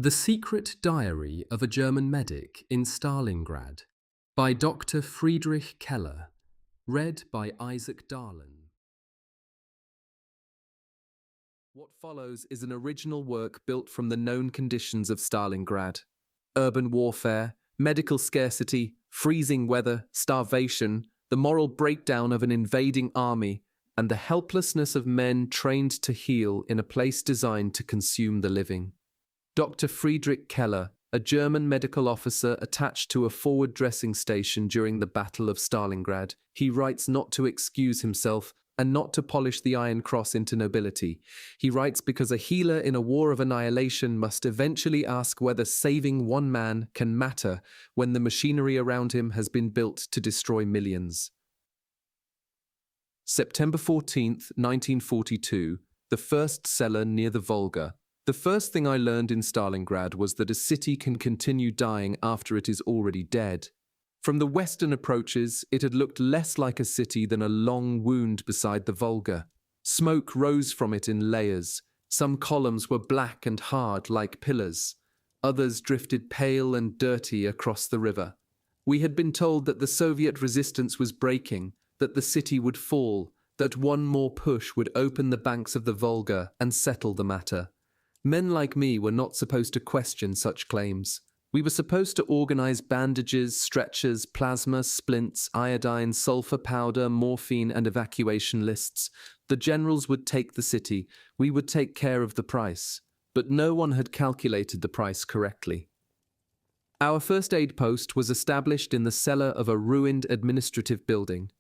The Secret Diary of a German Medic in Stalingrad by Dr. Friedrich Keller, read by Isaac Darlan. What follows is an original work built from the known conditions of Stalingrad. Urban warfare, medical scarcity, freezing weather, starvation, the moral breakdown of an invading army, and the helplessness of men trained to heal in a place designed to consume the living. Dr. Friedrich Keller, a German medical officer attached to a forward dressing station during the Battle of Stalingrad, he writes not to excuse himself and not to polish the Iron Cross into nobility. He writes because a healer in a war of annihilation must eventually ask whether saving one man can matter when the machinery around him has been built to destroy millions. September 14th, 1942, the first cellar near the Volga. The first thing I learned in Stalingrad was that a city can continue dying after it is already dead. From the Western approaches, it had looked less like a city than a long wound beside the Volga. Smoke rose from it in layers. Some columns were black and hard like pillars. Others drifted pale and dirty across the river. We had been told that the Soviet resistance was breaking, that the city would fall, that one more push would open the banks of the Volga and settle the matter. Men like me were not supposed to question such claims. We were supposed to organize bandages, stretchers, plasma, splints, iodine, sulfur powder, morphine, and evacuation lists. The generals would take the city. We would take care of the price. But no one had calculated the price correctly. Our first aid post was established in the cellar of a ruined administrative building.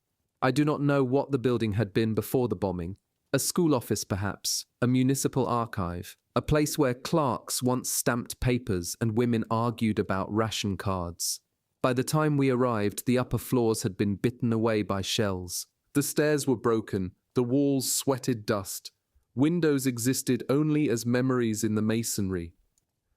I do not know what the building had been before the bombing. A school office, perhaps, a municipal archive, a place where clerks once stamped papers and women argued about ration cards. By the time we arrived, the upper floors had been bitten away by shells. The stairs were broken, the walls sweated dust. Windows existed only as memories in the masonry.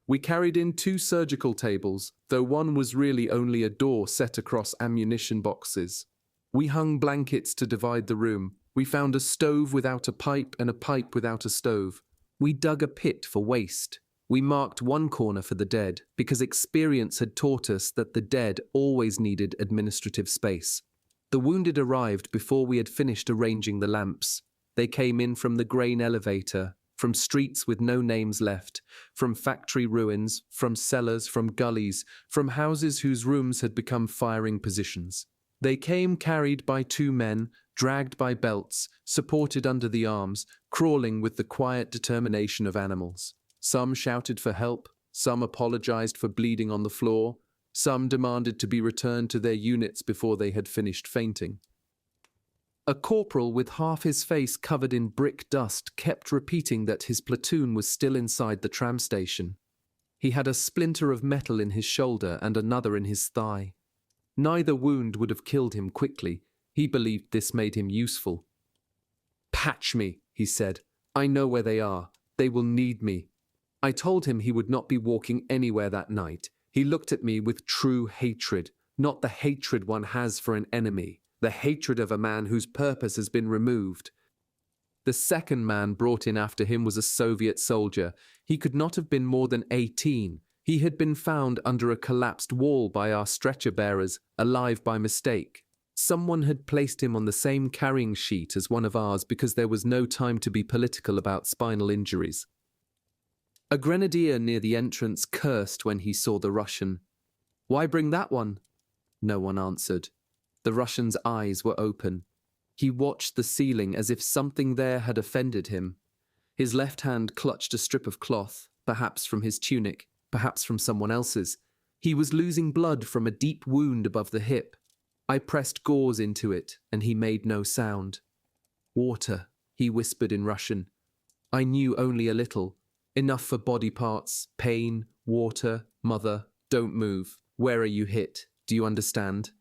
We carried in 2 surgical tables, though one was really only a door set across ammunition boxes. We hung blankets to divide the room. We found a stove without a pipe and a pipe without a stove. We dug a pit for waste. We marked one corner for the dead, because experience had taught us that the dead always needed administrative space. The wounded arrived before we had finished arranging the lamps. They came in from the grain elevator, from streets with no names left, from factory ruins, from cellars, from gullies, from houses whose rooms had become firing positions. They came carried by 2 men, dragged by belts, supported under the arms, crawling with the quiet determination of animals. Some shouted for help, some apologized for bleeding on the floor, some demanded to be returned to their units before they had finished fainting. A corporal with half his face covered in brick dust kept repeating that his platoon was still inside the tram station. He had a splinter of metal in his shoulder and another in his thigh. Neither wound would have killed him quickly. He believed this made him useful. "Patch me," he said. "I know where they are. They will need me." I told him he would not be walking anywhere that night. He looked at me with true hatred, not the hatred one has for an enemy, the hatred of a man whose purpose has been removed. The second man brought in after him was a Soviet soldier. He could not have been more than 18. He had been found under a collapsed wall by our stretcher bearers, alive by mistake. Someone had placed him on the same carrying sheet as one of ours because there was no time to be political about spinal injuries. A grenadier near the entrance cursed when he saw the Russian. "Why bring that one?" No one answered. The Russian's eyes were open. He watched the ceiling as if something there had offended him. His left hand clutched a strip of cloth, perhaps from his tunic, perhaps from someone else's. He was losing blood from a deep wound above the hip. I pressed gauze into it, and he made no sound. "Water," he whispered in Russian. I knew only a little. Enough for body parts, pain, water, mother, don't move. Where are you hit? Do you understand?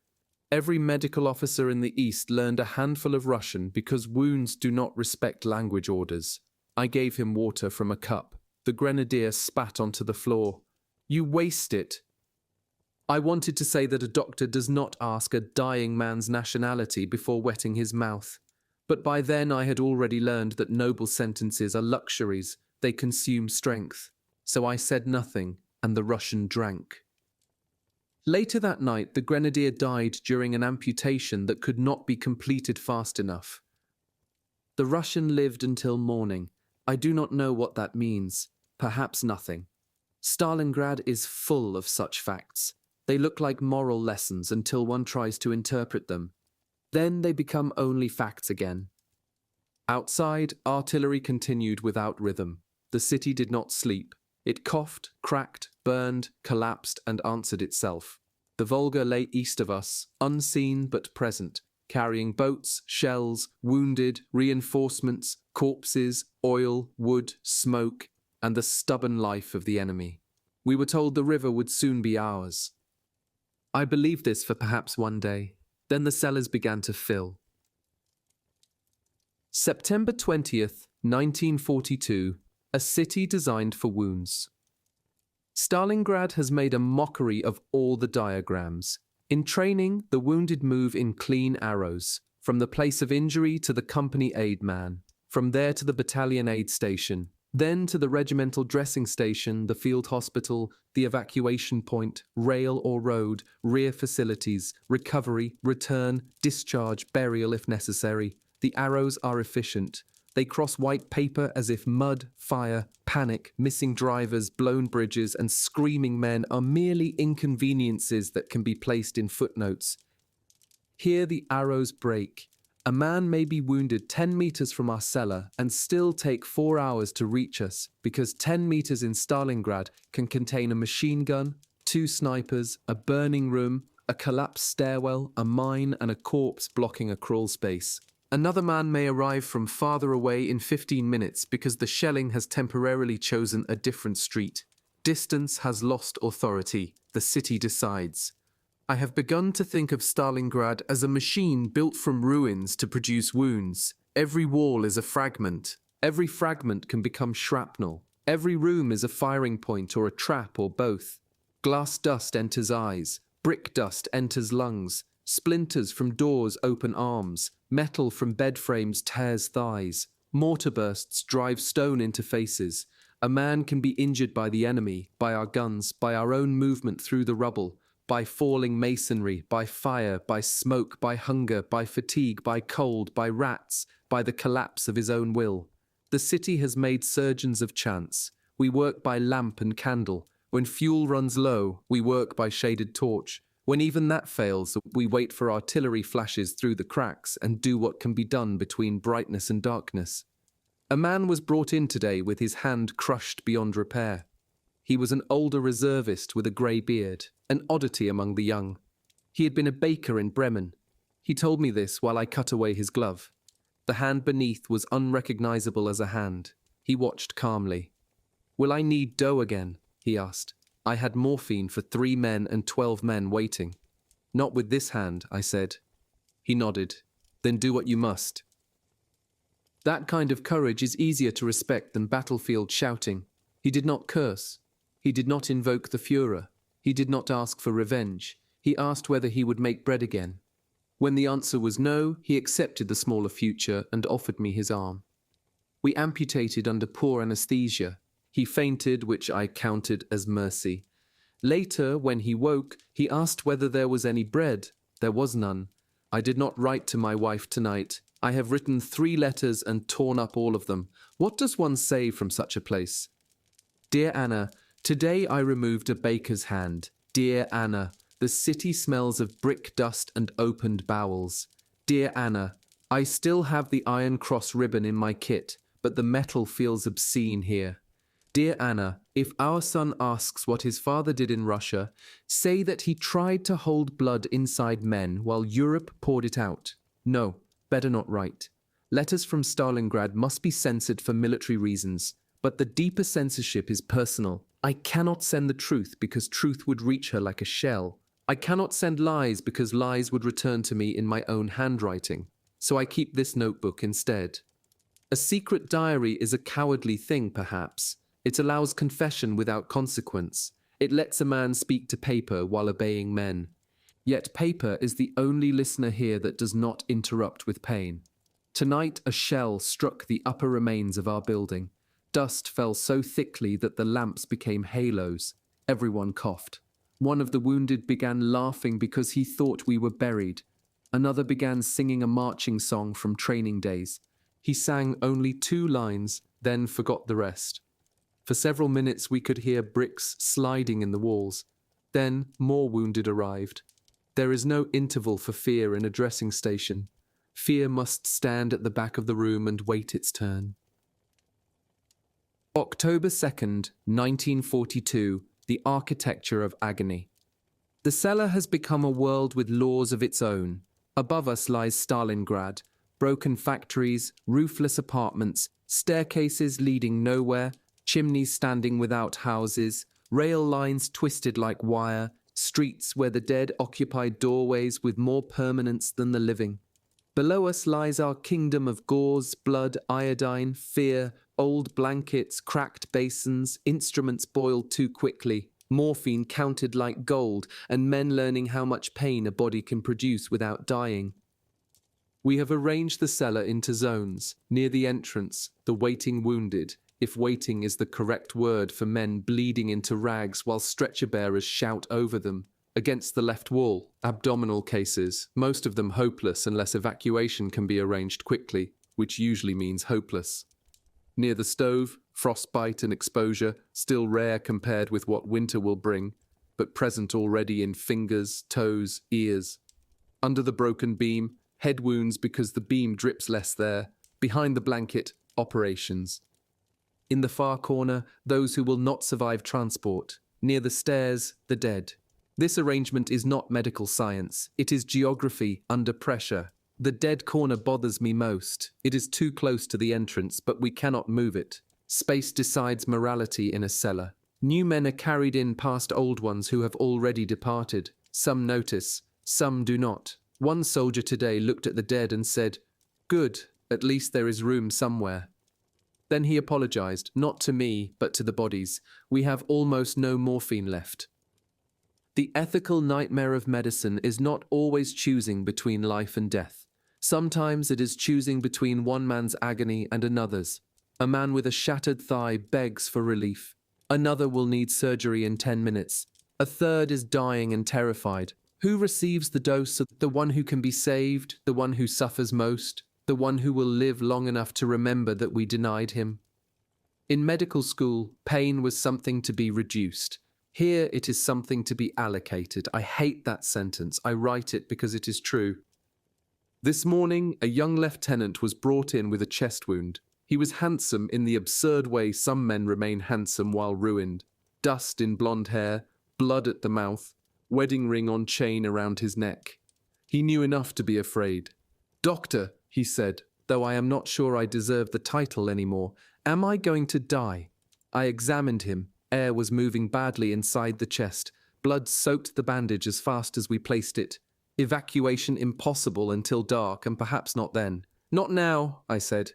Every medical officer in the East learned a handful of Russian because wounds do not respect language orders. I gave him water from a cup. The grenadier spat onto the floor. "You waste it." I wanted to say that a doctor does not ask a dying man's nationality before wetting his mouth. But by then I had already learned that noble sentences are luxuries. They consume strength. So I said nothing, and the Russian drank. Later that night, the grenadier died during an amputation that could not be completed fast enough. The Russian lived until morning. I do not know what that means. Perhaps nothing. Stalingrad is full of such facts. They look like moral lessons until one tries to interpret them. Then they become only facts again. Outside, artillery continued without rhythm. The city did not sleep. It coughed, cracked, burned, collapsed, and answered itself. The Volga lay east of us, unseen but present, carrying boats, shells, wounded, reinforcements, corpses, oil, wood, smoke, and the stubborn life of the enemy. We were told the river would soon be ours. I believed this for perhaps one day. Then the cellars began to fill. September 20th, 1942, a city designed for wounds. Stalingrad has made a mockery of all the diagrams. In training, the wounded move in clean arrows, from the place of injury to the company aid man, from there to the battalion aid station, then to the regimental dressing station, the field hospital, the evacuation point, rail or road, rear facilities, recovery, return, discharge, burial if necessary. The arrows are efficient. They cross white paper as if mud, fire, panic, missing drivers, blown bridges, and screaming men are merely inconveniences that can be placed in footnotes. Here the arrows break. A man may be wounded 10 meters from our cellar and still take 4 hours to reach us because 10 meters in Stalingrad can contain a machine gun, 2 snipers, a burning room, a collapsed stairwell, a mine, and a corpse blocking a crawl space. Another man may arrive from farther away in 15 minutes because the shelling has temporarily chosen a different street. Distance has lost authority. The city decides. I have begun to think of Stalingrad as a machine built from ruins to produce wounds. Every wall is a fragment. Every fragment can become shrapnel. Every room is a firing point or a trap or both. Glass dust enters eyes. Brick dust enters lungs. Splinters from doors open arms. Metal from bed frames tears thighs. Mortar bursts drive stone into faces. A man can be injured by the enemy, by our guns, by our own movement through the rubble, by falling masonry, by fire, by smoke, by hunger, by fatigue, by cold, by rats, by the collapse of his own will. The city has made surgeons of chance. We work by lamp and candle. When fuel runs low, we work by shaded torch. When even that fails, we wait for artillery flashes through the cracks and do what can be done between brightness and darkness. A man was brought in today with his hand crushed beyond repair. He was an older reservist with a grey beard, an oddity among the young. He had been a baker in Bremen. He told me this while I cut away his glove. The hand beneath was unrecognizable as a hand. He watched calmly. "Will I need dough again?" he asked. I had morphine for 3 men and 12 men waiting. "Not with this hand," I said. He nodded. "Then do what you must." That kind of courage is easier to respect than battlefield shouting. He did not curse. He did not invoke the Führer. He did not ask for revenge. He asked whether he would make bread again. When the answer was no, he accepted the smaller future and offered me his arm. We amputated under poor anesthesia. He fainted, which I counted as mercy. Later, when he woke, he asked whether there was any bread. There was none. I did not write to my wife tonight. I have written 3 letters and torn up all of them. What does one say from such a place? Dear Anna, today I removed a baker's hand. Dear Anna, the city smells of brick dust and opened bowels. Dear Anna, I still have the Iron Cross ribbon in my kit, but the metal feels obscene here. Dear Anna, if our son asks what his father did in Russia, say that he tried to hold blood inside men while Europe poured it out. No, better not write. Letters from Stalingrad must be censored for military reasons, but the deeper censorship is personal. I cannot send the truth because truth would reach her like a shell. I cannot send lies because lies would return to me in my own handwriting. So I keep this notebook instead. A secret diary is a cowardly thing, perhaps. It allows confession without consequence. It lets a man speak to paper while obeying men. Yet paper is the only listener here that does not interrupt with pain. Tonight a shell struck the upper remains of our building. Dust fell so thickly that the lamps became halos. Everyone coughed. One of the wounded began laughing because he thought we were buried. Another began singing a marching song from training days. He sang only 2 lines, then forgot the rest. For several minutes we could hear bricks sliding in the walls. Then more wounded arrived. There is no interval for fear in a dressing station. Fear must stand at the back of the room and wait its turn. October 2nd, 1942, the architecture of agony. The cellar has become a world with laws of its own. Above us lies Stalingrad, broken factories, roofless apartments, staircases leading nowhere, chimneys standing without houses, rail lines twisted like wire, streets where the dead occupy doorways with more permanence than the living. Below us lies our kingdom of gauze, blood, iodine, fear, old blankets, cracked basins, instruments boiled too quickly, morphine counted like gold, and men learning how much pain a body can produce without dying. We have arranged the cellar into zones. Near the entrance, the waiting wounded, if waiting is the correct word for men bleeding into rags while stretcher bearers shout over them. Against the left wall, abdominal cases, most of them hopeless unless evacuation can be arranged quickly, which usually means hopeless. Near the stove, frostbite and exposure, still rare compared with what winter will bring, but present already in fingers, toes, ears. Under the broken beam, head wounds because the beam drips less there. Behind the blanket, operations. In the far corner, those who will not survive transport. Near the stairs, the dead. This arrangement is not medical science. It is geography under pressure. The dead corner bothers me most. It is too close to the entrance, but we cannot move it. Space decides morality in a cellar. New men are carried in past old ones who have already departed. Some notice, some do not. One soldier today looked at the dead and said, "Good, at least there is room somewhere." Then he apologized, not to me, but to the bodies. We have almost no morphine left. The ethical nightmare of medicine is not always choosing between life and death. Sometimes it is choosing between one man's agony and another's. A man with a shattered thigh begs for relief. Another will need surgery in 10 minutes. A third is dying and terrified. Who receives the dose of the one who can be saved, the one who suffers most, the one who will live long enough to remember that we denied him? In medical school, pain was something to be reduced. Here it is something to be allocated. I hate that sentence. I write it because it is true. This morning, a young lieutenant was brought in with a chest wound. He was handsome in the absurd way some men remain handsome while ruined. Dust in blonde hair, blood at the mouth, wedding ring on chain around his neck. He knew enough to be afraid. "Doctor," he said, though I am not sure I deserve the title anymore, "am I going to die?" I examined him. Air was moving badly inside the chest. Blood soaked the bandage as fast as we placed it. Evacuation impossible until dark, and perhaps not then. "Not now," I said.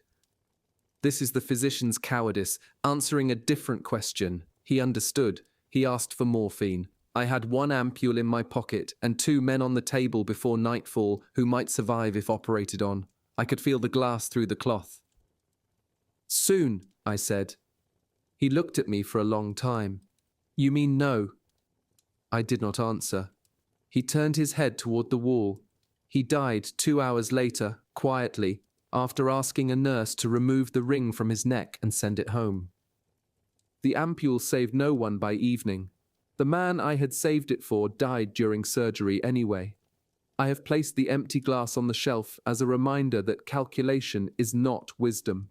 This is the physician's cowardice, answering a different question. He understood. He asked for morphine. I had 1 ampule in my pocket and 2 men on the table before nightfall who might survive if operated on. I could feel the glass through the cloth. "Soon," I said. He looked at me for a long time. "You mean no?" I did not answer. He turned his head toward the wall. He died 2 hours later, quietly, after asking a nurse to remove the ring from his neck and send it home. The ampule saved no one by evening. The man I had saved it for died during surgery anyway. I have placed the empty glass on the shelf as a reminder that calculation is not wisdom.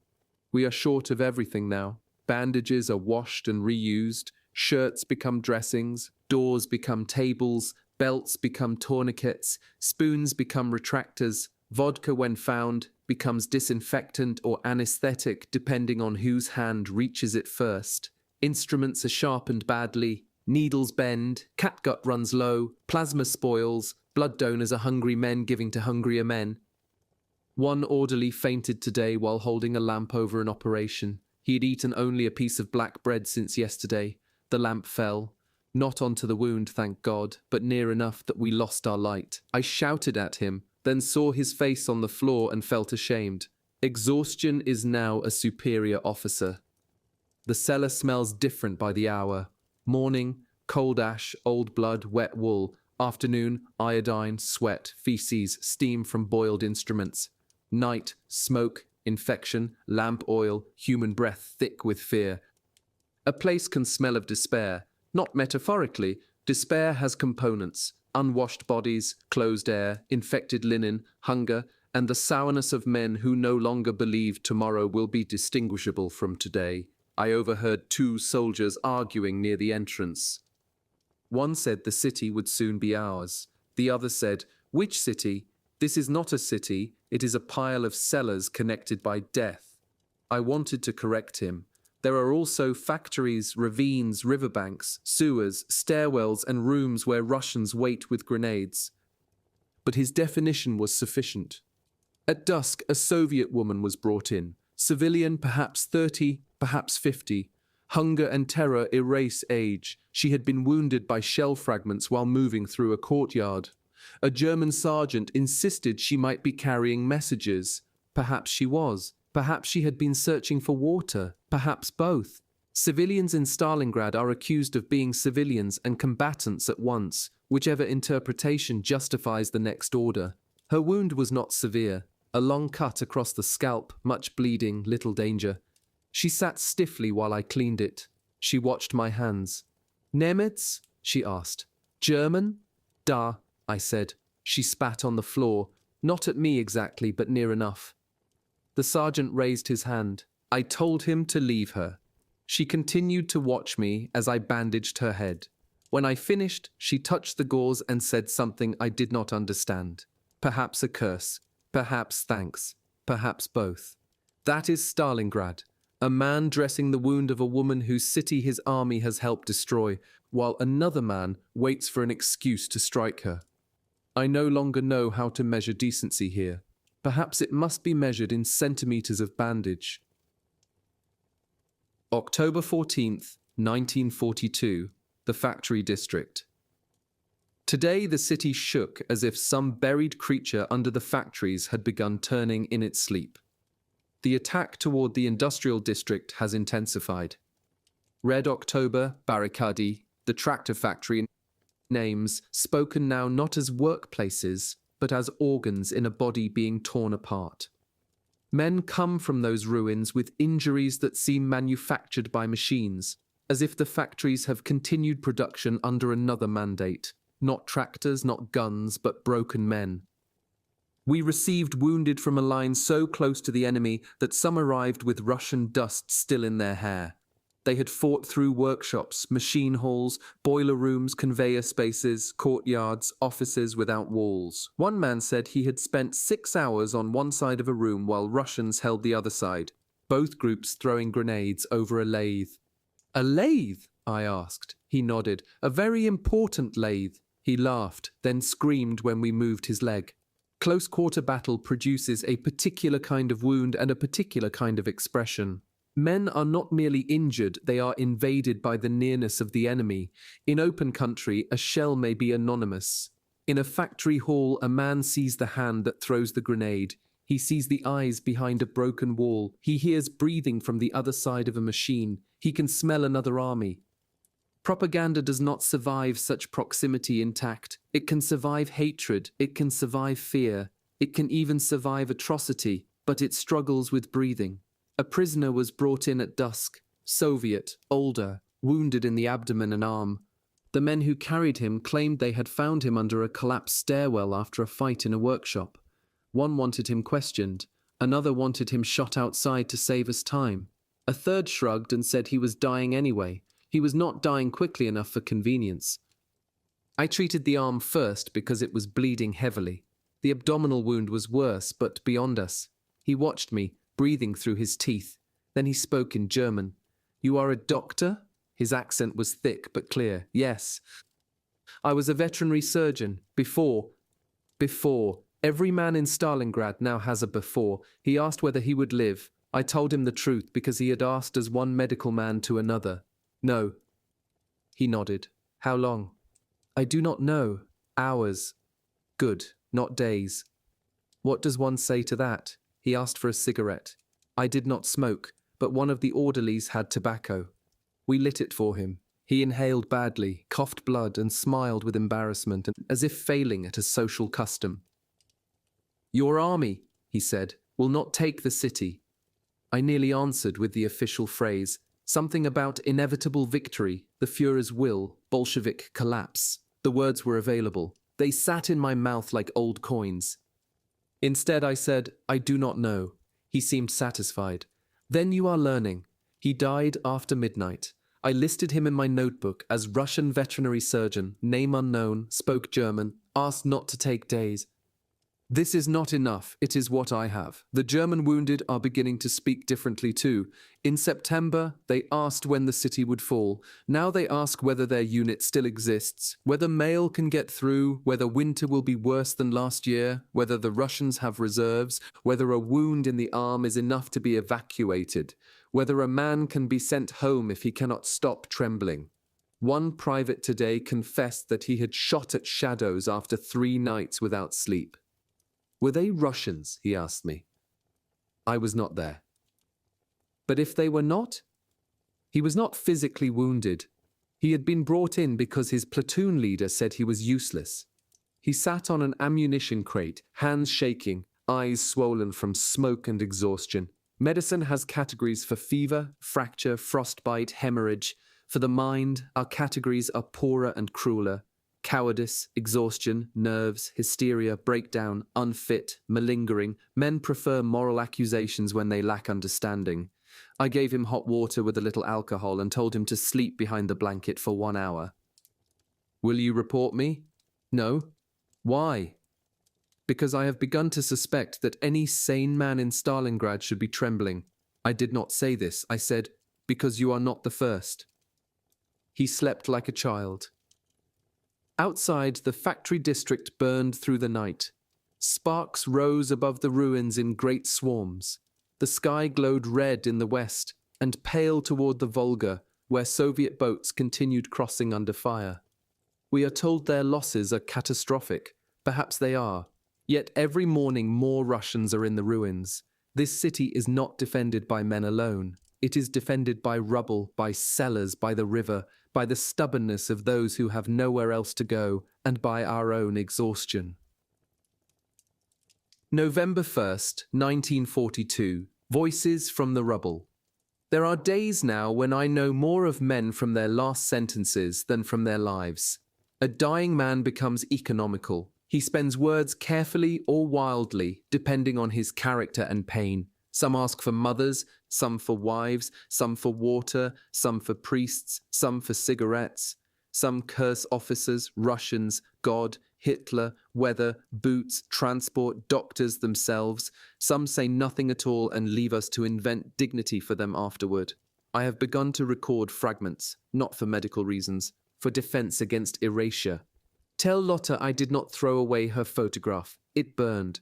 We are short of everything now. Bandages are washed and reused, shirts become dressings, doors become tables, belts become tourniquets, spoons become retractors, vodka when found becomes disinfectant or anesthetic depending on whose hand reaches it first. Instruments are sharpened badly, needles bend, catgut runs low, plasma spoils, blood donors are hungry men giving to hungrier men. One orderly fainted today while holding a lamp over an operation. He had eaten only a piece of black bread since yesterday. The lamp fell. Not onto the wound, thank God, but near enough that we lost our light. I shouted at him, then saw his face on the floor and felt ashamed. Exhaustion is now a superior officer. The cellar smells different by the hour. Morning, cold ash, old blood, wet wool. Afternoon, iodine, sweat, feces, steam from boiled instruments. Night, smoke, infection, lamp oil, human breath thick with fear. A place can smell of despair. Not metaphorically, despair has components: unwashed bodies, closed air, infected linen, hunger, and the sourness of men who no longer believe tomorrow will be distinguishable from today. I overheard two soldiers arguing near the entrance. One said the city would soon be ours. The other said, "Which city? This is not a city, it is a pile of cellars connected by death." I wanted to correct him. There are also factories, ravines, riverbanks, sewers, stairwells, and rooms where Russians wait with grenades. But his definition was sufficient. At dusk, a Soviet woman was brought in. Civilian, perhaps 30, perhaps 50. Hunger and terror erase age. She had been wounded by shell fragments while moving through a courtyard. A German sergeant insisted she might be carrying messages. Perhaps she was. Perhaps she had been searching for water. Perhaps both. Civilians in Stalingrad are accused of being civilians and combatants at once, whichever interpretation justifies the next order. Her wound was not severe. A long cut across the scalp, much bleeding, little danger. She sat stiffly while I cleaned it. She watched my hands. "Nemetz?" she asked. "German?" "Da," I said. She spat on the floor, not at me exactly, but near enough. The sergeant raised his hand. I told him to leave her. She continued to watch me as I bandaged her head. When I finished, she touched the gauze and said something I did not understand. Perhaps a curse. Perhaps thanks. Perhaps both. That is Stalingrad. A man dressing the wound of a woman whose city his army has helped destroy, while another man waits for an excuse to strike her. I no longer know how to measure decency here. Perhaps it must be measured in centimeters of bandage. October 14th, 1942, the factory district. Today the city shook as if some buried creature under the factories had begun turning in its sleep. The attack toward the industrial district has intensified. Red October, Barricadi, the tractor factory, names spoken now not as workplaces, but as organs in a body being torn apart. Men come from those ruins with injuries that seem manufactured by machines, as if the factories have continued production under another mandate. Not tractors, not guns, but broken men. We received wounded from a line so close to the enemy that some arrived with Russian dust still in their hair. They had fought through workshops, machine halls, boiler rooms, conveyor spaces, courtyards, offices without walls. One man said he had spent 6 hours on one side of a room while Russians held the other side, both groups throwing grenades over a lathe. "A lathe?" I asked. He nodded. "A very important lathe." He laughed, then screamed when we moved his leg. Close-quarter battle produces a particular kind of wound and a particular kind of expression. Men are not merely injured, they are invaded by the nearness of the enemy. In open country, a shell may be anonymous. In a factory hall, a man sees the hand that throws the grenade. He sees the eyes behind a broken wall. He hears breathing from the other side of a machine. He can smell another army. Propaganda does not survive such proximity intact. It can survive hatred, it can survive fear, it can even survive atrocity, but it struggles with breathing. A prisoner was brought in at dusk, Soviet, older, wounded in the abdomen and arm. The men who carried him claimed they had found him under a collapsed stairwell after a fight in a workshop. One wanted him questioned, another wanted him shot outside to save us time. A third shrugged and said he was dying anyway. He was not dying quickly enough for convenience. I treated the arm first because it was bleeding heavily. The abdominal wound was worse, but beyond us. He watched me, breathing through his teeth. Then he spoke in German. "You are a doctor?" His accent was thick but clear. "Yes. I was a veterinary surgeon. Before. Every man in Stalingrad now has a before. He asked whether he would live. I told him the truth because he had asked as one medical man to another. No." He nodded. "How long?" "I do not know. Hours." "Good, not days." "What does one say to that?" He asked for a cigarette. I did not smoke, but one of the orderlies had tobacco. We lit it for him. He inhaled badly, coughed blood, and smiled with embarrassment, as if failing at a social custom. "Your army," he said, "will not take the city." I nearly answered with the official phrase, something about inevitable victory, the Führer's will, Bolshevik collapse. The words were available. They sat in my mouth like old coins. Instead, I said, "I do not know." He seemed satisfied. "Then you are learning. He died after midnight. I listed him in my notebook as Russian veterinary surgeon, name unknown, spoke German, asked not to take days. This is not enough, it is what I have. The German wounded are beginning to speak differently too. In September, they asked when the city would fall. Now they ask whether their unit still exists, whether mail can get through, whether winter will be worse than last year, whether the Russians have reserves, whether a wound in the arm is enough to be evacuated, whether a man can be sent home if he cannot stop trembling. One private today confessed that he had shot at shadows after 3 nights without sleep. Were they Russians, he asked me. I was not there. But if they were not? He was not physically wounded. He had been brought in because his platoon leader said he was useless. He sat on an ammunition crate, hands shaking, eyes swollen from smoke and exhaustion. Medicine has categories for fever, fracture, frostbite, hemorrhage. For the mind, our categories are poorer and crueler. Cowardice, exhaustion, nerves, hysteria, breakdown, unfit, malingering. Men prefer moral accusations when they lack understanding. I gave him hot water with a little alcohol and told him to sleep behind the blanket for 1 hour. Will you report me? No. Why? Because I have begun to suspect that any sane man in Stalingrad should be trembling. I did not say this. I said, because you are not the first. He slept like a child. Outside, the factory district burned through the night. Sparks rose above the ruins in great swarms. The sky glowed red in the west and pale toward the Volga, where Soviet boats continued crossing under fire. We are told their losses are catastrophic. Perhaps they are. Yet every morning more Russians are in the ruins. This city is not defended by men alone. It is defended by rubble, by cellars, by the river, by the stubbornness of those who have nowhere else to go, and by our own exhaustion. November 1st, 1942. Voices from the Rubble. There are days now when I know more of men from their last sentences than from their lives. A dying man becomes economical. He spends words carefully or wildly, depending on his character and pain. Some ask for mothers, some for wives, some for water, some for priests, some for cigarettes. Some curse officers, Russians, God, Hitler, weather, boots, transport, doctors themselves. Some say nothing at all and leave us to invent dignity for them afterward. I have begun to record fragments, not for medical reasons, for defense against erasure. Tell Lotta I did not throw away her photograph. It burned.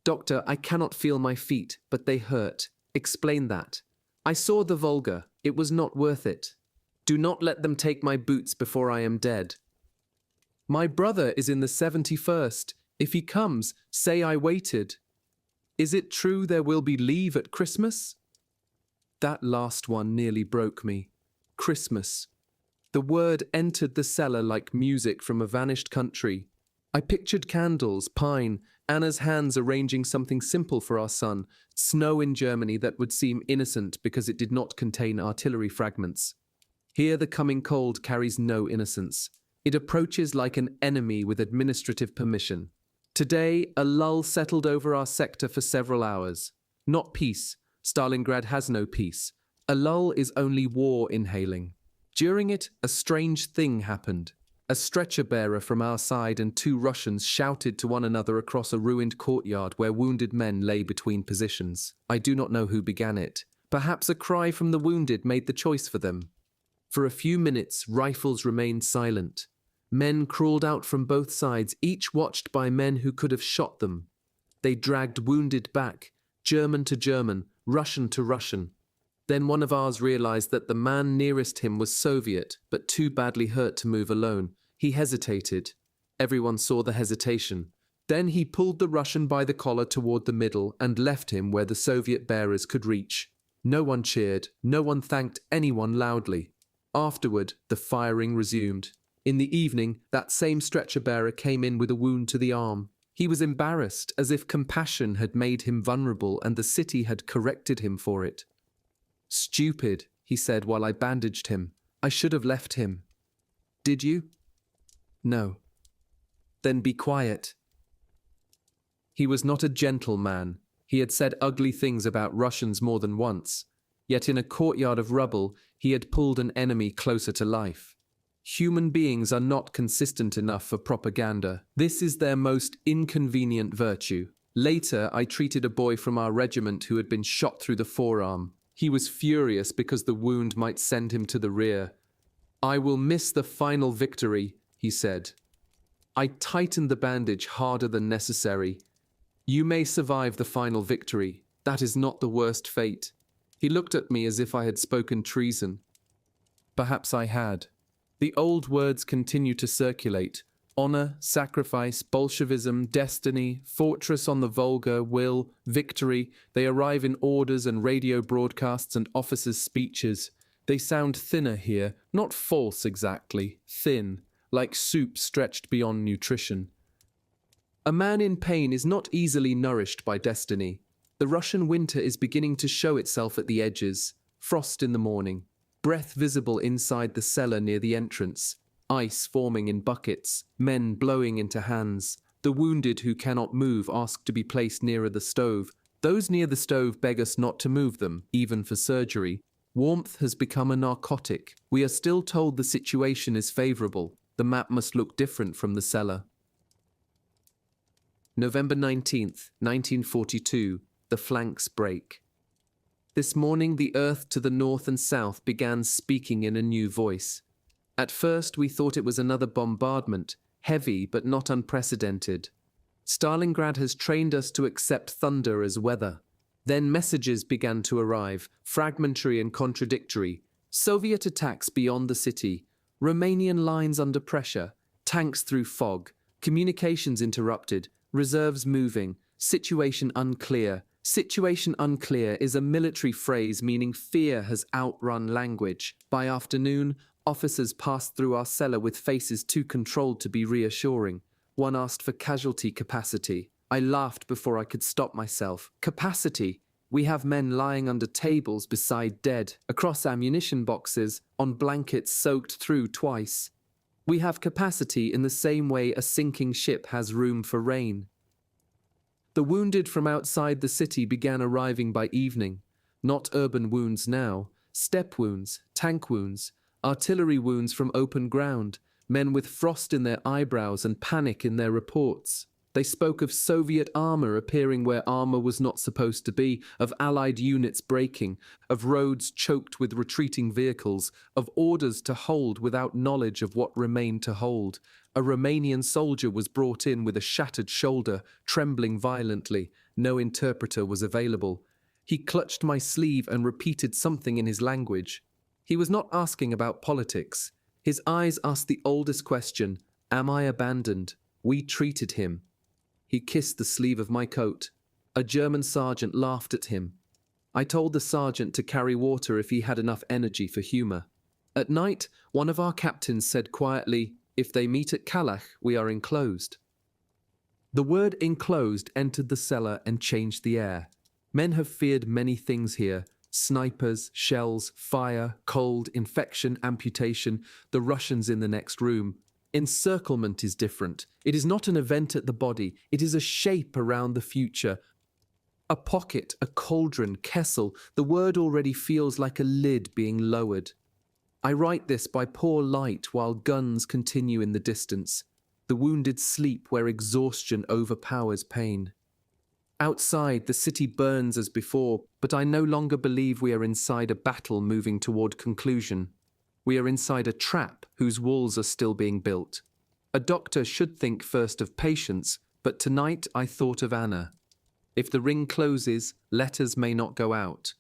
Doctor, I cannot feel my feet, but they hurt. Explain that. I saw the Volga. It was not worth it. Do not let them take my boots before I am dead. My brother is in the 71st. If he comes, say I waited. Is it true there will be leave at Christmas? That last one nearly broke me. Christmas. The word entered the cellar like music from a vanished country. I pictured candles, pine, Anna's hands arranging something simple for our son, snow in Germany that would seem innocent because it did not contain artillery fragments. Here the coming cold carries no innocence. It approaches like an enemy with administrative permission. Today, a lull settled over our sector for several hours. Not peace. Stalingrad has no peace. A lull is only war inhaling. During it, a strange thing happened. A stretcher-bearer from our side and 2 Russians shouted to one another across a ruined courtyard where wounded men lay between positions. I do not know who began it. Perhaps a cry from the wounded made the choice for them. For a few minutes, rifles remained silent. Men crawled out from both sides, each watched by men who could have shot them. They dragged wounded back, German to German, Russian to Russian. Then one of ours realized that the man nearest him was Soviet, but too badly hurt to move alone. He hesitated. Everyone saw the hesitation. Then he pulled the Russian by the collar toward the middle and left him where the Soviet bearers could reach. No one cheered, no one thanked anyone loudly. Afterward, the firing resumed. In the evening, that same stretcher-bearer came in with a wound to the arm. He was embarrassed, as if compassion had made him vulnerable and the city had corrected him for it. "Stupid," he said while I bandaged him. "I should have left him." "Did you?" "No." "Then be quiet." He was not a gentleman. He had said ugly things about Russians more than once. Yet in a courtyard of rubble, he had pulled an enemy closer to life. Human beings are not consistent enough for propaganda. This is their most inconvenient virtue. Later, I treated a boy from our regiment who had been shot through the forearm. He was furious because the wound might send him to the rear. "I will miss the final victory," he said. I tightened the bandage harder than necessary. "You may survive the final victory. That is not the worst fate." He looked at me as if I had spoken treason. Perhaps I had. The old words continue to circulate. Honor, sacrifice, Bolshevism, destiny, fortress on the Volga, will, victory. They arrive in orders and radio broadcasts and officers' speeches. They sound thinner here, not false exactly, thin, like soup stretched beyond nutrition. A man in pain is not easily nourished by destiny. The Russian winter is beginning to show itself at the edges. Frost in the morning. Breath visible inside the cellar near the entrance. Ice forming in buckets. Men blowing into hands. The wounded who cannot move ask to be placed nearer the stove. Those near the stove beg us not to move them, even for surgery. Warmth has become a narcotic. We are still told the situation is favorable. The map must look different from the cellar. November 19th, 1942. The flanks break. This morning the earth to the north and south began speaking in a new voice. At first we thought it was another bombardment, heavy but not unprecedented. Stalingrad has trained us to accept thunder as weather. Then messages began to arrive, fragmentary and contradictory. Soviet attacks beyond the city, Romanian lines under pressure, tanks through fog, communications interrupted, reserves moving, situation unclear. Situation unclear is a military phrase meaning fear has outrun language. By afternoon, officers passed through our cellar with faces too controlled to be reassuring. One asked for casualty capacity. I laughed before I could stop myself. Capacity? We have men lying under tables beside dead, across ammunition boxes, on blankets soaked through twice. We have capacity in the same way a sinking ship has room for rain. The wounded from outside the city began arriving by evening. Not urban wounds now, steppe wounds, tank wounds, artillery wounds from open ground, men with frost in their eyebrows and panic in their reports. They spoke of Soviet armor appearing where armor was not supposed to be, of Allied units breaking, of roads choked with retreating vehicles, of orders to hold without knowledge of what remained to hold. A Romanian soldier was brought in with a shattered shoulder, trembling violently. No interpreter was available. He clutched my sleeve and repeated something in his language. He was not asking about politics. His eyes asked the oldest question, "Am I abandoned?" We treated him. He kissed the sleeve of my coat. A German sergeant laughed at him. I told the sergeant to carry water if he had enough energy for humor. At night, one of our captains said quietly, "If they meet at Kallach, we are enclosed." The word enclosed entered the cellar and changed the air. Men have feared many things here. Snipers, shells, fire, cold, infection, amputation, the Russians in the next room. Encirclement is different. It is not an event at the body. It is a shape around the future. A pocket, a cauldron, KESSEL, the word already feels like a lid being lowered. I write this by poor light while guns continue in the distance. The wounded sleep where exhaustion overpowers pain. Outside, the city burns as before, but I no longer believe we are inside a battle moving toward conclusion. We are inside a trap whose walls are still being built. A doctor should think first of patients, but tonight I thought of Anna. If the ring closes, letters may not go out.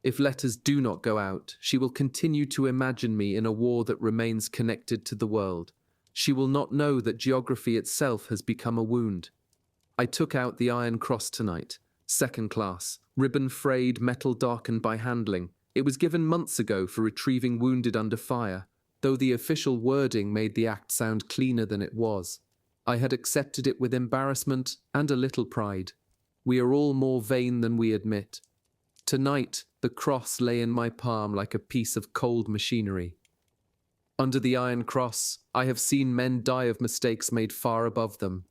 If letters do not go out, she will continue to imagine me in a war that remains connected to the world. She will not know that geography itself has become a wound. I took out the Iron Cross tonight. Second class, ribbon frayed, metal darkened by handling. It was given months ago for retrieving wounded under fire, though the official wording made the act sound cleaner than it was. I had accepted it with embarrassment and a little pride. We are all more vain than we admit. Tonight, the cross lay in my palm like a piece of cold machinery. Under the Iron Cross, I have seen men die of mistakes made far above them.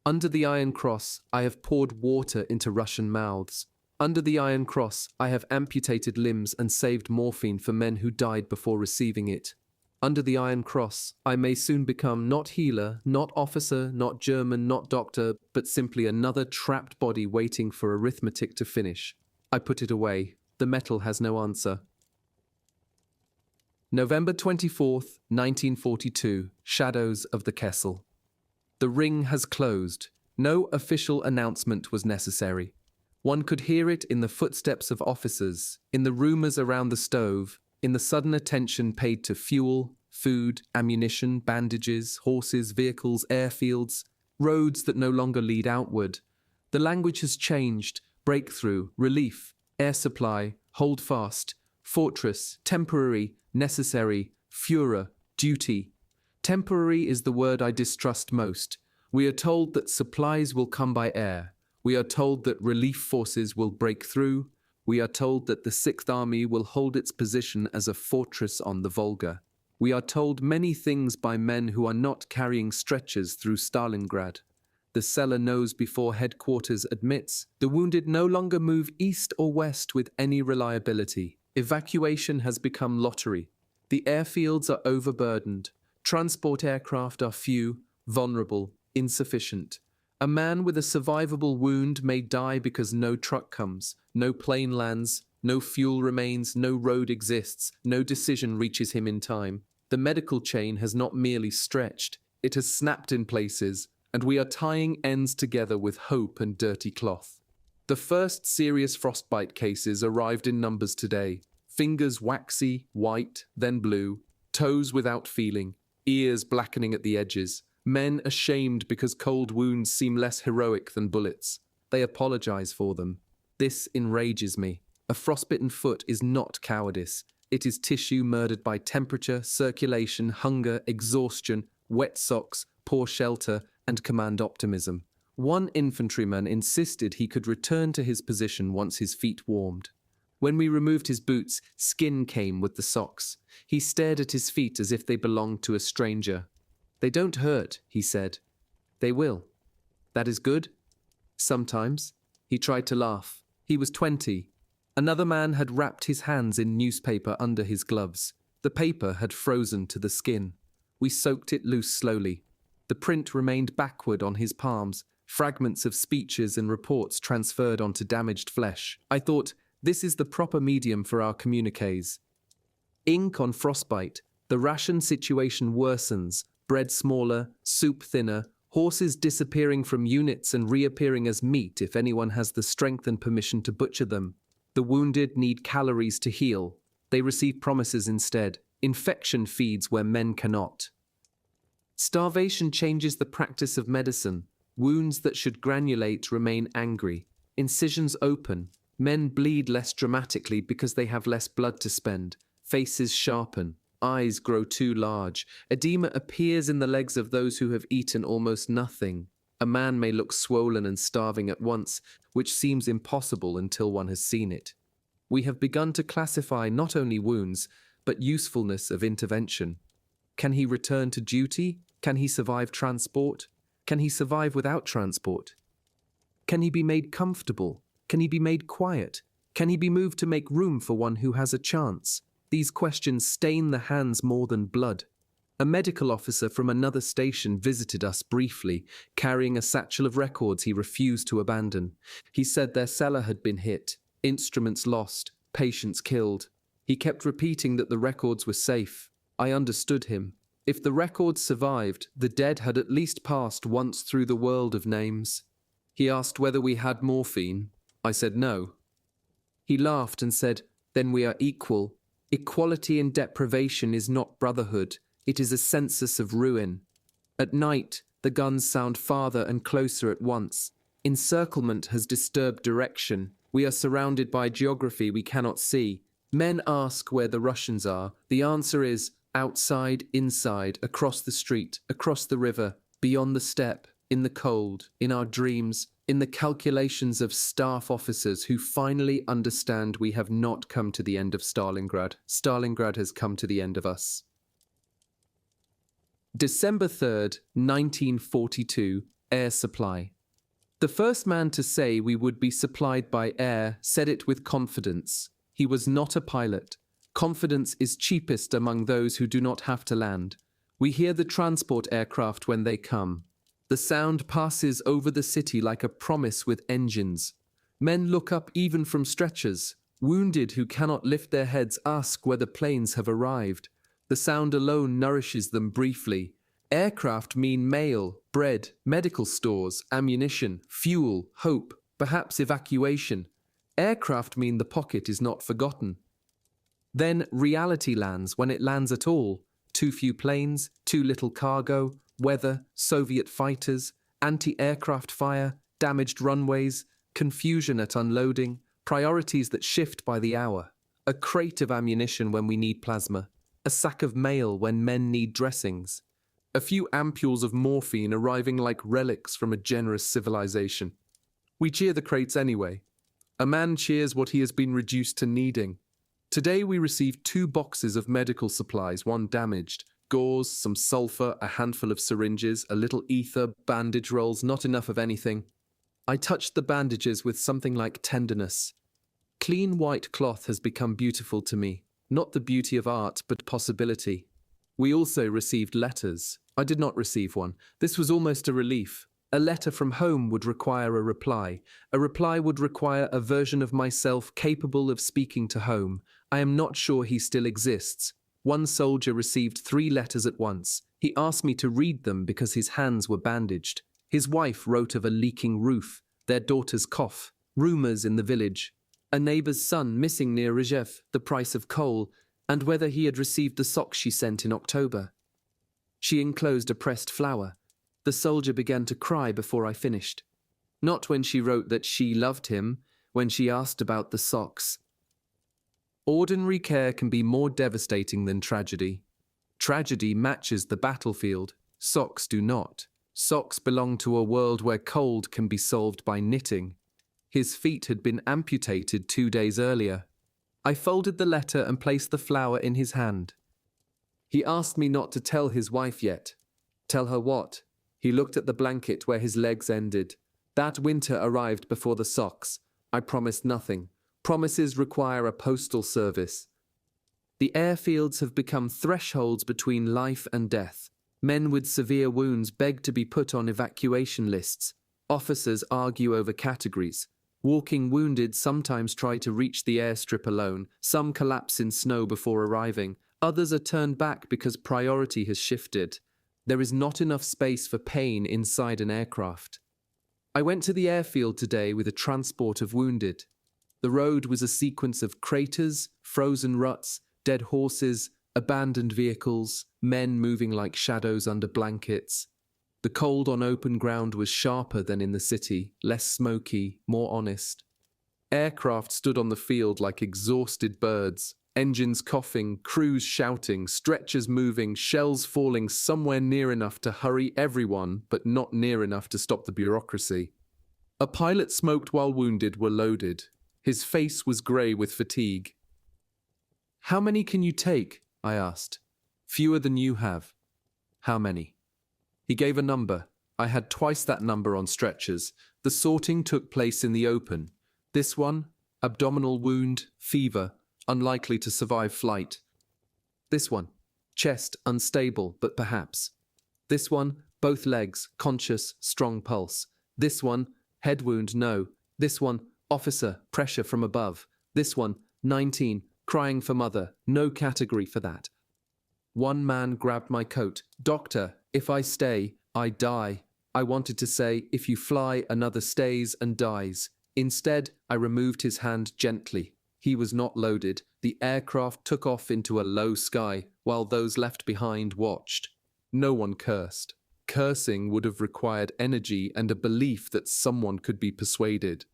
Under the Iron Cross, I have poured water into Russian mouths. Under the Iron Cross, I have amputated limbs and saved morphine for men who died before receiving it. Under the Iron Cross, I may soon become not healer, not officer, not German, not doctor, but simply another trapped body waiting for arithmetic to finish. I put it away. The metal has no answer. November 24th, 1942. Shadows of the Kessel. The ring has closed. No official announcement was necessary. One could hear it in the footsteps of officers, in the rumors around the stove, in the sudden attention paid to fuel, food, ammunition, bandages, horses, vehicles, airfields, roads that no longer lead outward. The language has changed. Breakthrough, relief, air supply, hold fast, fortress, temporary, necessary, Führer, duty. Temporary is the word I distrust most. We are told that supplies will come by air. We are told that relief forces will break through. We are told that the Sixth Army will hold its position as a fortress on the Volga. We are told many things by men who are not carrying stretchers through Stalingrad. The cellar knows before headquarters admits the wounded no longer move east or west with any reliability. Evacuation has become lottery. The airfields are overburdened. Transport aircraft are few, vulnerable, insufficient. A man with a survivable wound may die because no truck comes, no plane lands, no fuel remains, no road exists, no decision reaches him in time. The medical chain has not merely stretched, it has snapped in places, and we are tying ends together with hope and dirty cloth. The first serious frostbite cases arrived in numbers today. Fingers waxy, white, then blue, toes without feeling, ears blackening at the edges. Men ashamed because cold wounds seem less heroic than bullets. They apologize for them. This enrages me. A frostbitten foot is not cowardice. It is tissue murdered by temperature, circulation, hunger, exhaustion, wet socks, poor shelter, and command optimism. One infantryman insisted he could return to his position once his feet warmed. When we removed his boots, skin came with the socks. He stared at his feet as if they belonged to a stranger. "They don't hurt," he said. "They will." "That is good?" "Sometimes." He tried to laugh. He was 20. Another man had wrapped his hands in newspaper under his gloves. The paper had frozen to the skin. We soaked it loose slowly. The print remained backward on his palms, fragments of speeches and reports transferred onto damaged flesh. I thought, this is the proper medium for our communiques. Ink on frostbite. The ration situation worsens. Bread smaller, soup thinner, horses disappearing from units and reappearing as meat if anyone has the strength and permission to butcher them. The wounded need calories to heal. They receive promises instead. Infection feeds where men cannot. Starvation changes the practice of medicine. Wounds that should granulate remain angry. Incisions open. Men bleed less dramatically because they have less blood to spend. Faces sharpen. Eyes grow too large. Edema appears in the legs of those who have eaten almost nothing. A man may look swollen and starving at once, which seems impossible until one has seen it. We have begun to classify not only wounds, but usefulness of intervention. Can he return to duty? Can he survive transport? Can he survive without transport? Can he be made comfortable? Can he be made quiet? Can he be moved to make room for one who has a chance? These questions stain the hands more than blood. A medical officer from another station visited us briefly, carrying a satchel of records he refused to abandon. He said their cellar had been hit, instruments lost, patients killed. He kept repeating that the records were safe. I understood him. If the records survived, the dead had at least passed once through the world of names. He asked whether we had morphine. I said no. He laughed and said, "Then we are equal. Equality in deprivation is not brotherhood. It is a census of ruin. At night, the guns sound farther and closer at once. Encirclement has disturbed direction. We are surrounded by geography we cannot see. Men ask where the Russians are. The answer is outside, inside, across the street, across the river, beyond the steppe, in the cold, in our dreams, in the calculations of staff officers who finally understand we have not come to the end of Stalingrad. Stalingrad has come to the end of us. December 3rd, 1942, air supply. The first man to say we would be supplied by air said it with confidence. He was not a pilot. Confidence is cheapest among those who do not have to land. We hear the transport aircraft when they come. The sound passes over the city like a promise with engines. Men look up even from stretchers. Wounded who cannot lift their heads ask whether planes have arrived. The sound alone nourishes them briefly. Aircraft mean mail, bread, medical stores, ammunition, fuel, hope, perhaps evacuation. Aircraft mean the pocket is not forgotten. Then reality lands, when it lands at all. Too few planes, too little cargo, weather, Soviet fighters, anti-aircraft fire, damaged runways, confusion at unloading, priorities that shift by the hour. A crate of ammunition when we need plasma. A sack of mail when men need dressings. A few ampules of morphine arriving like relics from a generous civilization. We cheer the crates anyway. A man cheers what he has been reduced to needing. Today we received 2 boxes of medical supplies, one damaged. Gauze, some sulfur, a handful of syringes, a little ether, bandage rolls, not enough of anything. I touched the bandages with something like tenderness. Clean white cloth has become beautiful to me. Not the beauty of art, but possibility. We also received letters. I did not receive one. This was almost a relief. A letter from home would require a reply. A reply would require a version of myself capable of speaking to home. I am not sure he still exists. One soldier received 3 letters at once. He asked me to read them because his hands were bandaged. His wife wrote of a leaking roof, their daughter's cough, rumors in the village, a neighbor's son missing near Rzhev, the price of coal, and whether he had received the socks she sent in October. She enclosed a pressed flower. The soldier began to cry before I finished. Not when she wrote that she loved him, when she asked about the socks. Ordinary care can be more devastating than tragedy. Tragedy matches the battlefield. Socks do not. Socks belong to a world where cold can be solved by knitting. His feet had been amputated 2 days earlier. I folded the letter and placed the flower in his hand. He asked me not to tell his wife yet. Tell her what? He looked at the blanket where his legs ended. That winter arrived before the socks. I promised nothing. Promises require a postal service. The airfields have become thresholds between life and death. Men with severe wounds beg to be put on evacuation lists. Officers argue over categories. Walking wounded sometimes try to reach the airstrip alone. Some collapse in snow before arriving. Others are turned back because priority has shifted. There is not enough space for pain inside an aircraft. I went to the airfield today with a transport of wounded. The road was a sequence of craters, frozen ruts, dead horses, abandoned vehicles, men moving like shadows under blankets. The cold on open ground was sharper than in the city, less smoky, more honest. Aircraft stood on the field like exhausted birds, engines coughing, crews shouting, stretchers moving, shells falling somewhere near enough to hurry everyone, but not near enough to stop the bureaucracy. A pilot smoked while wounded were loaded. His face was grey with fatigue. "How many can you take?" I asked. "Fewer than you have." "How many?" He gave a number. I had twice that number on stretchers. The sorting took place in the open. This one, abdominal wound, fever, unlikely to survive flight. This one, chest unstable, but perhaps. This one, both legs, conscious, strong pulse. This one, head wound, no. This one, officer, pressure from above. This one, 19, crying for mother, no category for that. One man grabbed my coat. "Doctor, if I stay, I die." I wanted to say, "If you fly, another stays and dies." Instead, I removed his hand gently. He was not loaded. The aircraft took off into a low sky, while those left behind watched. No one cursed. cursing would have required energy and a belief that someone could be persuaded.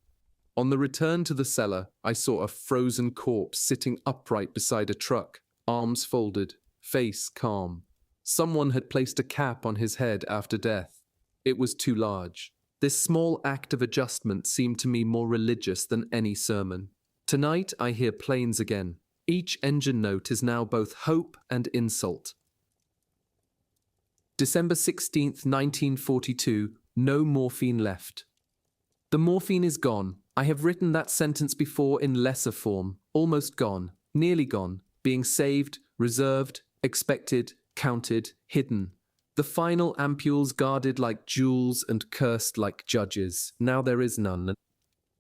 On the return to the cellar, I saw a frozen corpse sitting upright beside a truck, arms folded, face calm. Someone had placed a cap on his head after death. It was too large. This small act of adjustment seemed to me more religious than any sermon. Tonight I hear planes again. Each engine note is now both hope and insult. December 16th, 1942, no morphine left. The morphine is gone. I have written that sentence before in lesser form. Almost gone, nearly gone, being saved, reserved, expected, counted, hidden. The final ampules guarded like jewels and cursed like judges. Now there is none.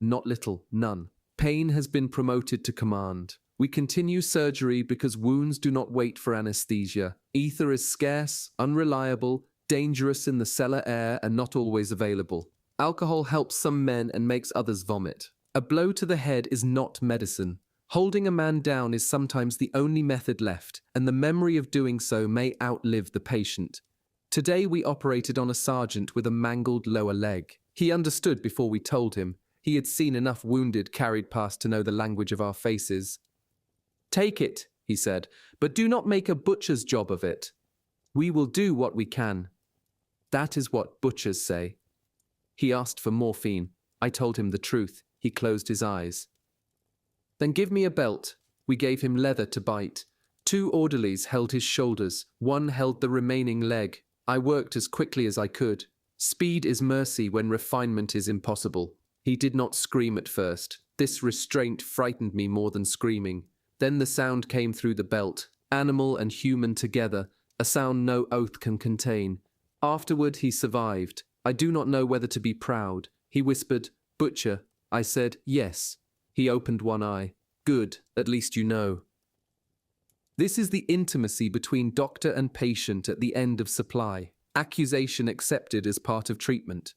Not little, none. Pain has been promoted to command. We continue surgery because wounds do not wait for anesthesia. Ether is scarce, unreliable, dangerous in the cellar air and not always available. Alcohol helps some men and makes others vomit. A blow to the head is not medicine. Holding a man down is sometimes the only method left, and the memory of doing so may outlive the patient. Today we operated on a sergeant with a mangled lower leg. He understood before we told him. He had seen enough wounded carried past to know the language of our faces. "Take it," he said, "but do not make a butcher's job of it. We will do what we can." That is what butchers say. He asked for morphine. I told him the truth. He closed his eyes. "Then give me a belt." We gave him leather to bite. 2 orderlies held his shoulders. 1 held the remaining leg. I worked as quickly as I could. Speed is mercy when refinement is impossible. He did not scream at first. This restraint frightened me more than screaming. Then the sound came through the belt, animal and human together, a sound no oath can contain. Afterward he survived. I do not know whether to be proud. He whispered, "Butcher." I said, "Yes." He opened one eye. "Good, at least you know." This is the intimacy between doctor and patient at the end of supply. Accusation accepted as part of treatment.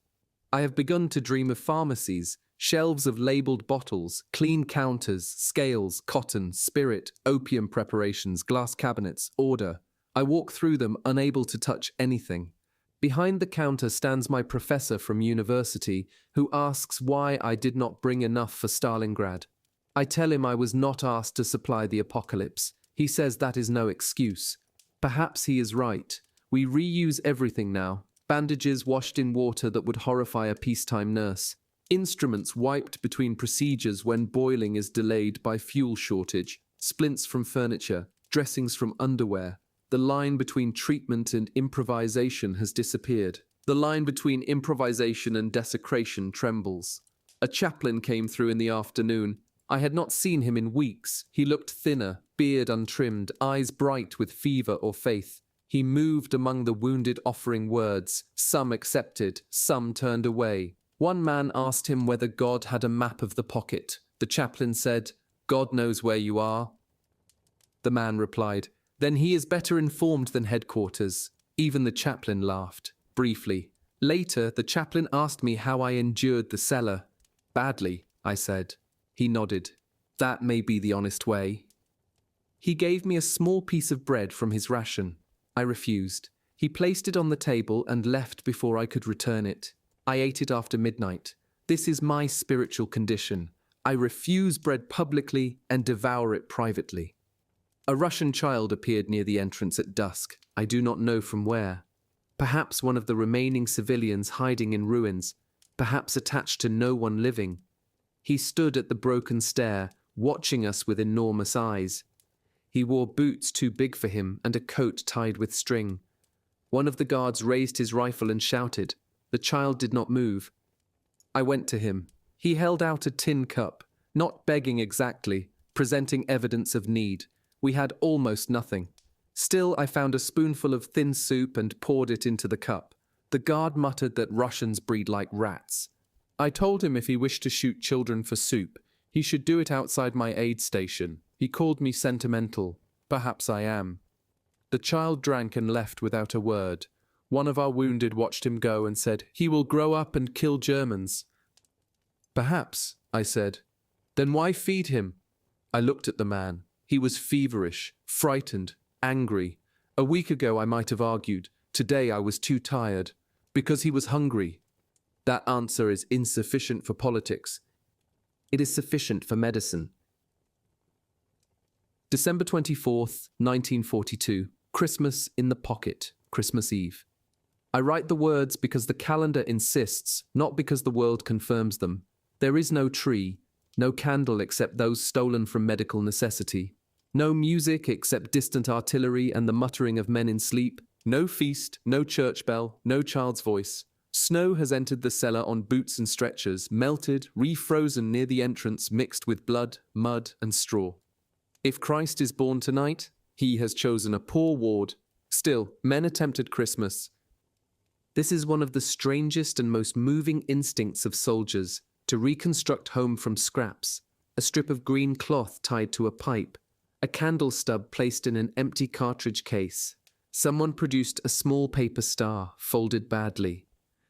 I have begun to dream of pharmacies, shelves of labeled bottles, clean counters, scales, cotton, spirit, opium preparations, glass cabinets, order. I walk through them, unable to touch anything. Behind the counter stands my professor from university, who asks why I did not bring enough for Stalingrad. I tell him I was not asked to supply the apocalypse. He says that is no excuse. Perhaps he is right. We reuse everything now. Bandages washed in water that would horrify a peacetime nurse. Instruments wiped between procedures when boiling is delayed by fuel shortage. Splints from furniture. Dressings from underwear. The line between treatment and improvisation has disappeared. The line between improvisation and desecration trembles. A chaplain came through in the afternoon. I had not seen him in weeks. He looked thinner, beard untrimmed, eyes bright with fever or faith. He moved among the wounded offering words. Some accepted, some turned away. One man asked him whether God had a map of the pocket. The chaplain said, "God knows where you are." The man replied, "Then he is better informed than headquarters." Even the chaplain laughed, briefly. Later, the chaplain asked me how I endured the cellar. "Badly," I said. He nodded. "That may be the honest way." He gave me a small piece of bread from his ration. I refused. He placed it on the table and left before I could return it. I ate it after midnight. This is my spiritual condition. I refuse bread publicly and devour it privately. A Russian child appeared near the entrance at dusk. I do not know from where. Perhaps one of the remaining civilians hiding in ruins. Perhaps attached to no one living. He stood at the broken stair, watching us with enormous eyes. He wore boots too big for him and a coat tied with string. One of the guards raised his rifle and shouted. The child did not move. I went to him. He held out a tin cup, not begging exactly, presenting evidence of need. We had almost nothing. Still, I found a spoonful of thin soup and poured it into the cup. The guard muttered that Russians breed like rats. I told him if he wished to shoot children for soup, he should do it outside my aid station. He called me sentimental. Perhaps I am. The child drank and left without a word. One of our wounded watched him go and said, "He will grow up and kill Germans." "Perhaps," I said. "Then why feed him?" I looked at the man. He was feverish, frightened, angry. A week ago I might have argued, Today I was too tired. Because he was hungry. That answer is insufficient for politics. It is sufficient for medicine. December 24th, 1942. Christmas in the pocket. Christmas Eve. I write the words because the calendar insists, not because the world confirms them. There is no tree, no candle except those stolen from medical necessity. No music except distant artillery and the muttering of men in sleep. No feast, no church bell, no child's voice. Snow has entered the cellar on boots and stretchers, melted, refrozen near the entrance, mixed with blood, mud, and straw. If Christ is born tonight, he has chosen a poor ward. Still, men attempted Christmas. This is one of the strangest and most moving instincts of soldiers, to reconstruct home from scraps, a strip of green cloth tied to a pipe, a candle stub placed in an empty cartridge case. Someone produced a small paper star, folded badly.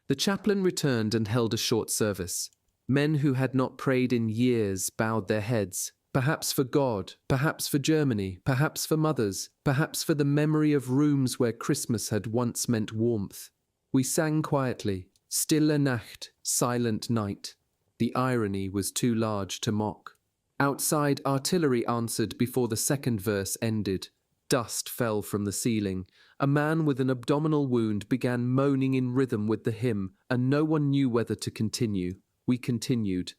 The chaplain returned and held a short service. Men who had not prayed in years bowed their heads, perhaps for God, perhaps for Germany, perhaps for mothers, perhaps for the memory of rooms where Christmas had once meant warmth. We sang quietly, Stille Nacht, silent night. The irony was too large to mock. Outside, artillery answered before the second verse ended. Dust fell from the ceiling. A man with an abdominal wound began moaning in rhythm with the hymn, and no one knew whether to continue. We continued.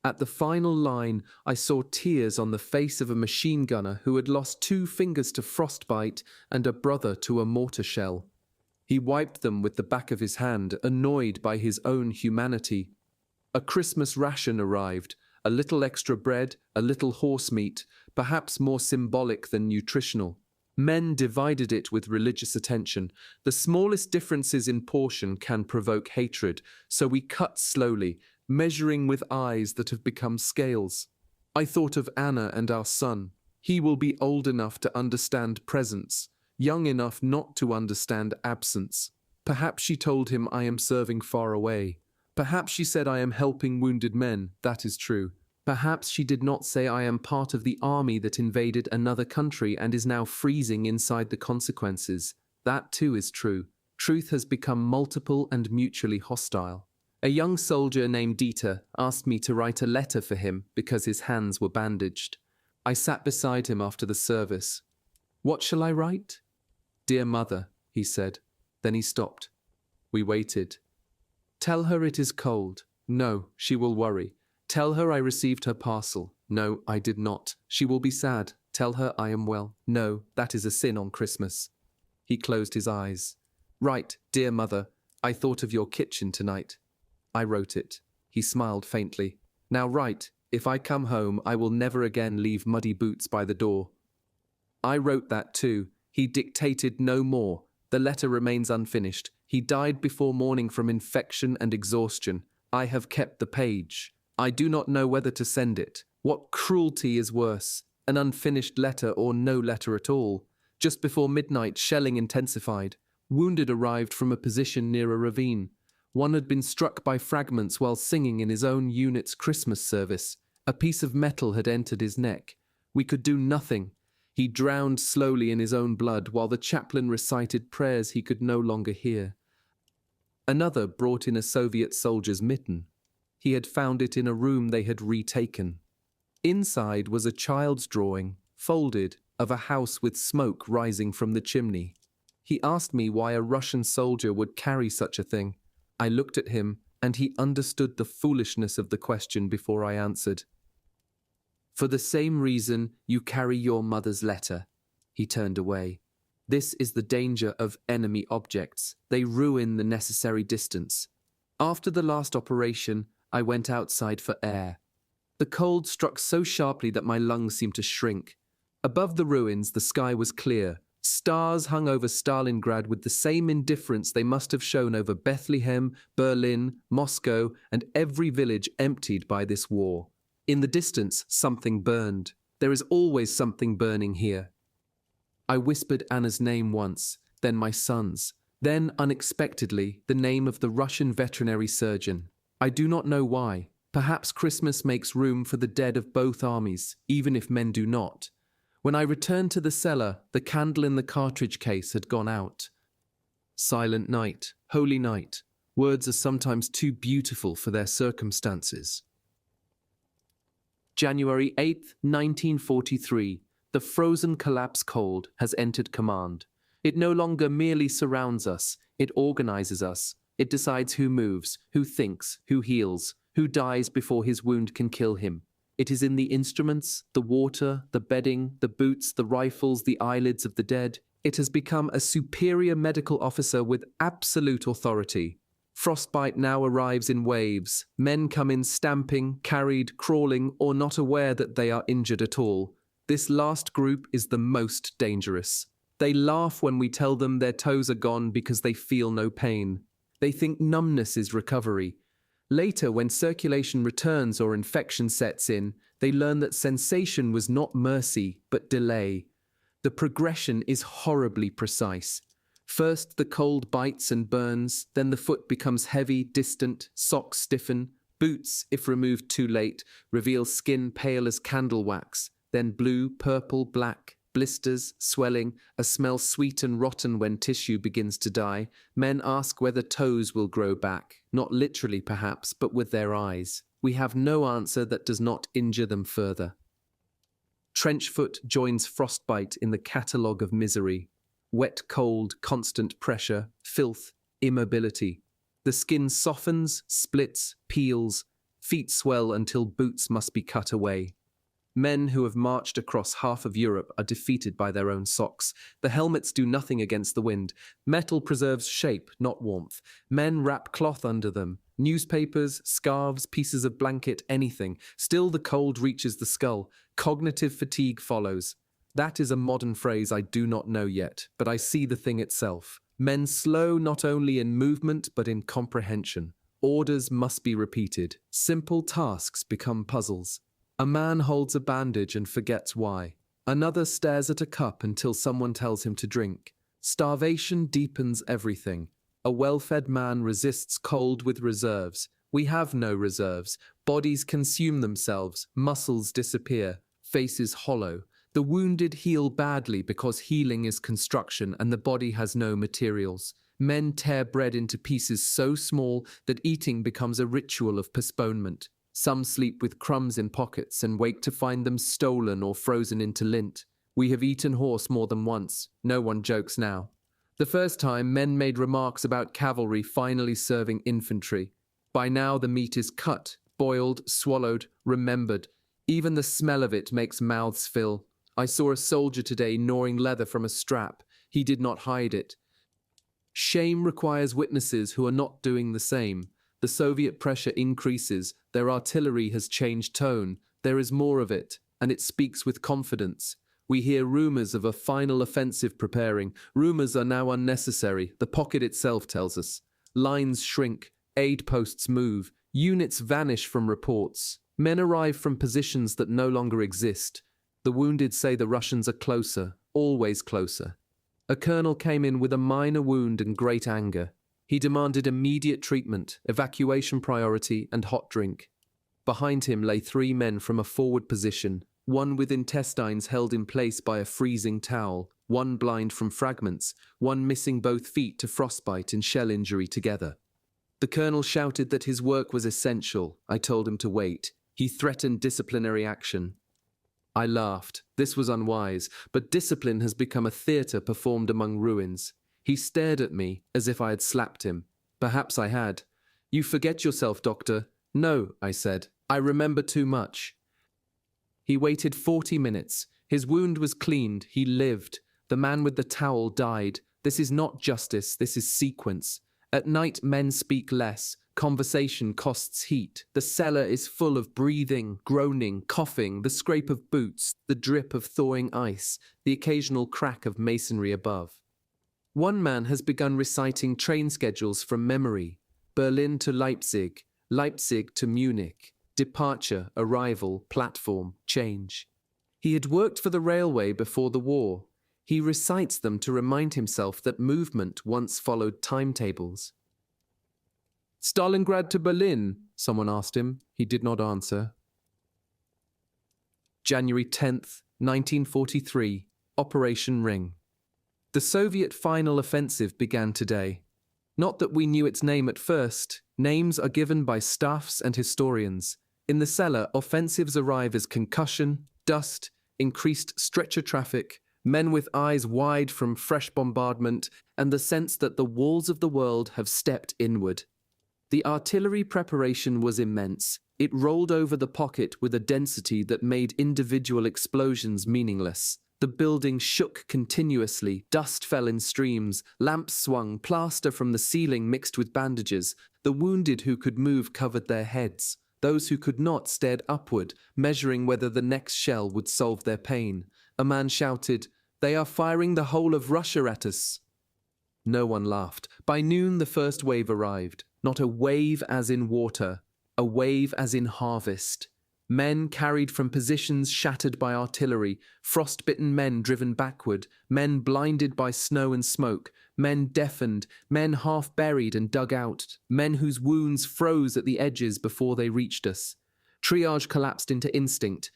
At the final line, I saw tears on the face of a machine gunner who had lost 2 fingers to frostbite and a brother to a mortar shell. He wiped them with the back of his hand, annoyed by his own humanity. A Christmas ration arrived, a little extra bread, a little horse meat, perhaps more symbolic than nutritional. Men divided it with religious attention. The smallest differences in portion can provoke hatred, so we cut slowly, measuring with eyes that have become scales. I thought of Anna and our son. He will be old enough to understand presence, young enough not to understand absence. Perhaps she told him I am serving far away. Perhaps she said I am helping wounded men. That is true. Perhaps she did not say I am part of the army that invaded another country and is now freezing inside the consequences. That too is true. Truth has become multiple and mutually hostile. A young soldier named Dieter asked me to write a letter for him because his hands were bandaged. I sat beside him after the service. What shall I write? Dear mother, he said. Then he stopped. We waited. Tell her it is cold. No, she will worry. Tell her I received her parcel. No, I did not. She will be sad. Tell her I am well. No, that is a sin on Christmas. He closed his eyes. Write, dear mother, I thought of your kitchen tonight. I wrote it. He smiled faintly. Now write, if I come home, I will never again leave muddy boots by the door. I wrote that too. He dictated no more. The letter remains unfinished. He died before morning from infection and exhaustion. I have kept the page. I do not know whether to send it. What cruelty is worse, an unfinished letter or no letter at all? Just before midnight, shelling intensified. Wounded arrived from a position near a ravine. One had been struck by fragments while singing in his own unit's Christmas service. A piece of metal had entered his neck. We could do nothing. He drowned slowly in his own blood while the chaplain recited prayers he could no longer hear. Another brought in a Soviet soldier's mitten. He had found it in a room they had retaken. Inside was a child's drawing, folded, of a house with smoke rising from the chimney. He asked me why a Russian soldier would carry such a thing. I looked at him, and he understood the foolishness of the question before I answered. For the same reason you carry your mother's letter. He turned away. This is the danger of enemy objects. They ruin the necessary distance. After the last operation, I went outside for air. The cold struck so sharply that my lungs seemed to shrink. Above the ruins, the sky was clear. Stars hung over Stalingrad with the same indifference they must have shown over Bethlehem, Berlin, Moscow, and every village emptied by this war. In the distance, something burned. There is always something burning here. I whispered Anna's name once, then my son's, then, unexpectedly, the name of the Russian veterinary surgeon. I do not know why. Perhaps Christmas makes room for the dead of both armies, even if men do not. When I returned to the cellar, the candle in the cartridge case had gone out. Silent night, holy night. Words are sometimes too beautiful for their circumstances. January 8th, 1943. The frozen collapse cold has entered command. It no longer merely surrounds us, it organizes us. It decides who moves, who thinks, who heals, who dies before his wound can kill him. It is in the instruments, the water, the bedding, the boots, the rifles, the eyelids of the dead. It has become a superior medical officer with absolute authority. Frostbite now arrives in waves. Men come in stamping, carried, crawling, or not aware that they are injured at all. This last group is the most dangerous. They laugh when we tell them their toes are gone because they feel no pain. They think numbness is recovery. Later, when circulation returns or infection sets in, they learn that sensation was not mercy, but delay. The progression is horribly precise. First, the cold bites and burns, then the foot becomes heavy, distant, socks stiffen, boots, if removed too late, reveal skin pale as candle wax, then blue, purple, black, blisters, swelling, a smell sweet and rotten when tissue begins to die. Men ask whether toes will grow back, not literally perhaps, but with their eyes. We have no answer that does not injure them further. Trenchfoot joins frostbite in the catalogue of misery. Wet, cold, constant pressure, filth, immobility. The skin softens, splits, peels. Feet swell until boots must be cut away. Men who have marched across half of Europe are defeated by their own socks. The helmets do nothing against the wind. Metal preserves shape, not warmth. Men wrap cloth under them. Newspapers, scarves, pieces of blanket, anything. Still the cold reaches the skull. Cognitive fatigue follows. That is a modern phrase I do not know yet, but I see the thing itself. Men slow not only in movement but in comprehension. Orders must be repeated. Simple tasks become puzzles. A man holds a bandage and forgets why. Another stares at a cup until someone tells him to drink. Starvation deepens everything. A well-fed man resists cold with reserves. We have no reserves. Bodies consume themselves. Muscles disappear. Faces hollow. The wounded heal badly because healing is construction and the body has no materials. Men tear bread into pieces so small that eating becomes a ritual of postponement. Some sleep with crumbs in pockets and wake to find them stolen or frozen into lint. We have eaten horse more than once. No one jokes now. The first time, men made remarks about cavalry finally serving infantry. By now the meat is cut, boiled, swallowed, remembered. Even the smell of it makes mouths fill. I saw a soldier today gnawing leather from a strap. He did not hide it. Shame requires witnesses who are not doing the same. The Soviet pressure increases. Their artillery has changed tone. There is more of it, and it speaks with confidence. We hear rumors of a final offensive preparing. Rumors are now unnecessary. The pocket itself tells us. Lines shrink. Aid posts move. Units vanish from reports. Men arrive from positions that no longer exist. The wounded say the Russians are closer, always closer. A colonel came in with a minor wound and great anger. He demanded immediate treatment, evacuation priority, and hot drink. Behind him lay 3 men from a forward position, one with intestines held in place by a freezing towel, one blind from fragments, one missing both feet to frostbite and shell injury together. The colonel shouted that his work was essential. I told him to wait. He threatened disciplinary action. I laughed. This was unwise, but discipline has become a theatre performed among ruins. He stared at me as if I had slapped him. Perhaps I had. You forget yourself, doctor. No, I said. I remember too much. He waited 40 minutes. His wound was cleaned. He lived. The man with the towel died. This is not justice. This is sequence. At night, men speak less. Conversation costs heat. The cellar is full of breathing, groaning, coughing, the scrape of boots, the drip of thawing ice, the occasional crack of masonry above. One man has begun reciting train schedules from memory. Berlin to Leipzig, Leipzig to Munich, departure, arrival, platform, change. He had worked for the railway before the war. He recites them to remind himself that movement once followed timetables. Stalingrad to Berlin, someone asked him. He did not answer. January 10th, 1943, Operation Ring. The Soviet final offensive began today. Not that we knew its name at first. Names are given by staffs and historians. In the cellar, offensives arrive as concussion, dust, increased stretcher traffic, men with eyes wide from fresh bombardment, and the sense that the walls of the world have stepped inward. The artillery preparation was immense. It rolled over the pocket with a density that made individual explosions meaningless. The building shook continuously, dust fell in streams, lamps swung, plaster from the ceiling mixed with bandages. The wounded who could move covered their heads. Those who could not stared upward, measuring whether the next shell would solve their pain. A man shouted, "They are firing the whole of Russia at us." No one laughed. By noon the first wave arrived. Not a wave as in water, a wave as in harvest. Men carried from positions shattered by artillery, frostbitten men driven backward, men blinded by snow and smoke, men deafened, men half buried and dug out, men whose wounds froze at the edges before they reached us. Triage collapsed into instinct.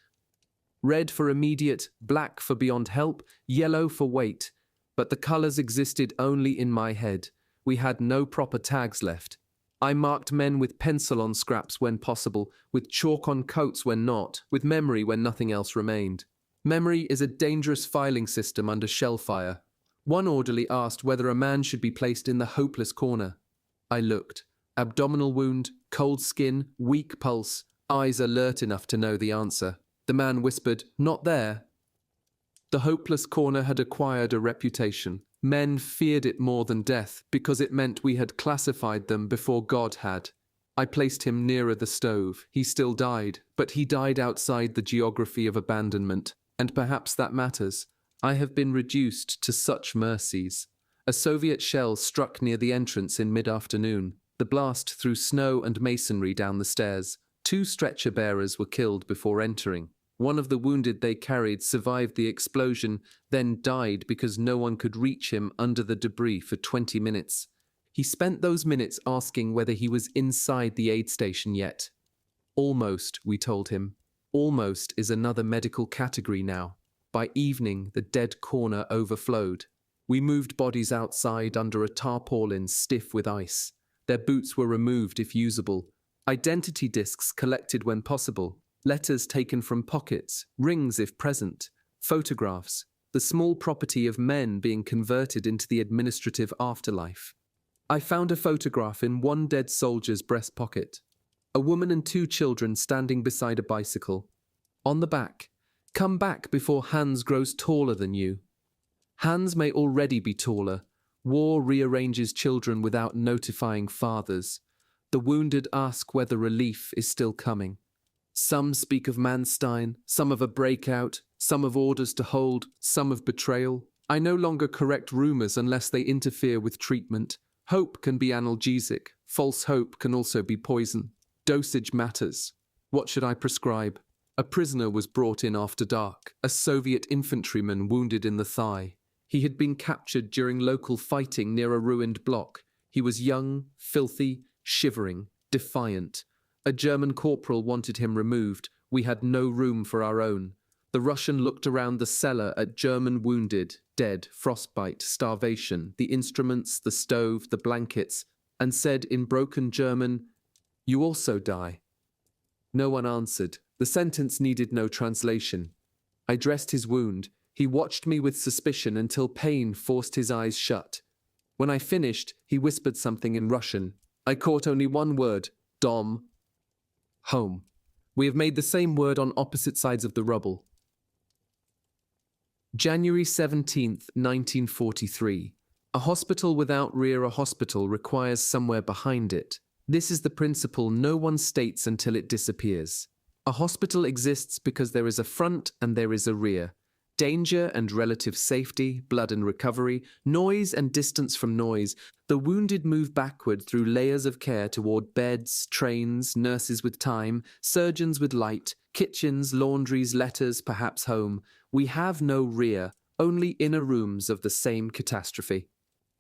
Red for immediate, black for beyond help, yellow for wait. But the colors existed only in my head. We had no proper tags left. I marked men with pencil on scraps when possible, with chalk on coats when not, with memory when nothing else remained. Memory is a dangerous filing system under shell fire. One orderly asked whether a man should be placed in the hopeless corner. I looked. Abdominal wound, cold skin, weak pulse, eyes alert enough to know the answer. The man whispered, "Not there." The hopeless corner had acquired a reputation. Men feared it more than death, because it meant we had classified them before God had. I placed him nearer the stove. He still died, but he died outside the geography of abandonment, and perhaps that matters. I have been reduced to such mercies. A Soviet shell struck near the entrance in mid-afternoon. The blast threw snow and masonry down the stairs. 2 stretcher bearers were killed before entering. One of the wounded they carried survived the explosion, then died because no one could reach him under the debris for 20 minutes. He spent those minutes asking whether he was inside the aid station yet. Almost, we told him. Almost is another medical category now. By evening, the dead corner overflowed. We moved bodies outside under a tarpaulin stiff with ice. Their boots were removed if usable. Identity discs collected when possible. Letters taken from pockets, rings if present, photographs, the small property of men being converted into the administrative afterlife. I found a photograph in one dead soldier's breast pocket. A woman and 2 children standing beside a bicycle. On the back, "Come back before Hans grows taller than you." Hans may already be taller. War rearranges children without notifying fathers. The wounded ask whether relief is still coming. Some speak of Manstein, some of a breakout, some of orders to hold, some of betrayal. I no longer correct rumors unless they interfere with treatment. Hope can be analgesic. False hope can also be poison. Dosage matters. What should I prescribe? A prisoner was brought in after dark, a Soviet infantryman wounded in the thigh. He had been captured during local fighting near a ruined block. He was young, filthy, shivering, defiant. A German corporal wanted him removed. We had no room for our own. The Russian looked around the cellar at German wounded, dead, frostbite, starvation, the instruments, the stove, the blankets, and said in broken German, "You also die." No one answered. The sentence needed no translation. I dressed his wound. He watched me with suspicion until pain forced his eyes shut. When I finished, he whispered something in Russian. I caught only one word, "Dom." Home. We have made the same word on opposite sides of the rubble. January 17th, 1943. A hospital without rear a hospital requires somewhere behind it. This is the principle no one states until it disappears. A hospital exists because there is a front and there is a rear. Danger and relative safety, blood and recovery, noise and distance from noise. The wounded move backward through layers of care toward beds, trains, nurses with time, surgeons with light, kitchens, laundries, letters, perhaps home. We have no rear, only inner rooms of the same catastrophe.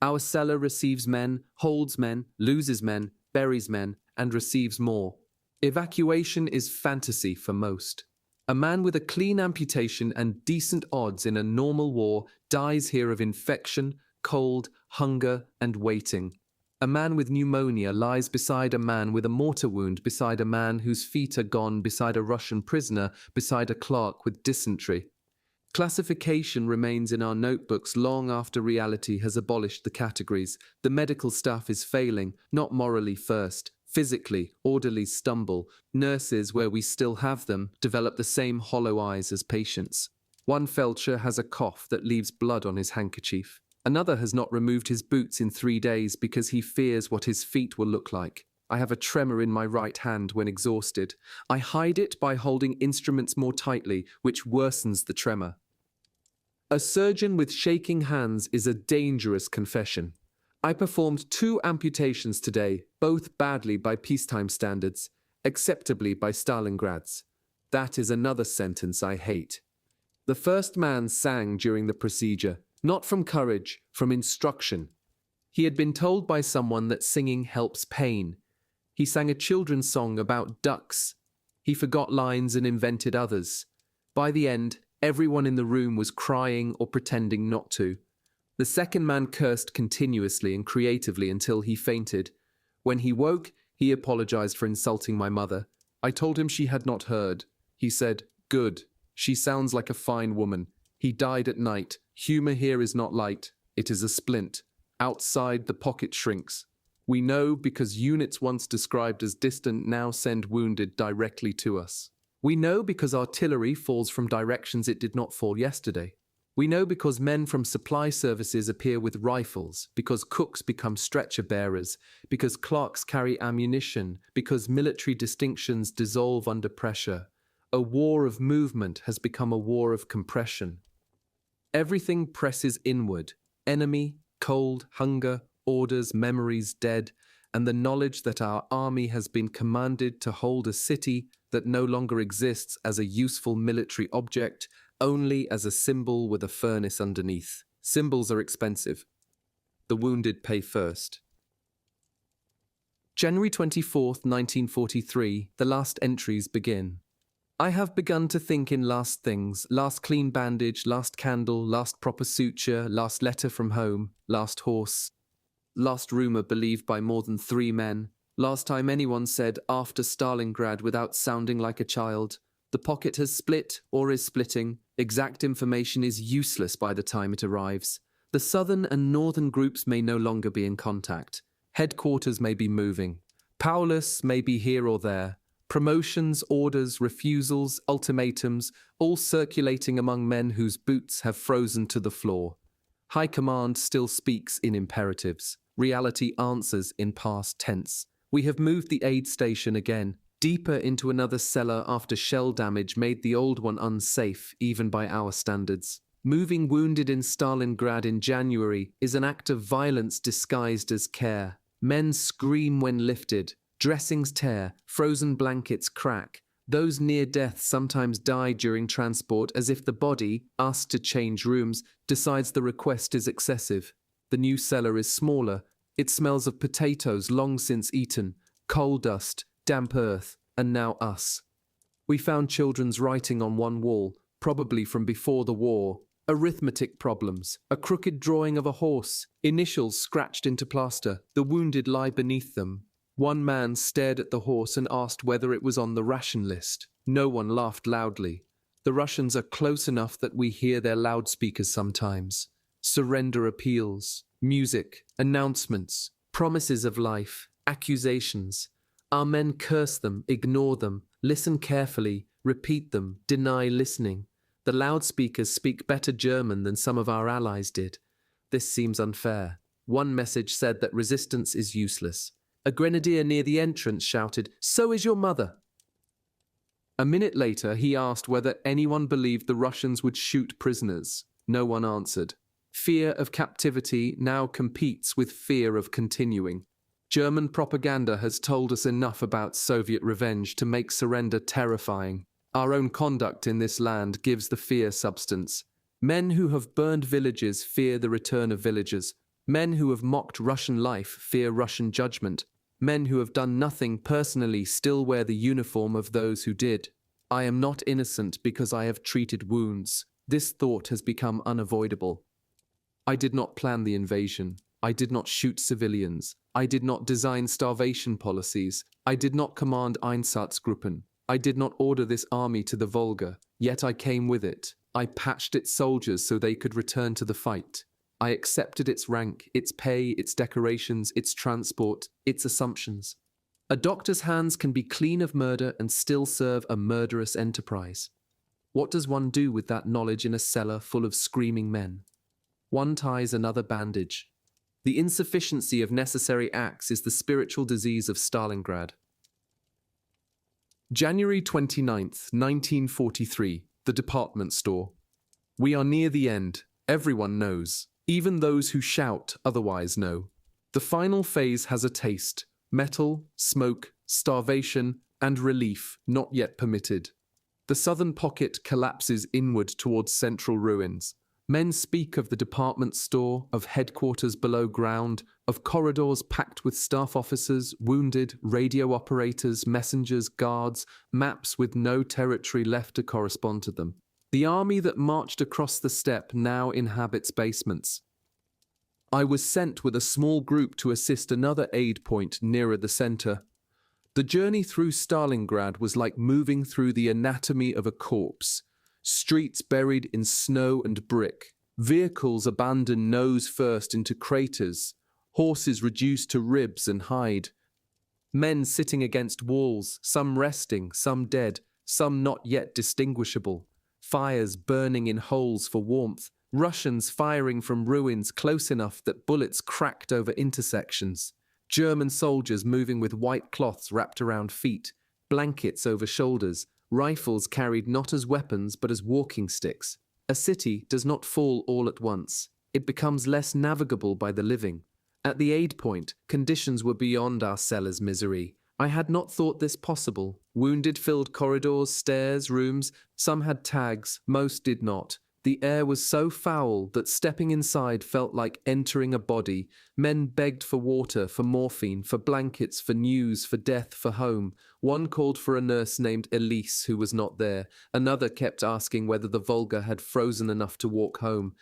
Our cellar receives men, holds men, loses men, buries men, and receives more. Evacuation is fantasy for most. A man with a clean amputation and decent odds in a normal war dies here of infection, cold, hunger, and waiting. A man with pneumonia lies beside a man with a mortar wound, beside a man whose feet are gone, beside a Russian prisoner, beside a clerk with dysentery. Classification remains in our notebooks long after reality has abolished the categories. The medical staff is failing, not morally first. Physically, orderlies stumble. Nurses, where we still have them, develop the same hollow eyes as patients. One feldsher has a cough that leaves blood on his handkerchief. Another has not removed his boots in 3 days because he fears what his feet will look like. I have a tremor in my right hand when exhausted. I hide it by holding instruments more tightly, which worsens the tremor. A surgeon with shaking hands is a dangerous confession. I performed 2 amputations today, both badly by peacetime standards, acceptably by Stalingrad's. That is another sentence I hate. The first man sang during the procedure, not from courage, from instruction. He had been told by someone that singing helps pain. He sang a children's song about ducks. He forgot lines and invented others. By the end, everyone in the room was crying or pretending not to. The second man cursed continuously and creatively until he fainted. When he woke, he apologized for insulting my mother. I told him she had not heard. He said, "Good. She sounds like a fine woman. He died at night. Humor here is not light. It is a splint. Outside, the pocket shrinks. We know because units once described as distant now send wounded directly to us. We know because artillery falls from directions it did not fall yesterday. We know because men from supply services appear with rifles, because cooks become stretcher bearers, because clerks carry ammunition, because military distinctions dissolve under pressure. A war of movement has become a war of compression. Everything presses inward. Enemy, cold, hunger, orders, memories dead, and the knowledge that our army has been commanded to hold a city that no longer exists as a useful military object, only as a symbol with a furnace underneath. Symbols are expensive. The wounded pay first. January 24th, 1943, the last entries begin. I have begun to think in last things, last clean bandage, last candle, last proper suture, last letter from home, last horse, last rumor believed by more than 3 men, last time anyone said after Stalingrad without sounding like a child. The pocket has split or is splitting. Exact information is useless by the time it arrives. The southern and northern groups may no longer be in contact. Headquarters may be moving. Paulus may be here or there. Promotions, orders, refusals, ultimatums, all circulating among men whose boots have frozen to the floor. High command still speaks in imperatives. Reality answers in past tense. We have moved the aid station again, deeper into another cellar after shell damage made the old one unsafe, even by our standards. Moving wounded in Stalingrad in January is an act of violence disguised as care. Men scream when lifted. Dressings tear, frozen blankets crack. Those near death sometimes die during transport as if the body, asked to change rooms, decides the request is excessive. The new cellar is smaller. It smells of potatoes long since eaten, coal dust, damp earth, and now us. We found children's writing on one wall, probably from before the war. Arithmetic problems, a crooked drawing of a horse, initials scratched into plaster. The wounded lie beneath them. One man stared at the horse and asked whether it was on the ration list. No one laughed loudly. The Russians are close enough that we hear their loudspeakers sometimes. Surrender appeals, music, announcements, promises of life, accusations. Our men curse them, ignore them, listen carefully, repeat them, deny listening. The loudspeakers speak better German than some of our allies did. This seems unfair. One message said that resistance is useless. A grenadier near the entrance shouted, "So is your mother." A minute later, he asked whether anyone believed the Russians would shoot prisoners. No one answered. Fear of captivity now competes with fear of continuing. German propaganda has told us enough about Soviet revenge to make surrender terrifying. Our own conduct in this land gives the fear substance. Men who have burned villages fear the return of villagers. Men who have mocked Russian life fear Russian judgment. Men who have done nothing personally still wear the uniform of those who did. I am not innocent because I have treated wounds. This thought has become unavoidable. I did not plan the invasion. I did not shoot civilians. I did not design starvation policies. I did not command Einsatzgruppen. I did not order this army to the Volga, yet I came with it. I patched its soldiers so they could return to the fight. I accepted its rank, its pay, its decorations, its transport, its assumptions. A doctor's hands can be clean of murder and still serve a murderous enterprise. What does one do with that knowledge in a cellar full of screaming men? One ties another bandage. The insufficiency of necessary acts is the spiritual disease of Stalingrad. January 29th, 1943, the department store. We are near the end. Everyone knows. Even those who shout otherwise know. The final phase has a taste. Metal, smoke, starvation, and relief not yet permitted. The southern pocket collapses inward towards central ruins. Men speak of the department store, of headquarters below ground, of corridors packed with staff officers, wounded, radio operators, messengers, guards, maps with no territory left to correspond to them. The army that marched across the steppe now inhabits basements. I was sent with a small group to assist another aid point nearer the center. The journey through Stalingrad was like moving through the anatomy of a corpse. Streets buried in snow and brick, vehicles abandoned nose first into craters, horses reduced to ribs and hide, men sitting against walls, some resting, some dead, some not yet distinguishable, fires burning in holes for warmth, Russians firing from ruins close enough that bullets cracked over intersections, German soldiers moving with white cloths wrapped around feet, blankets over shoulders, rifles carried not as weapons but as walking sticks. A city does not fall all at once. It becomes less navigable by the living. At the aid point, conditions were beyond our cellar's misery. I had not thought this possible. Wounded filled corridors, stairs, rooms. Some had tags, most did not. The air was so foul that stepping inside felt like entering a body. Men begged for water, for morphine, for blankets, for news, for death, for home. One called for a nurse named Elise who was not there. Another kept asking whether the Volga had frozen enough to walk home.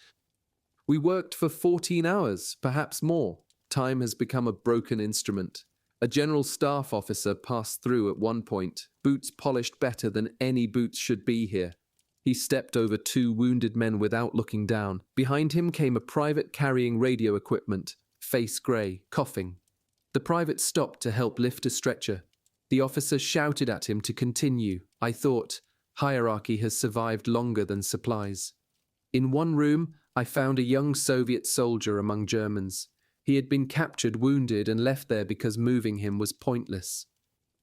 We worked for 14 hours, perhaps more. Time has become a broken instrument. A general staff officer passed through at one point, boots polished better than any boots should be here. He stepped over 2 wounded men without looking down. Behind him came a private carrying radio equipment, face grey, coughing. The private stopped to help lift a stretcher. The officer shouted at him to continue. I thought, hierarchy has survived longer than supplies. In one room, I found a young Soviet soldier among Germans. He had been captured, wounded, and left there because moving him was pointless.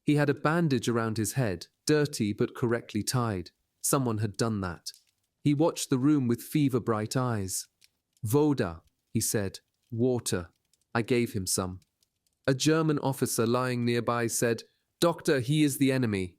He had a bandage around his head, dirty but correctly tied. Someone had done that. He watched the room with fever-bright eyes. Voda, he said. Water. I gave him some. A German officer lying nearby said, Doctor, he is the enemy.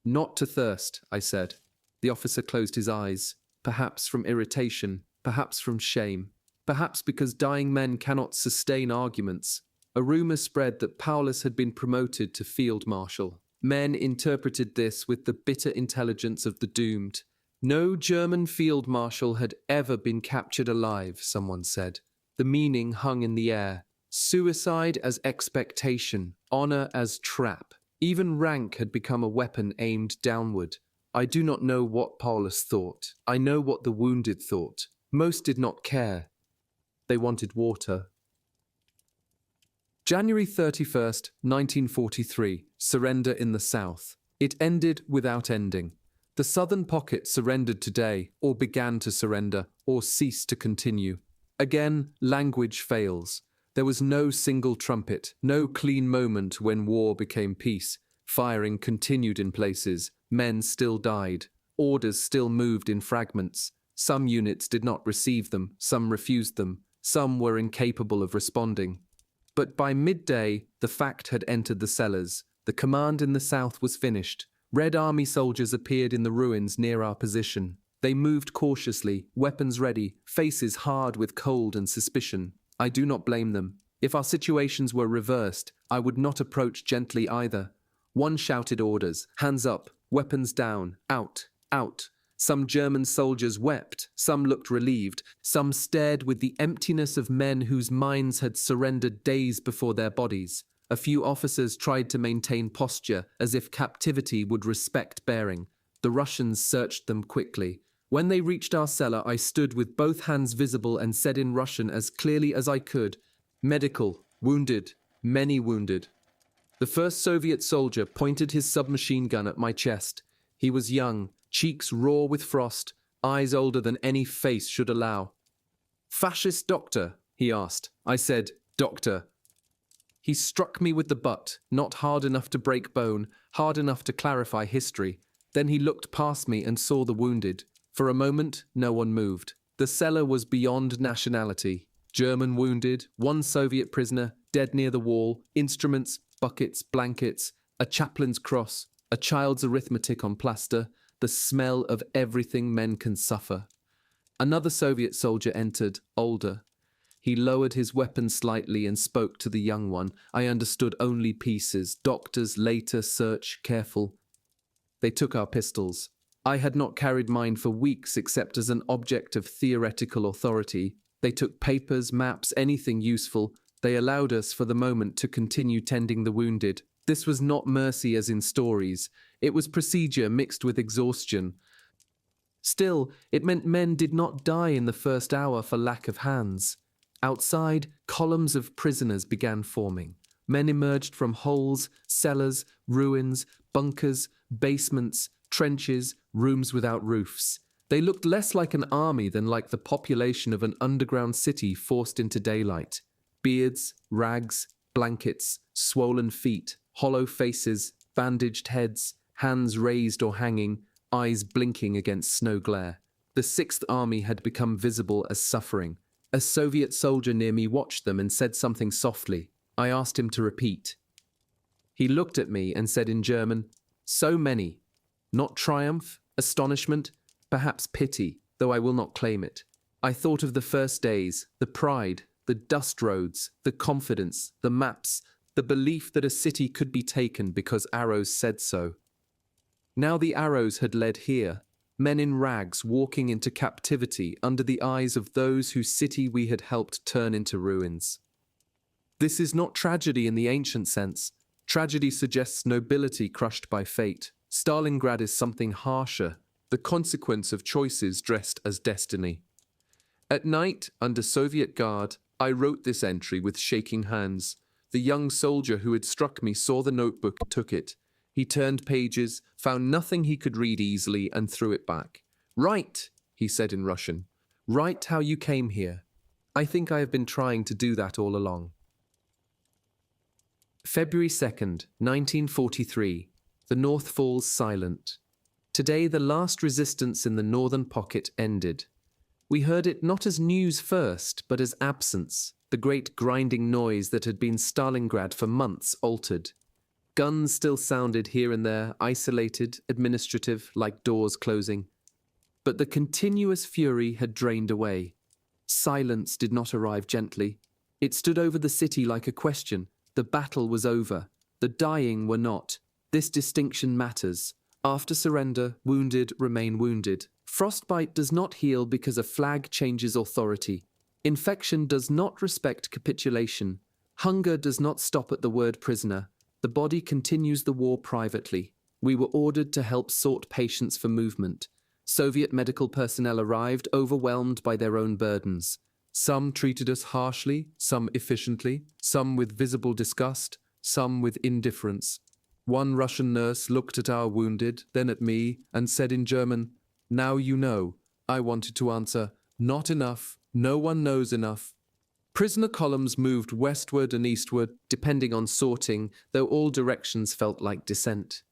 Not to thirst, I said. The officer closed his eyes, perhaps from irritation, perhaps from shame, perhaps because dying men cannot sustain arguments. A rumor spread that Paulus had been promoted to field marshal. Men interpreted this with the bitter intelligence of the doomed. No German field marshal had ever been captured alive, someone said. The meaning hung in the air. Suicide as expectation, honor as trap. Even rank had become a weapon aimed downward. I do not know what Paulus thought. I know what the wounded thought. Most did not care. They wanted water. January 31st, 1943, surrender in the south. It ended without ending. The southern pocket surrendered today, or began to surrender, or ceased to continue. Again, language fails. There was no single trumpet, no clean moment when war became peace. Firing continued in places. Men still died. Orders still moved in fragments. Some units did not receive them, some refused them. Some were incapable of responding. But by midday, the fact had entered the cellars. The command in the south was finished. Red Army soldiers appeared in the ruins near our position. They moved cautiously, weapons ready, faces hard with cold and suspicion. I do not blame them. If our situations were reversed, I would not approach gently either. One shouted orders, hands up, weapons down, out, out. Some German soldiers wept, some looked relieved, some stared with the emptiness of men whose minds had surrendered days before their bodies. A few officers tried to maintain posture, as if captivity would respect bearing. The Russians searched them quickly. When they reached our cellar, I stood with both hands visible and said in Russian as clearly as I could, "Medical, wounded, many wounded." The first Soviet soldier pointed his submachine gun at my chest. He was young, cheeks raw with frost, eyes older than any face should allow. "Fascist doctor?" he asked. I said, "Doctor." He struck me with the butt, not hard enough to break bone, hard enough to clarify history. Then he looked past me and saw the wounded. For a moment, no one moved. The cellar was beyond nationality. German wounded, one Soviet prisoner, dead near the wall, instruments, buckets, blankets, a chaplain's cross, a child's arithmetic on plaster, the smell of everything men can suffer. Another Soviet soldier entered, older. He lowered his weapon slightly and spoke to the young one. I understood only pieces. Doctors, later, search, careful. They took our pistols. I had not carried mine for weeks except as an object of theoretical authority. They took papers, maps, anything useful. They allowed us for the moment to continue tending the wounded. This was not mercy as in stories. It was procedure mixed with exhaustion. Still, it meant men did not die in the first hour for lack of hands. Outside, columns of prisoners began forming. Men emerged from holes, cellars, ruins, bunkers, basements, trenches, rooms without roofs. They looked less like an army than like the population of an underground city forced into daylight. Beards, rags, blankets, swollen feet, hollow faces, bandaged heads, hands raised or hanging, eyes blinking against snow glare. The Sixth Army had become visible as suffering. A Soviet soldier near me watched them and said something softly. I asked him to repeat. He looked at me and said in German, "So many." Not triumph, astonishment, perhaps pity, though I will not claim it. I thought of the first days, the pride, the dust roads, the confidence, the maps, the belief that a city could be taken because arrows said so. Now the arrows had led here, men in rags walking into captivity under the eyes of those whose city we had helped turn into ruins. This is not tragedy in the ancient sense. Tragedy suggests nobility crushed by fate. Stalingrad is something harsher, the consequence of choices dressed as destiny. At night, under Soviet guard, I wrote this entry with shaking hands. The young soldier who had struck me saw the notebook and took it. He turned pages, found nothing he could read easily, and threw it back. "Write," he said in Russian. "Write how you came here. I think I have been trying to do that all along." February 2nd, 1943. The North falls silent. Today the last resistance in the northern pocket ended. We heard it not as news first, but as absence. The great grinding noise that had been Stalingrad for months altered. Guns still sounded here and there, isolated, administrative, like doors closing. But the continuous fury had drained away. Silence did not arrive gently. It stood over the city like a question. The battle was over. The dying were not. This distinction matters. After surrender, wounded remain wounded. Frostbite does not heal because a flag changes authority. Infection does not respect capitulation. Hunger does not stop at the word prisoner. The body continues the war privately. We were ordered to help sort patients for movement. Soviet medical personnel arrived, overwhelmed by their own burdens. Some treated us harshly, some efficiently, some with visible disgust, some with indifference. One Russian nurse looked at our wounded, then at me, and said in German, "Now you know." I wanted to answer, "Not enough. No one knows enough." Prisoner columns moved westward and eastward, depending on sorting, though all directions felt like descent.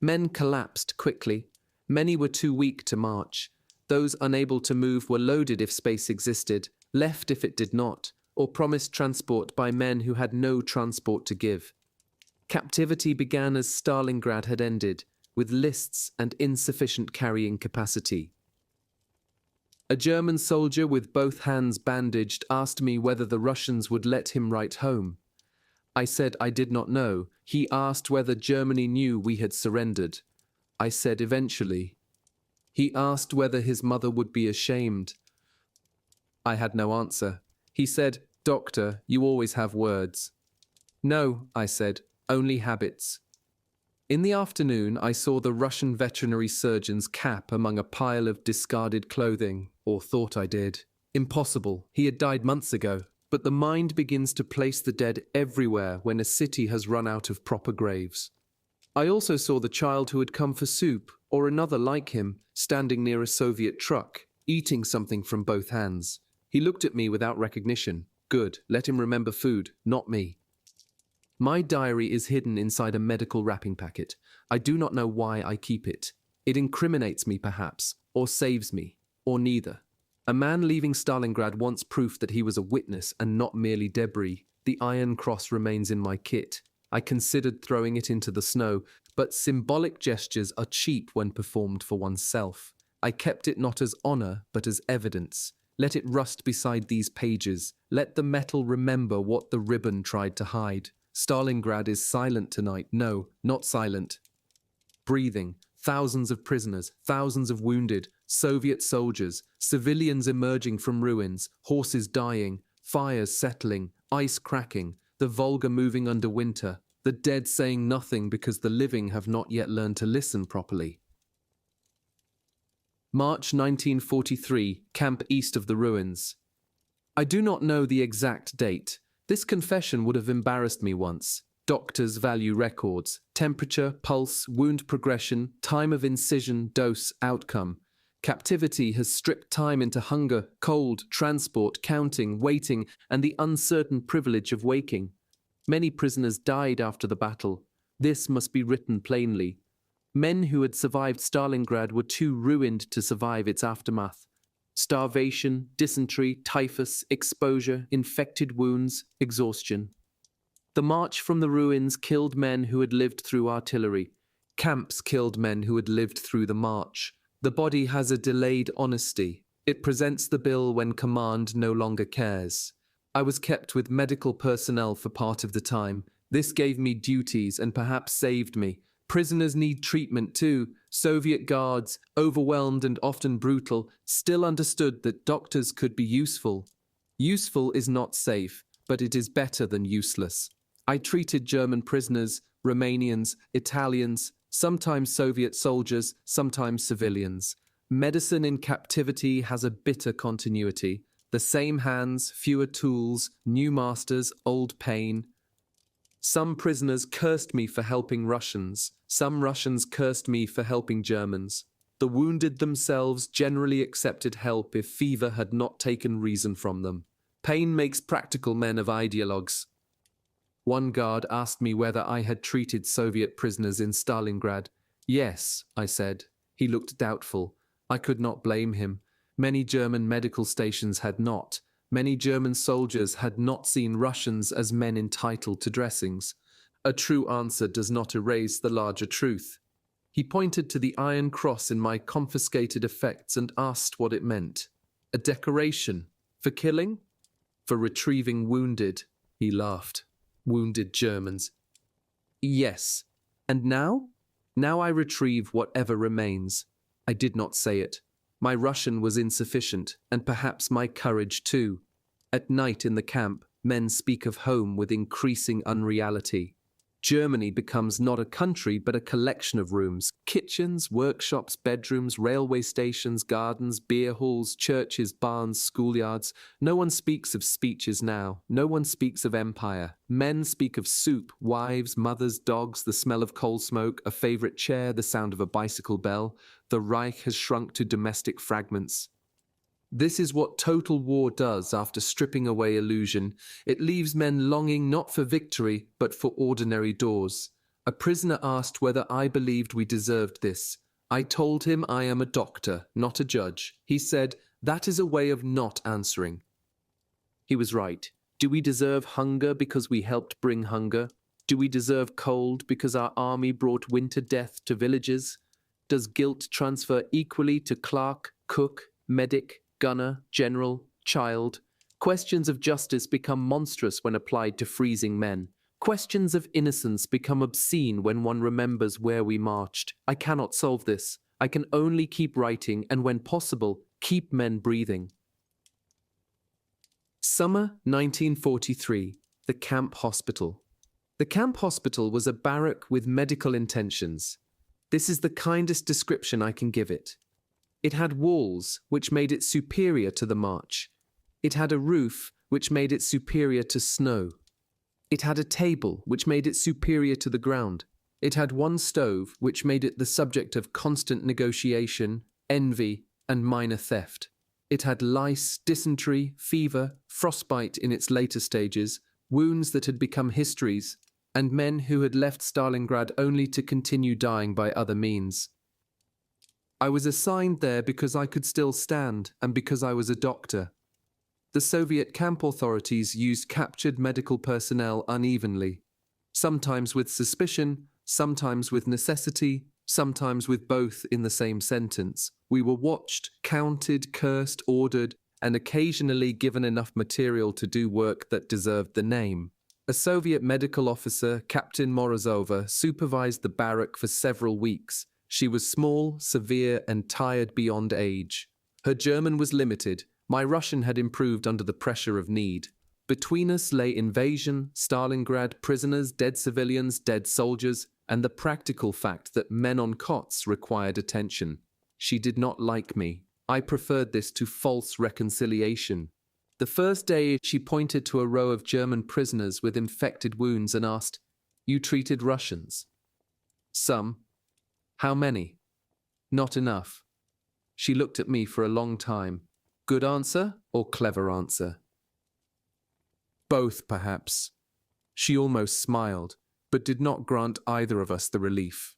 Men collapsed quickly. Many were too weak to march. Those unable to move were loaded if space existed, left if it did not, or promised transport by men who had no transport to give. Captivity began as Stalingrad had ended, with lists and insufficient carrying capacity. A German soldier with both hands bandaged asked me whether the Russians would let him write home. I said I did not know. He asked whether Germany knew we had surrendered. I said eventually. He asked whether his mother would be ashamed. I had no answer. He said, "Doctor, you always have words." "No," I said, "only habits." In the afternoon, I saw the Russian veterinary surgeon's cap among a pile of discarded clothing, or thought I did. Impossible. He had died months ago. But the mind begins to place the dead everywhere when a city has run out of proper graves. I also saw the child who had come for soup, or another like him, standing near a Soviet truck, eating something from both hands. He looked at me without recognition. Good, let him remember food, not me. My diary is hidden inside a medical wrapping packet. I do not know why I keep it. It incriminates me, perhaps, or saves me, or neither. A man leaving Stalingrad wants proof that he was a witness and not merely debris. The Iron Cross remains in my kit. I considered throwing it into the snow, but symbolic gestures are cheap when performed for oneself. I kept it not as honor, but as evidence. Let it rust beside these pages. Let the metal remember what the ribbon tried to hide. Stalingrad is silent tonight. No, not silent. Breathing. Thousands of prisoners, thousands of wounded, Soviet soldiers, civilians emerging from ruins, horses dying, fires settling, ice cracking, the Volga moving under winter, the dead saying nothing because the living have not yet learned to listen properly. March 1943, camp east of the ruins. I do not know the exact date. This confession would have embarrassed me once. Doctors value records, temperature, pulse, wound progression, time of incision, dose, outcome. Captivity has stripped time into hunger, cold, transport, counting, waiting, and the uncertain privilege of waking. Many prisoners died after the battle. This must be written plainly. Men who had survived Stalingrad were too ruined to survive its aftermath. Starvation, dysentery, typhus, exposure, infected wounds, exhaustion. The march from the ruins killed men who had lived through artillery. Camps killed men who had lived through the march. The body has a delayed honesty. It presents the bill when command no longer cares. I was kept with medical personnel for part of the time. This gave me duties and perhaps saved me. Prisoners need treatment too. Soviet guards, overwhelmed and often brutal, still understood that doctors could be useful. Useful is not safe, but it is better than useless. I treated German prisoners, Romanians, Italians, sometimes Soviet soldiers, sometimes civilians. Medicine in captivity has a bitter continuity. The same hands, fewer tools, new masters, old pain. Some prisoners cursed me for helping Russians. Some Russians cursed me for helping Germans. The wounded themselves generally accepted help if fever had not taken reason from them. Pain makes practical men of ideologues. One guard asked me whether I had treated Soviet prisoners in Stalingrad. Yes, I said. He looked doubtful. I could not blame him. Many German medical stations had not. Many German soldiers had not seen Russians as men entitled to dressings. A true answer does not erase the larger truth. He pointed to the Iron Cross in my confiscated effects and asked what it meant. A decoration. For killing? For retrieving wounded. He laughed. Wounded Germans. Yes. And now? Now I retrieve whatever remains. I did not say it. My Russian was insufficient, and perhaps my courage too. At night in the camp, men speak of home with increasing unreality. Germany becomes not a country but a collection of rooms, kitchens, workshops, bedrooms, railway stations, gardens, beer halls, churches, barns, schoolyards. No one speaks of speeches now. No one speaks of empire. Men speak of soup, wives, mothers, dogs, the smell of coal smoke, a favorite chair, the sound of a bicycle bell. The Reich has shrunk to domestic fragments. This is what total war does after stripping away illusion. It leaves men longing not for victory, but for ordinary doors. A prisoner asked whether I believed we deserved this. I told him I am a doctor, not a judge. He said, that is a way of not answering. He was right. Do we deserve hunger because we helped bring hunger? Do we deserve cold because our army brought winter death to villages? Does guilt transfer equally to clerk, cook, medic, gunner, general, child? Questions of justice become monstrous when applied to freezing men. Questions of innocence become obscene when one remembers where we marched. I cannot solve this. I can only keep writing and, when possible, keep men breathing. Summer 1943, the camp hospital. The camp hospital was a barrack with medical intentions. This is the kindest description I can give it. It had walls, which made it superior to the march. It had a roof, which made it superior to snow. It had a table, which made it superior to the ground. It had one stove, which made it the subject of constant negotiation, envy, and minor theft. It had lice, dysentery, fever, frostbite in its later stages, wounds that had become histories, and men who had left Stalingrad only to continue dying by other means. I was assigned there because I could still stand and because I was a doctor. The Soviet camp authorities used captured medical personnel unevenly, sometimes with suspicion, sometimes with necessity, sometimes with both in the same sentence. We were watched, counted, cursed, ordered, and occasionally given enough material to do work that deserved the name. A Soviet medical officer, Captain Morozova, supervised the barrack for several weeks. She was small, severe, and tired beyond age. Her German was limited. My Russian had improved under the pressure of need. Between us lay invasion, Stalingrad, prisoners, dead civilians, dead soldiers, and the practical fact that men on cots required attention. She did not like me. I preferred this to false reconciliation. The first day, she pointed to a row of German prisoners with infected wounds and asked, "You treated Russians?" "Some." "How many?" "Not enough." She looked at me for a long time. Good answer or clever answer? Both, perhaps. She almost smiled, but did not grant either of us the relief.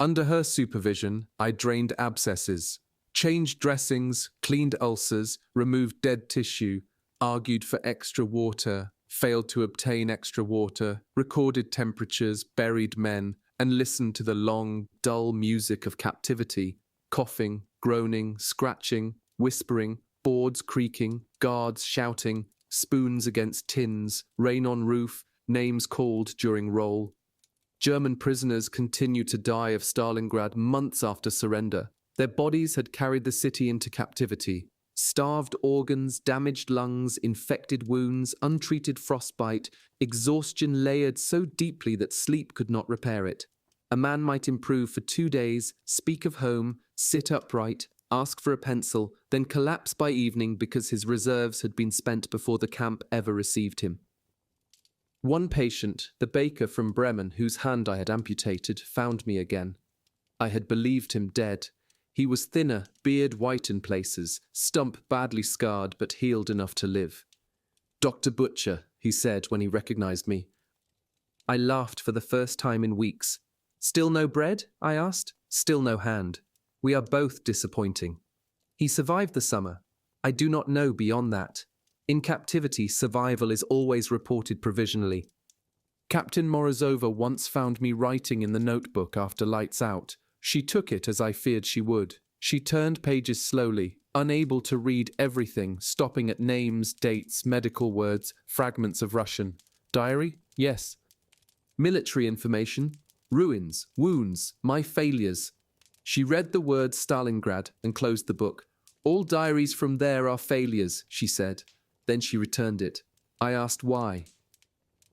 Under her supervision, I drained abscesses, changed dressings, cleaned ulcers, removed dead tissue, argued for extra water, failed to obtain extra water, recorded temperatures, buried men, and listened to the long, dull music of captivity, coughing, groaning, scratching, whispering, boards creaking, guards shouting, spoons against tins, rain on roof, names called during roll. German prisoners continued to die of Stalingrad months after surrender. Their bodies had carried the city into captivity. Starved organs, damaged lungs, infected wounds, untreated frostbite, exhaustion layered so deeply that sleep could not repair it. A man might improve for 2 days, speak of home, sit upright, ask for a pencil, then collapse by evening because his reserves had been spent before the camp ever received him. One patient, the baker from Bremen whose hand I had amputated, found me again. I had believed him dead. He was thinner, beard white in places, stump badly scarred but healed enough to live. "Dr. Butcher," he said when he recognized me. I laughed for the first time in weeks. "Still no bread?" I asked. "Still no hand. We are both disappointing." He survived the summer. I do not know beyond that. In captivity, survival is always reported provisionally. Captain Morozova once found me writing in the notebook after lights out. She took it as I feared she would. She turned pages slowly, unable to read everything, stopping at names, dates, medical words, fragments of Russian. "Diary? Yes." "Military information? Ruins, wounds, my failures." She read the word Stalingrad and closed the book. "All diaries from there are failures," she said. Then she returned it. I asked why.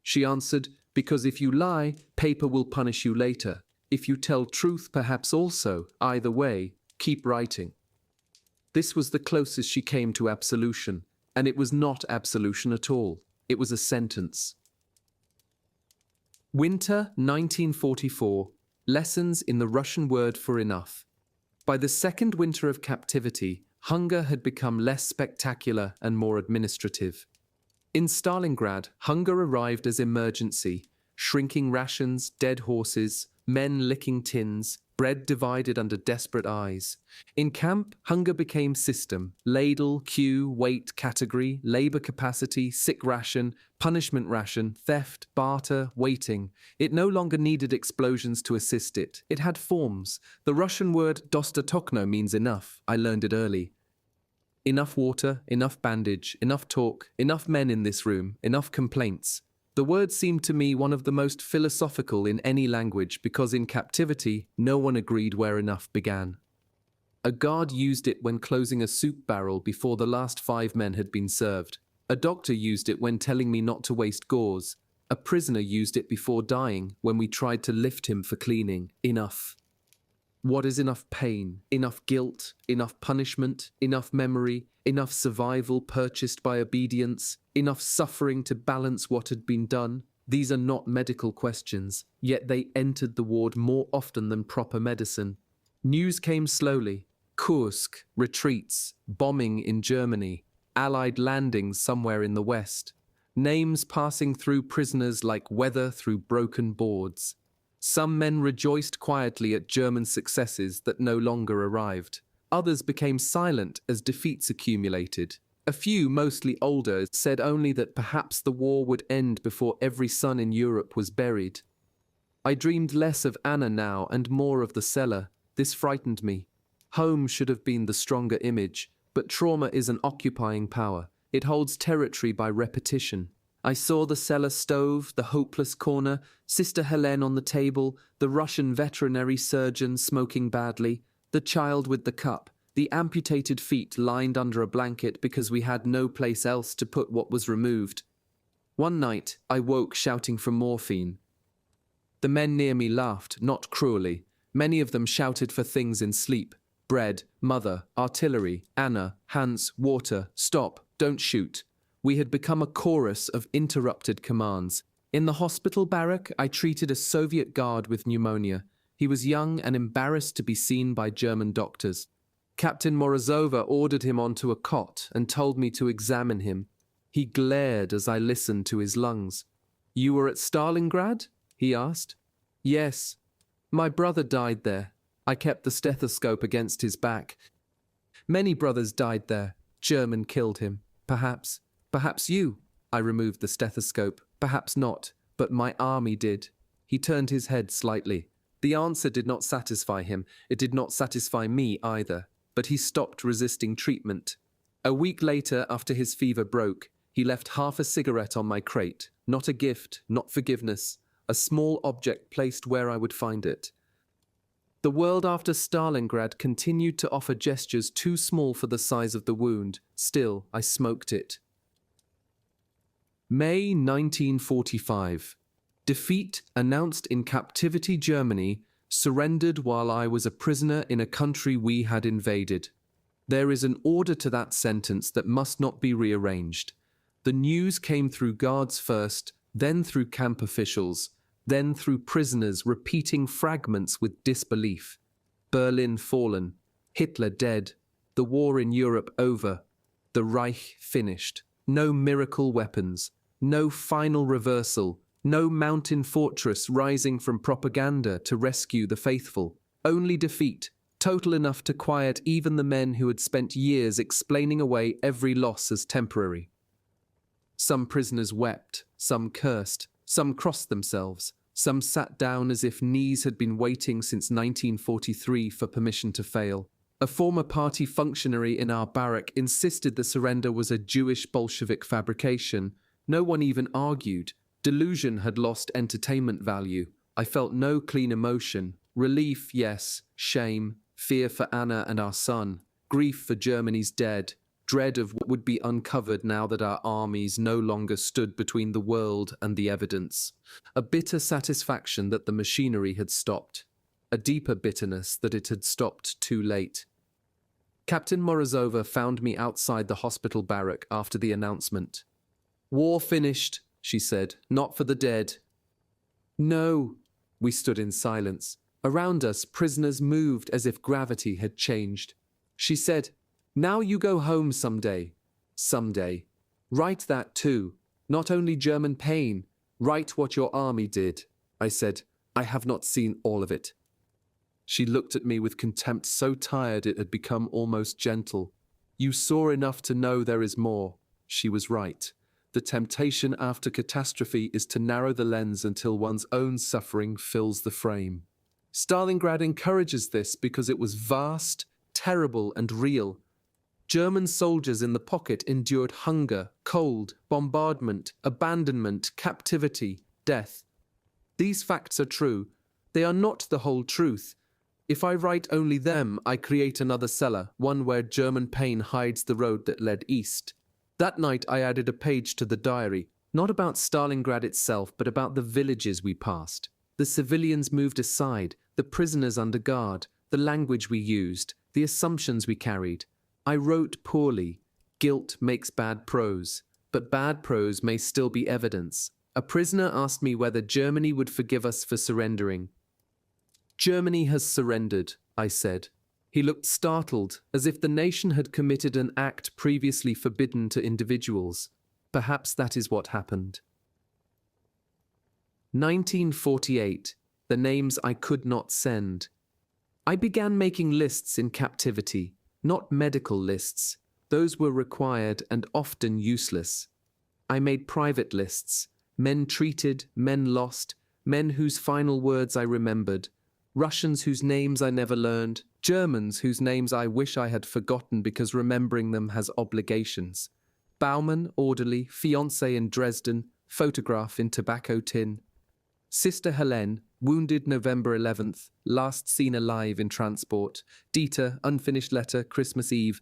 She answered, "Because if you lie, paper will punish you later. If you tell truth, perhaps also. Either way, keep writing." This was the closest she came to absolution, and it was not absolution at all. It was a sentence. Winter 1944. Lessons in the Russian word for enough. By the second winter of captivity, hunger had become less spectacular and more administrative. In Stalingrad, hunger arrived as emergency. Shrinking rations, dead horses, men licking tins, bread divided under desperate eyes. In camp, hunger became system: ladle, queue, weight, category, labor capacity, sick ration, punishment ration, theft, barter, waiting. It no longer needed explosions to assist it. It had forms. The Russian word dostatokno means enough. I learned it early. Enough water, enough bandage, enough talk, enough men in this room, enough complaints. The word seemed to me one of the most philosophical in any language because in captivity, no one agreed where enough began. A guard used it when closing a soup barrel before the last 5 men had been served. A doctor used it when telling me not to waste gauze. A prisoner used it before dying when we tried to lift him for cleaning. Enough. What is enough pain, enough guilt, enough punishment, enough memory, enough survival purchased by obedience, enough suffering to balance what had been done? These are not medical questions, yet they entered the ward more often than proper medicine. News came slowly. Kursk, retreats, bombing in Germany, Allied landings somewhere in the west. Names passing through prisoners like weather through broken boards. Some men rejoiced quietly at German successes that no longer arrived. Others became silent as defeats accumulated. A few, mostly older, said only that perhaps the war would end before every son in Europe was buried. I dreamed less of Anna now and more of the cellar. This frightened me. Home should have been the stronger image, but trauma is an occupying power. It holds territory by repetition. I saw the cellar stove, the hopeless corner, Sister Helene on the table, the Russian veterinary surgeon smoking badly, the child with the cup, the amputated feet lined under a blanket because we had no place else to put what was removed. One night, I woke shouting for morphine. The men near me laughed, not cruelly. Many of them shouted for things in sleep. Bread, mother, artillery, Anna, Hans, water, stop, don't shoot. We had become a chorus of interrupted commands. In the hospital barrack, I treated a Soviet guard with pneumonia. He was young and embarrassed to be seen by German doctors. Captain Morozova ordered him onto a cot and told me to examine him. He glared as I listened to his lungs. "You were at Stalingrad?" he asked. "Yes. My brother died there." I kept the stethoscope against his back. "Many brothers died there. German killed him. Perhaps. Perhaps you." I removed the stethoscope. "Perhaps not, but my army did." He turned his head slightly. The answer did not satisfy him. It did not satisfy me either, but he stopped resisting treatment. A week later, after his fever broke, he left half a cigarette on my crate. Not a gift, not forgiveness. A small object placed where I would find it. The world after Stalingrad continued to offer gestures too small for the size of the wound. Still, I smoked it. May 1945. Defeat announced in captivity Germany, surrendered while I was a prisoner in a country we had invaded. There is an order to that sentence that must not be rearranged. The news came through guards first, then through camp officials, then through prisoners repeating fragments with disbelief. Berlin fallen, Hitler dead, the war in Europe over, the Reich finished. No miracle weapons, no final reversal, no mountain fortress rising from propaganda to rescue the faithful. Only defeat, total enough to quiet even the men who had spent years explaining away every loss as temporary. Some prisoners wept, some cursed, some crossed themselves, some sat down as if knees had been waiting since 1943 for permission to fail. A former party functionary in our barrack insisted the surrender was a Jewish Bolshevik fabrication. No one even argued. Delusion had lost entertainment value. I felt no clean emotion. Relief, yes. Shame. Fear for Anna and our son. Grief for Germany's dead. Dread of what would be uncovered now that our armies no longer stood between the world and the evidence. A bitter satisfaction that the machinery had stopped. A deeper bitterness that it had stopped too late. Captain Morozova found me outside the hospital barrack after the announcement. "War finished," she said, "not for the dead." "No." We stood in silence. Around us, prisoners moved as if gravity had changed. She said, "Now you go home someday. Someday. Write that too. Not only German pain. Write what your army did." I said, "I have not seen all of it." She looked at me with contempt so tired it had become almost gentle. "You saw enough to know there is more." She was right. The temptation after catastrophe is to narrow the lens until one's own suffering fills the frame. Stalingrad encourages this because it was vast, terrible, and real. German soldiers in the pocket endured hunger, cold, bombardment, abandonment, captivity, death. These facts are true. They are not the whole truth. If I write only them, I create another cellar, one where German pain hides the road that led east. That night I added a page to the diary, not about Stalingrad itself, but about the villages we passed. The civilians moved aside, the prisoners under guard, the language we used, the assumptions we carried. I wrote poorly. Guilt makes bad prose, but bad prose may still be evidence. A prisoner asked me whether Germany would forgive us for surrendering. Germany has surrendered, I said. He looked startled, as if the nation had committed an act previously forbidden to individuals. Perhaps that is what happened. 1948. The names I could not send. I began making lists in captivity, not medical lists. Those were required and often useless. I made private lists. Men treated, men lost, men whose final words I remembered, Russians whose names I never learned, Germans whose names I wish I had forgotten because remembering them has obligations. Baumann, orderly, fiancé in Dresden, photograph in tobacco tin. Sister Helene, wounded November 11th, last seen alive in transport. Dieter, unfinished letter, Christmas Eve.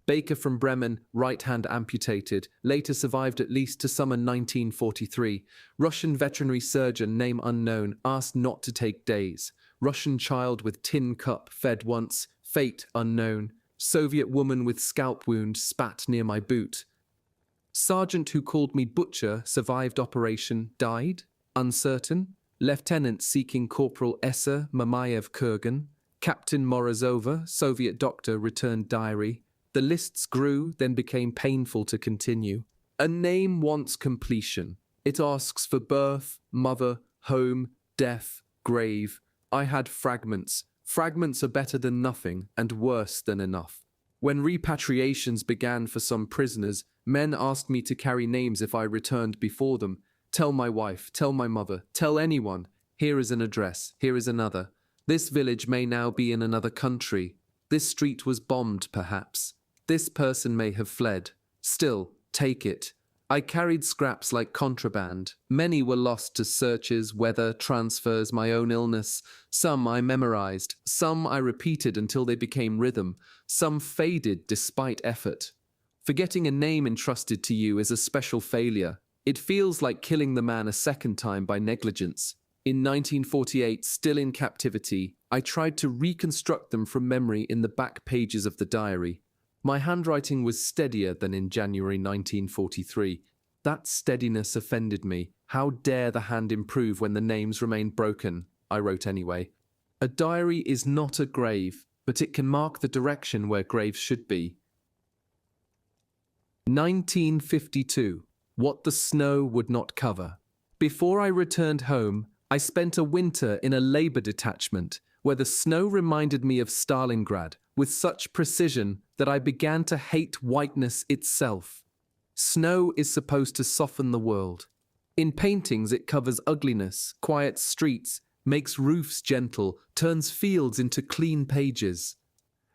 Baker from Bremen, right hand amputated, later survived at least to summer 1943. Russian veterinary surgeon, name unknown, asked not to take days. Russian child with tin cup, fed once, fate unknown. Soviet woman with scalp wound, spat near my boot. Sergeant who called me butcher, survived operation, died? Uncertain. Lieutenant seeking Corporal Esser, MAMAYEV KURGAN. Captain Morozova, Soviet doctor, returned diary. The lists grew, then became painful to continue. A name wants completion. It asks for birth, mother, home, death, grave. I had fragments. Fragments are better than nothing and worse than enough. When repatriations began for some prisoners, men asked me to carry names if I returned before them. Tell my wife, tell my mother, tell anyone. Here is an address, here is another. This village may now be in another country. This street was bombed, perhaps. This person may have fled. Still, take it. I carried scraps like contraband. Many were lost to searches, weather, transfers, my own illness. Some I memorized. Some I repeated until they became rhythm. Some faded despite effort. Forgetting a name entrusted to you is a special failure. It feels like killing the man a second time by negligence. In 1948, still in captivity, I tried to reconstruct them from memory in the back pages of the diary. My handwriting was steadier than in January 1943. That steadiness offended me. How dare the hand improve when the names remain broken? I wrote anyway. A diary is not a grave, but it can mark the direction where graves should be. 1952. What the snow would not cover. Before I returned home, I spent a winter in a labor detachment where the snow reminded me of Stalingrad with such precision that I began to hate whiteness itself. Snow is supposed to soften the world. In paintings it covers ugliness, quiets streets, makes roofs gentle, turns fields into clean pages.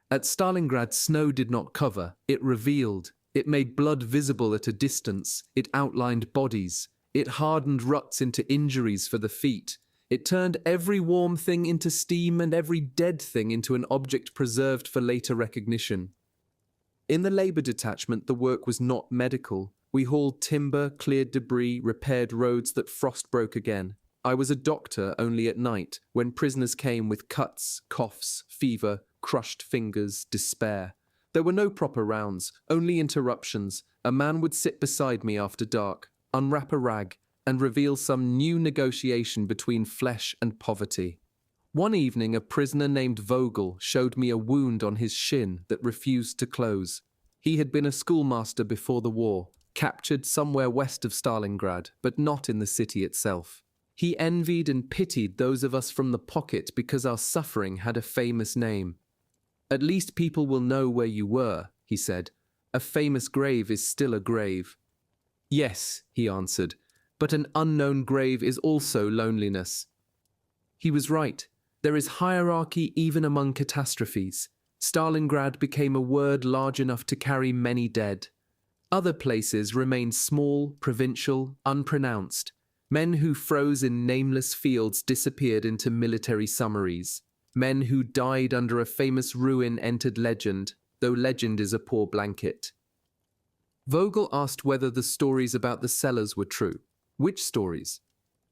At Stalingrad, snow did not cover, it revealed. It made blood visible at a distance, it outlined bodies, it hardened ruts into injuries for the feet. It turned every warm thing into steam and every dead thing into an object preserved for later recognition. In the labor detachment, the work was not medical. We hauled timber, cleared debris, repaired roads that frost broke again. I was a doctor only at night, when prisoners came with cuts, coughs, fever, crushed fingers, despair. There were no proper rounds, only interruptions. A man would sit beside me after dark, unwrap a rag, and reveal some new negotiation between flesh and poverty. One evening, a prisoner named Vogel showed me a wound on his shin that refused to close. He had been a schoolmaster before the war, captured somewhere west of Stalingrad, but not in the city itself. He envied and pitied those of us from the pocket because our suffering had a famous name. At least people will know where you were, he said. A famous grave is still a grave. Yes, he answered. But an unknown grave is also loneliness. He was right. There is hierarchy even among catastrophes. Stalingrad became a word large enough to carry many dead. Other places remained small, provincial, unpronounced. Men who froze in nameless fields disappeared into military summaries. Men who died under a famous ruin entered legend, though legend is a poor blanket. Vogel asked whether the stories about the cellars were true. Which stories?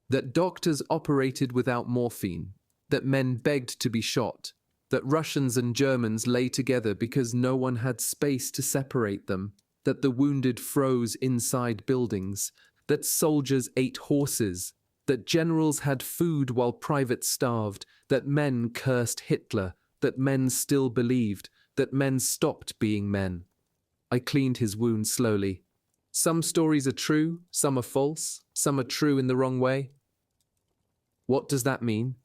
That doctors operated without morphine, that men begged to be shot, that Russians and Germans lay together because no one had space to separate them, that the wounded froze inside buildings, that soldiers ate horses, that generals had food while privates starved, that men cursed Hitler, that men still believed, that men stopped being men. I cleaned his wound slowly. Some stories are true, some are false, some are true in the wrong way. What does that mean?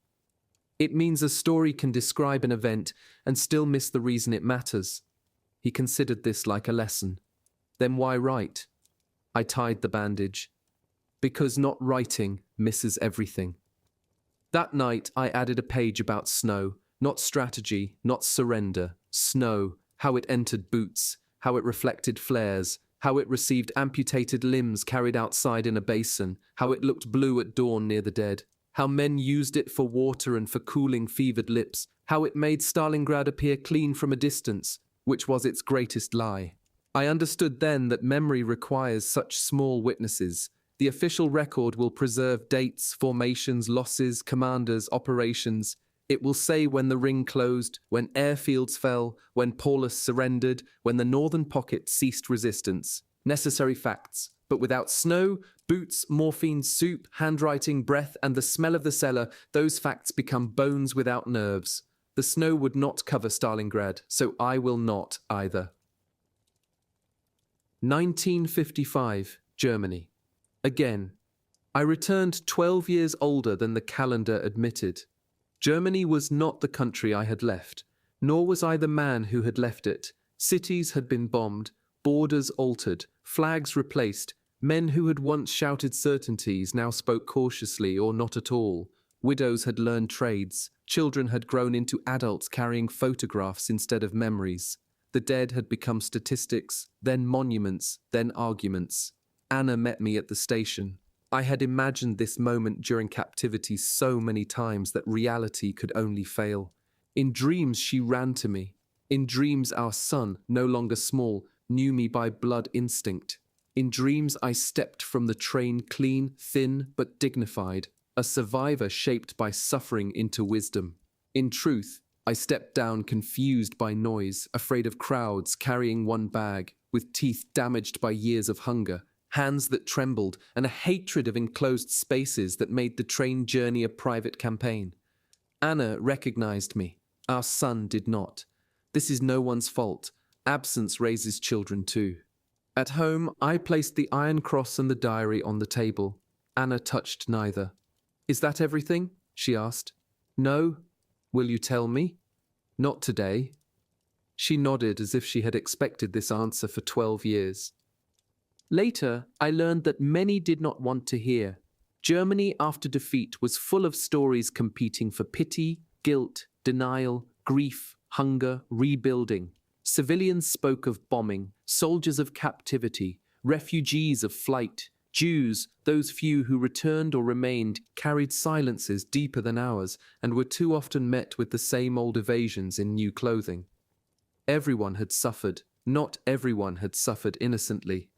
It means a story can describe an event and still miss the reason it matters. He considered this like a lesson. Then why write? I tied the bandage. Because not writing misses everything. That night I added a page about snow, not strategy, not surrender. Snow, how it entered boots, how it reflected flares, how it received amputated limbs carried outside in a basin, how it looked blue at dawn near the dead, how men used it for water and for cooling fevered lips, how it made Stalingrad appear clean from a distance, which was its greatest lie. I understood then that memory requires such small witnesses. The official record will preserve dates, formations, losses, commanders, operations. It will say when the ring closed, when airfields fell, when Paulus surrendered, when the northern pocket ceased resistance. Necessary facts. But without snow, boots, morphine, soup, handwriting, breath, and the smell of the cellar, those facts become bones without nerves. The snow would not cover Stalingrad, so I will not either. 1955, Germany. Again. I returned 12 years older than the calendar admitted. Germany was not the country I had left, nor was I the man who had left it. Cities had been bombed, borders altered, flags replaced. Men who had once shouted certainties now spoke cautiously or not at all. Widows had learned trades. Children had grown into adults carrying photographs instead of memories. The dead had become statistics, then monuments, then arguments. Anna met me at the station. I had imagined this moment during captivity so many times that reality could only fail. In dreams she ran to me. In dreams our son, no longer small, knew me by blood instinct. In dreams I stepped from the train clean, thin, but dignified, a survivor shaped by suffering into wisdom. In truth, I stepped down confused by noise, afraid of crowds, carrying one bag, with teeth damaged by years of hunger, hands that trembled, and a hatred of enclosed spaces that made the train journey a private campaign. Anna recognized me. Our son did not. This is no one's fault. Absence raises children too. At home, I placed the iron cross and the diary on the table. Anna touched neither. "Is that everything?" she asked. "No. Will you tell me?" "Not today." She nodded as if she had expected this answer for 12 years. Later, I learned that many did not want to hear. Germany after defeat was full of stories competing for pity, guilt, denial, grief, hunger, rebuilding. Civilians spoke of bombing, soldiers of captivity, refugees of flight. Jews, those few who returned or remained, carried silences deeper than ours and were too often met with the same old evasions in new clothing. Everyone had suffered. Not everyone had suffered innocently.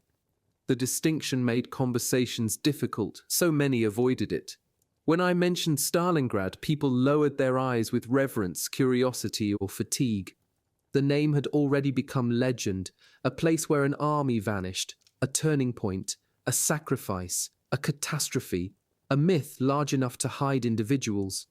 The distinction made conversations difficult, so many avoided it. When I mentioned Stalingrad, people lowered their eyes with reverence, curiosity, or fatigue. The name had already become legend, a place where an army vanished, a turning point, a sacrifice, a catastrophe, a myth large enough to hide individuals.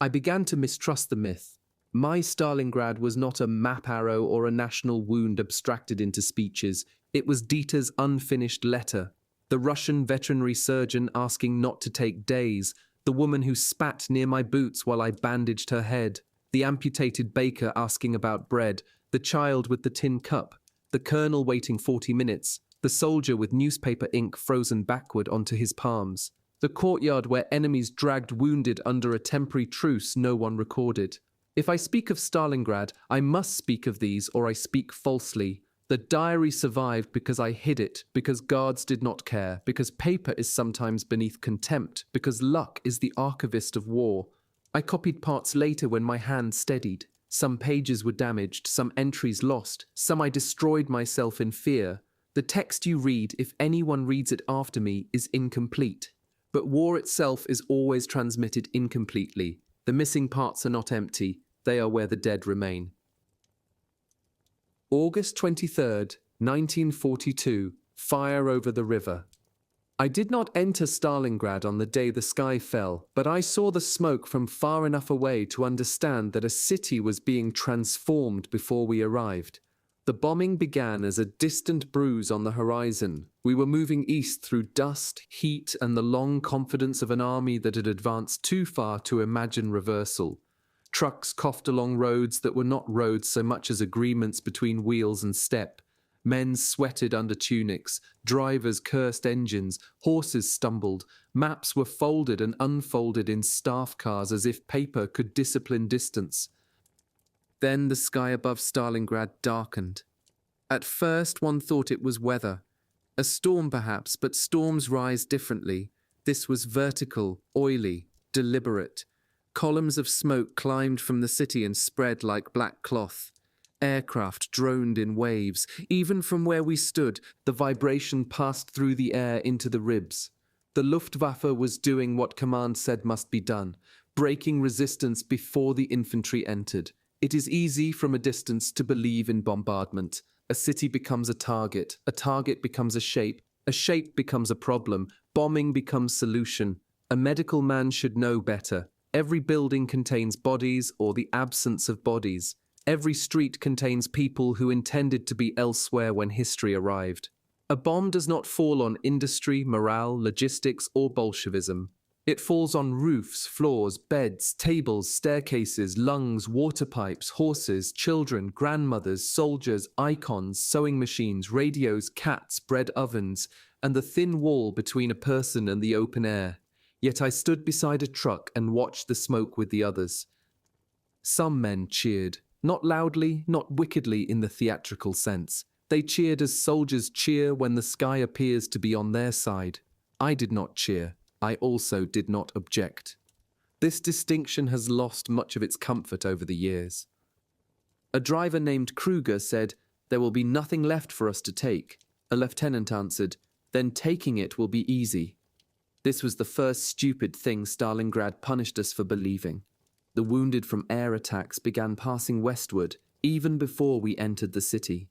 I began to mistrust the myth. My Stalingrad was not a map arrow or a national wound abstracted into speeches. It was Dieter's unfinished letter, the Russian veterinary surgeon asking not to take days, the woman who spat near my boots while I bandaged her head, the amputated baker asking about bread, the child with the tin cup, the colonel waiting 40 minutes, the soldier with newspaper ink frozen backward onto his palms, the courtyard where enemies dragged wounded under a temporary truce no one recorded. If I speak of Stalingrad, I must speak of these or I speak falsely. The diary survived because I hid it, because guards did not care, because paper is sometimes beneath contempt, because luck is the archivist of war. I copied parts later when my hand steadied. Some pages were damaged, some entries lost, some I destroyed myself in fear. The text you read, if anyone reads it after me, is incomplete. But war itself is always transmitted incompletely. The missing parts are not empty, they are where the dead remain. August 23rd, 1942, fire over the river. I did not enter Stalingrad on the day the sky fell, but I saw the smoke from far enough away to understand that a city was being transformed before we arrived. The bombing began as a distant bruise on the horizon. We were moving east through dust, heat, and the long confidence of an army that had advanced too far to imagine reversal. Trucks coughed along roads that were not roads so much as agreements between wheels and step. Men sweated under tunics, drivers cursed engines, horses stumbled, maps were folded and unfolded in staff cars as if paper could discipline distance. Then the sky above Stalingrad darkened. At first one thought it was weather. A storm perhaps, but storms rise differently. This was vertical, oily, deliberate. Columns of smoke climbed from the city and spread like black cloth. Aircraft droned in waves. Even from where we stood, the vibration passed through the air into the ribs. The Luftwaffe was doing what command said must be done, breaking resistance before the infantry entered. It is easy from a distance to believe in bombardment. A city becomes a target becomes a shape becomes a problem, bombing becomes solution. A medical man should know better. Every building contains bodies or the absence of bodies. Every street contains people who intended to be elsewhere when history arrived. A bomb does not fall on industry, morale, logistics, or Bolshevism. It falls on roofs, floors, beds, tables, staircases, lungs, water pipes, horses, children, grandmothers, soldiers, icons, sewing machines, radios, cats, bread ovens, and the thin wall between a person and the open air. Yet I stood beside a truck and watched the smoke with the others. Some men cheered, not loudly, not wickedly in the theatrical sense. They cheered as soldiers cheer when the sky appears to be on their side. I did not cheer. I also did not object. This distinction has lost much of its comfort over the years. A driver named Kruger said, "There will be nothing left for us to take." A lieutenant answered, "Then taking it will be easy." This was the first stupid thing Stalingrad punished us for believing. The wounded from air attacks began passing westward, even before we entered the city.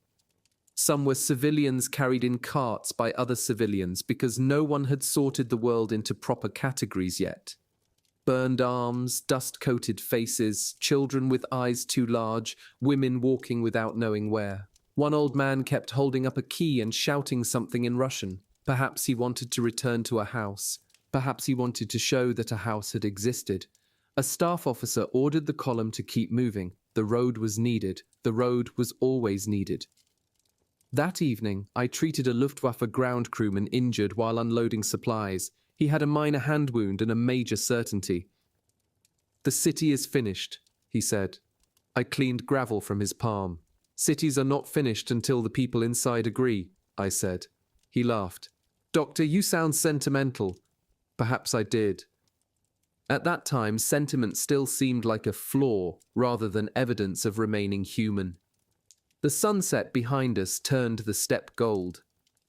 Some were civilians carried in carts by other civilians because no one had sorted the world into proper categories yet. Burned arms, dust-coated faces, children with eyes too large, women walking without knowing where. One old man kept holding up a key and shouting something in Russian. Perhaps he wanted to return to a house. Perhaps he wanted to show that a house had existed. A staff officer ordered the column to keep moving. The road was needed. The road was always needed. That evening, I treated a Luftwaffe ground crewman injured while unloading supplies. He had a minor hand wound and a major certainty. "The city is finished," he said. I cleaned gravel from his palm. "Cities are not finished until the people inside agree," I said. He laughed. "Doctor, you sound sentimental." Perhaps I did. At that time, sentiment still seemed like a flaw rather than evidence of remaining human. The sunset behind us turned the steppe gold.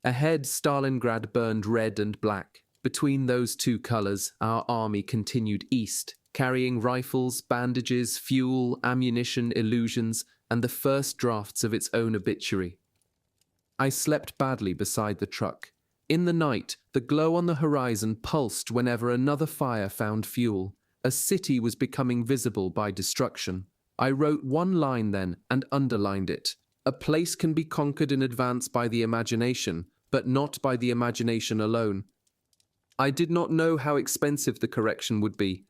Ahead, Stalingrad burned red and black. Between those two colors, our army continued east, carrying rifles, bandages, fuel, ammunition, illusions, and the first drafts of its own obituary. I slept badly beside the truck. In the night, the glow on the horizon pulsed whenever another fire found fuel. A city was becoming visible by destruction. I wrote one line then and underlined it. A place can be conquered in advance by the imagination, but not by the imagination alone. I did not know how expensive the correction would be.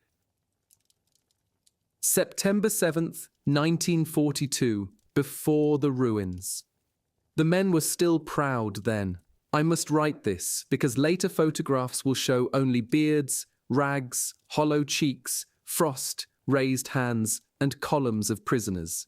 September 7th, 1942, before the ruins. The men were still proud then. I must write this, because later photographs will show only beards, rags, hollow cheeks, frost, raised hands, and columns of prisoners.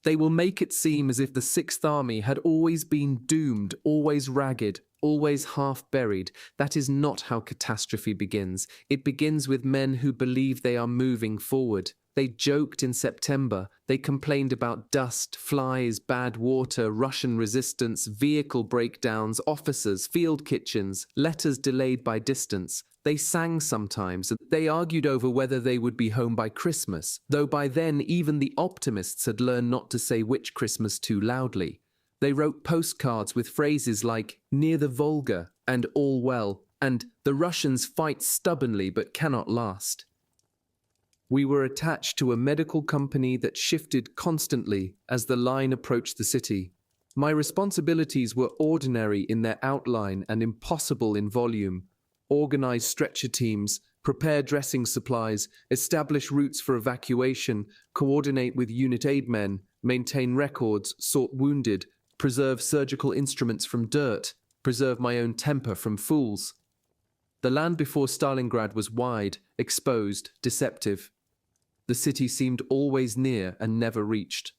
They will make it seem as if the Sixth Army had always been doomed, always ragged, always half-buried. That is not how catastrophe begins. It begins with men who believe they are moving forward. They joked in September. They complained about dust, flies, bad water, Russian resistance, vehicle breakdowns, officers, field kitchens, letters delayed by distance. They sang sometimes. They argued over whether they would be home by Christmas, though by then even the optimists had learned not to say which Christmas too loudly. They wrote postcards with phrases like, "near the Volga," and "all well," and "the Russians fight stubbornly but cannot last." We were attached to a medical company that shifted constantly as the line approached the city. My responsibilities were ordinary in their outline and impossible in volume. Organize stretcher teams, prepare dressing supplies, establish routes for evacuation, coordinate with unit aid men, maintain records, sort wounded, preserve surgical instruments from dirt, preserve my own temper from fools. The land before Stalingrad was wide, exposed, deceptive. The city seemed always near and never reached.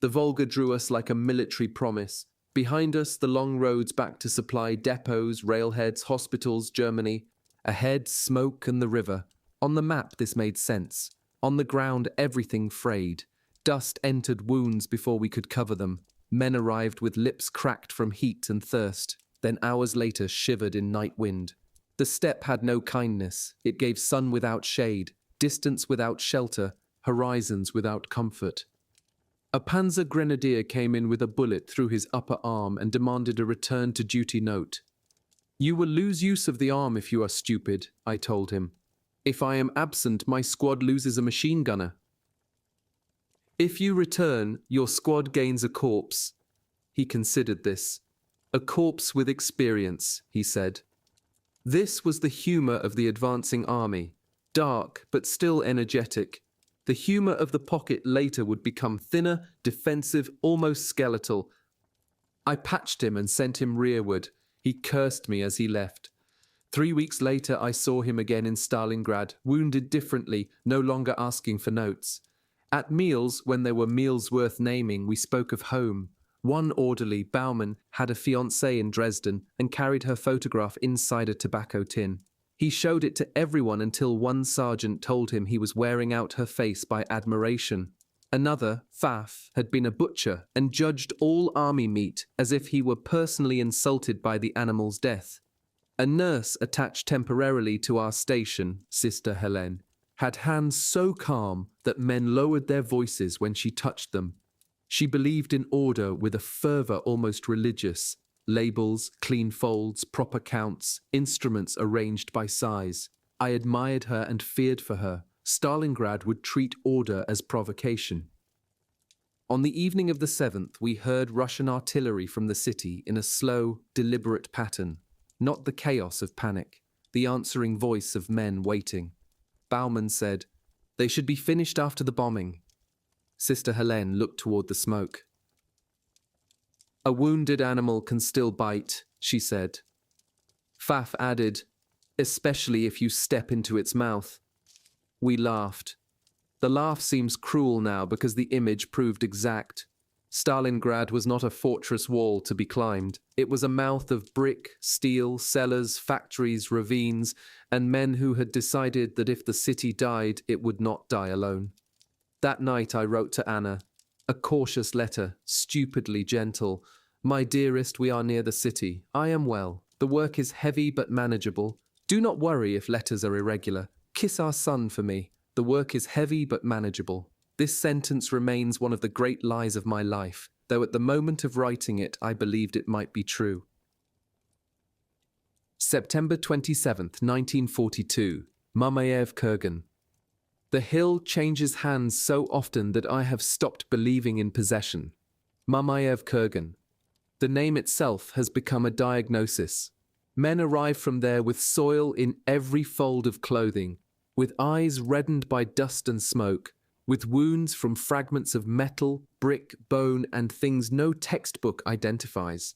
The Volga drew us like a military promise. Behind us, the long roads back to supply depots, railheads, hospitals, Germany. Ahead, smoke and the river. On the map, this made sense. On the ground, everything frayed. Dust entered wounds before we could cover them. Men arrived with lips cracked from heat and thirst, then hours later shivered in night wind. The steppe had no kindness. It gave sun without shade, distance without shelter, horizons without comfort. A panzer grenadier came in with a bullet through his upper arm and demanded a return to duty note. "You will lose use of the arm if you are stupid," I told him. "If I am absent, my squad loses a machine gunner. If you return, your squad gains a corpse." He considered this. "A corpse with experience," he said. This was the humor of the advancing army. Dark, but still energetic. The humor of the pocket later would become thinner, defensive, almost skeletal. I patched him and sent him rearward. He cursed me as he left. 3 weeks later, I saw him again in Stalingrad, wounded differently, no longer asking for notes. At meals, when there were meals worth naming, we spoke of home. One orderly, Baumann, had a fiancée in Dresden and carried her photograph inside a tobacco tin. He showed it to everyone until one sergeant told him he was wearing out her face by admiration. Another, Pfaff, had been a butcher and judged all army meat as if he were personally insulted by the animal's death. A nurse attached temporarily to our station, Sister Helene, had hands so calm that men lowered their voices when she touched them. She believed in order with a fervor almost religious. Labels, clean folds, proper counts, instruments arranged by size. I admired her and feared for her. Stalingrad would treat order as provocation. On the evening of the 7th, we heard Russian artillery from the city in a slow, deliberate pattern. Not the chaos of panic, the answering voice of men waiting. Baumann said, "They should be finished after the bombing." Sister Helene looked toward the smoke. "A wounded animal can still bite," she said. Pfaff added, "especially if you step into its mouth." We laughed. The laugh seems cruel now because the image proved exact. Stalingrad was not a fortress wall to be climbed. It was a mouth of brick, steel, cellars, factories, ravines, and men who had decided that if the city died, it would not die alone. That night I wrote to Anna, a cautious letter, stupidly gentle. "My dearest, we are near the city. I am well. The work is heavy but manageable. Do not worry if letters are irregular. Kiss our son for me. The work is heavy but manageable." This sentence remains one of the great lies of my life, though at the moment of writing it, I believed it might be true. September 27th, 1942. MAMAYEV, KURGAN. The hill changes hands so often that I have stopped believing in possession. MAMAYEV, KURGAN. The name itself has become a diagnosis. Men arrive from there with soil in every fold of clothing, with eyes reddened by dust and smoke, with wounds from fragments of metal, brick, bone, and things no textbook identifies.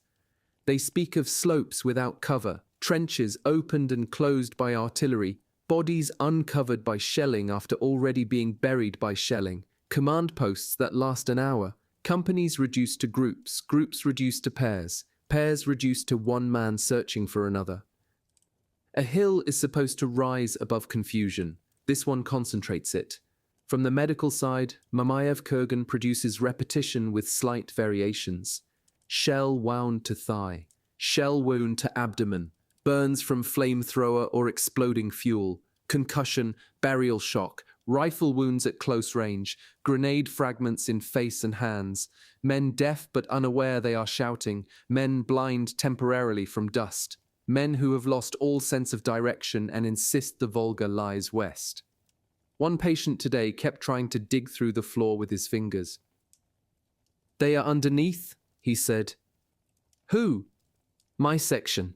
They speak of slopes without cover, trenches opened and closed by artillery, bodies uncovered by shelling after already being buried by shelling, command posts that last an hour, companies reduced to groups, groups reduced to pairs, pairs reduced to one man searching for another. A hill is supposed to rise above confusion. This one concentrates it. From the medical side, MAMAYEV KURGAN produces repetition with slight variations. Shell wound to thigh, shell wound to abdomen, burns from flamethrower or exploding fuel, concussion, burial shock, rifle wounds at close range, grenade fragments in face and hands, men deaf but unaware they are shouting, men blind temporarily from dust, men who have lost all sense of direction and insist the Volga lies west. One patient today kept trying to dig through the floor with his fingers. "They are underneath," he said. "Who?" "My section."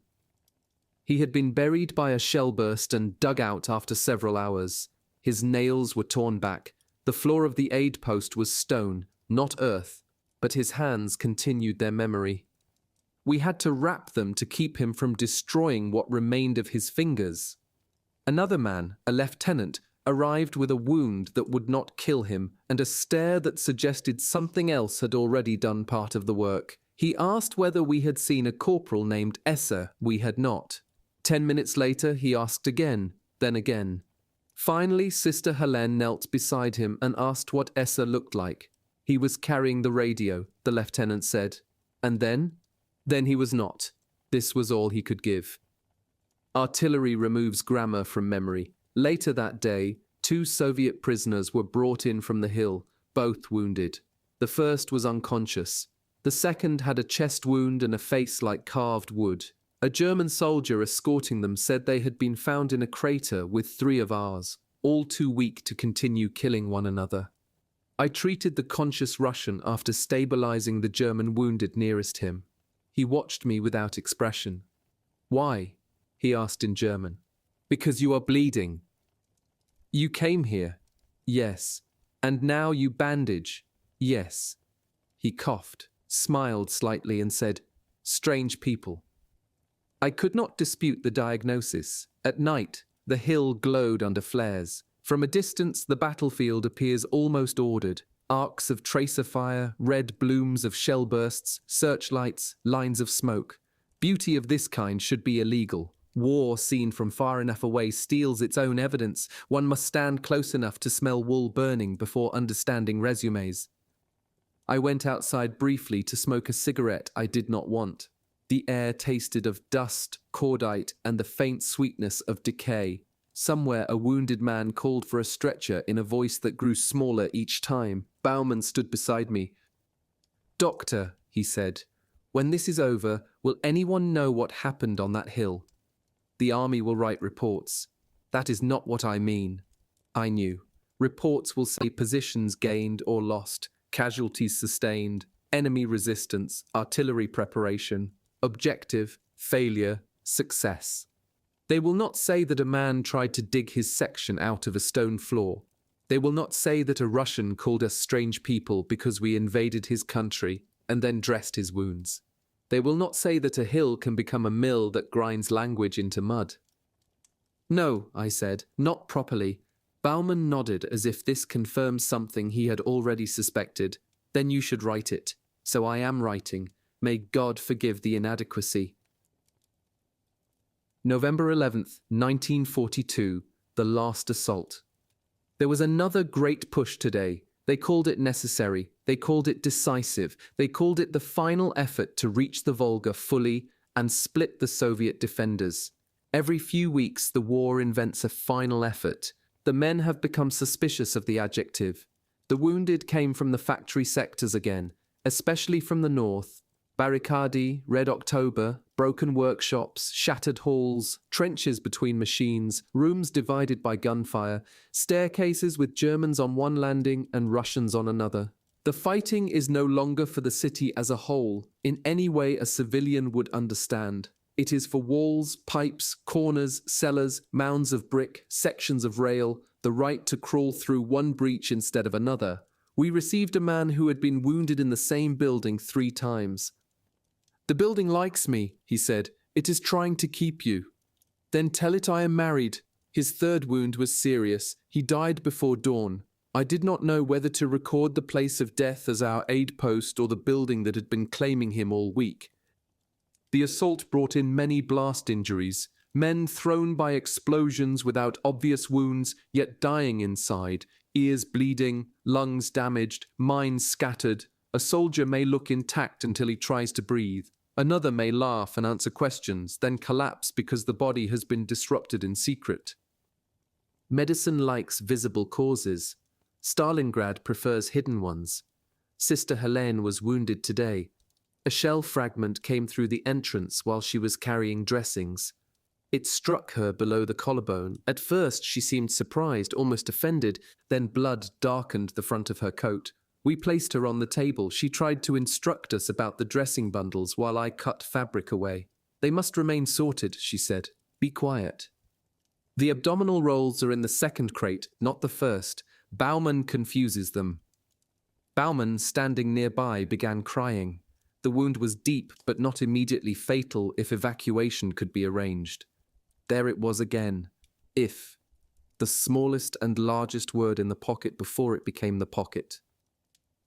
He had been buried by a shell burst and dug out after several hours. His nails were torn back. The floor of the aid post was stone, not earth, but his hands continued their memory. We had to wrap them to keep him from destroying what remained of his fingers. Another man, a lieutenant, arrived with a wound that would not kill him and a stare that suggested something else had already done part of the work. He asked whether we had seen a corporal named Esser. We had not. 10 minutes later, he asked again, then again. Finally, Sister Helene knelt beside him and asked what Esser looked like. He was carrying the radio, the lieutenant said. And then? Then he was not. This was all he could give. Artillery removes grammar from memory. Later that day, 2 Soviet prisoners were brought in from the hill, both wounded. The first was unconscious. The second had a chest wound and a face like carved wood. A German soldier escorting them said they had been found in a crater with 3 of ours, all too weak to continue killing one another. I treated the conscious Russian after stabilizing the German wounded nearest him. He watched me without expression. "Why?" he asked in German. "Because you are bleeding." "You came here?" "Yes." "And now you bandage?" "Yes." He coughed, smiled slightly and said, "Strange people." I could not dispute the diagnosis. At night, the hill glowed under flares. From a distance, the battlefield appears almost ordered. Arcs of tracer fire, red blooms of shell bursts, searchlights, lines of smoke. Beauty of this kind should be illegal. War seen from far enough away steals its own evidence. One must stand close enough to smell wool burning before understanding resumes. I went outside briefly to smoke a cigarette I did not want. The air tasted of dust, cordite, and the faint sweetness of decay. Somewhere a wounded man called for a stretcher in a voice that grew smaller each time. Baumann stood beside me. "Doctor," he said, "when this is over, will anyone know what happened on that hill? The army will write reports. That is not what I mean." I knew. Reports will say positions gained or lost, casualties sustained, enemy resistance, artillery preparation, objective, failure, success. They will not say that a man tried to dig his section out of a stone floor. They will not say that a Russian called us strange people because we invaded his country and then dressed his wounds. They will not say that a hill can become a mill that grinds language into mud. "No," I said, "not properly." Baumann nodded as if this confirmed something he had already suspected. "Then you should write it. So I am writing. May God forgive the inadequacy." November 11th, 1942, the last assault. There was another great push today. They called it necessary. They called it decisive. They called it the final effort to reach the Volga fully and split the Soviet defenders. Every few weeks, the war invents a final effort. The men have become suspicious of the adjective. The wounded came from the factory sectors again, especially from the north. Barricadi, Red October, broken workshops, shattered halls, trenches between machines, rooms divided by gunfire, staircases with Germans on one landing and Russians on another. The fighting is no longer for the city as a whole, in any way a civilian would understand. It is for walls, pipes, corners, cellars, mounds of brick, sections of rail, the right to crawl through one breach instead of another. We received a man who had been wounded in the same building 3 times. "The building likes me," he said. "It is trying to keep you." "Then tell it I am married," His third wound was serious. He died before dawn. I did not know whether to record the place of death as our aid post or the building that had been claiming him all week. The assault brought in many blast injuries, men thrown by explosions without obvious wounds, yet dying inside, ears bleeding, lungs damaged, minds scattered. A soldier may look intact until he tries to breathe. Another may laugh and answer questions, then collapse because the body has been disrupted in secret. Medicine likes visible causes. Stalingrad prefers hidden ones. Sister Helene was wounded today. A shell fragment came through the entrance while she was carrying dressings. It struck her below the collarbone. At first she seemed surprised, almost offended, then blood darkened the front of her coat. We placed her on the table. She tried to instruct us about the dressing bundles while I cut fabric away. They must remain sorted, she said. Be quiet. The abdominal rolls are in the second crate, not the first. Baumann confuses them. Baumann, standing nearby, began crying. The wound was deep, but not immediately fatal if evacuation could be arranged. There it was again. If. The smallest and largest word in the pocket before it became the pocket.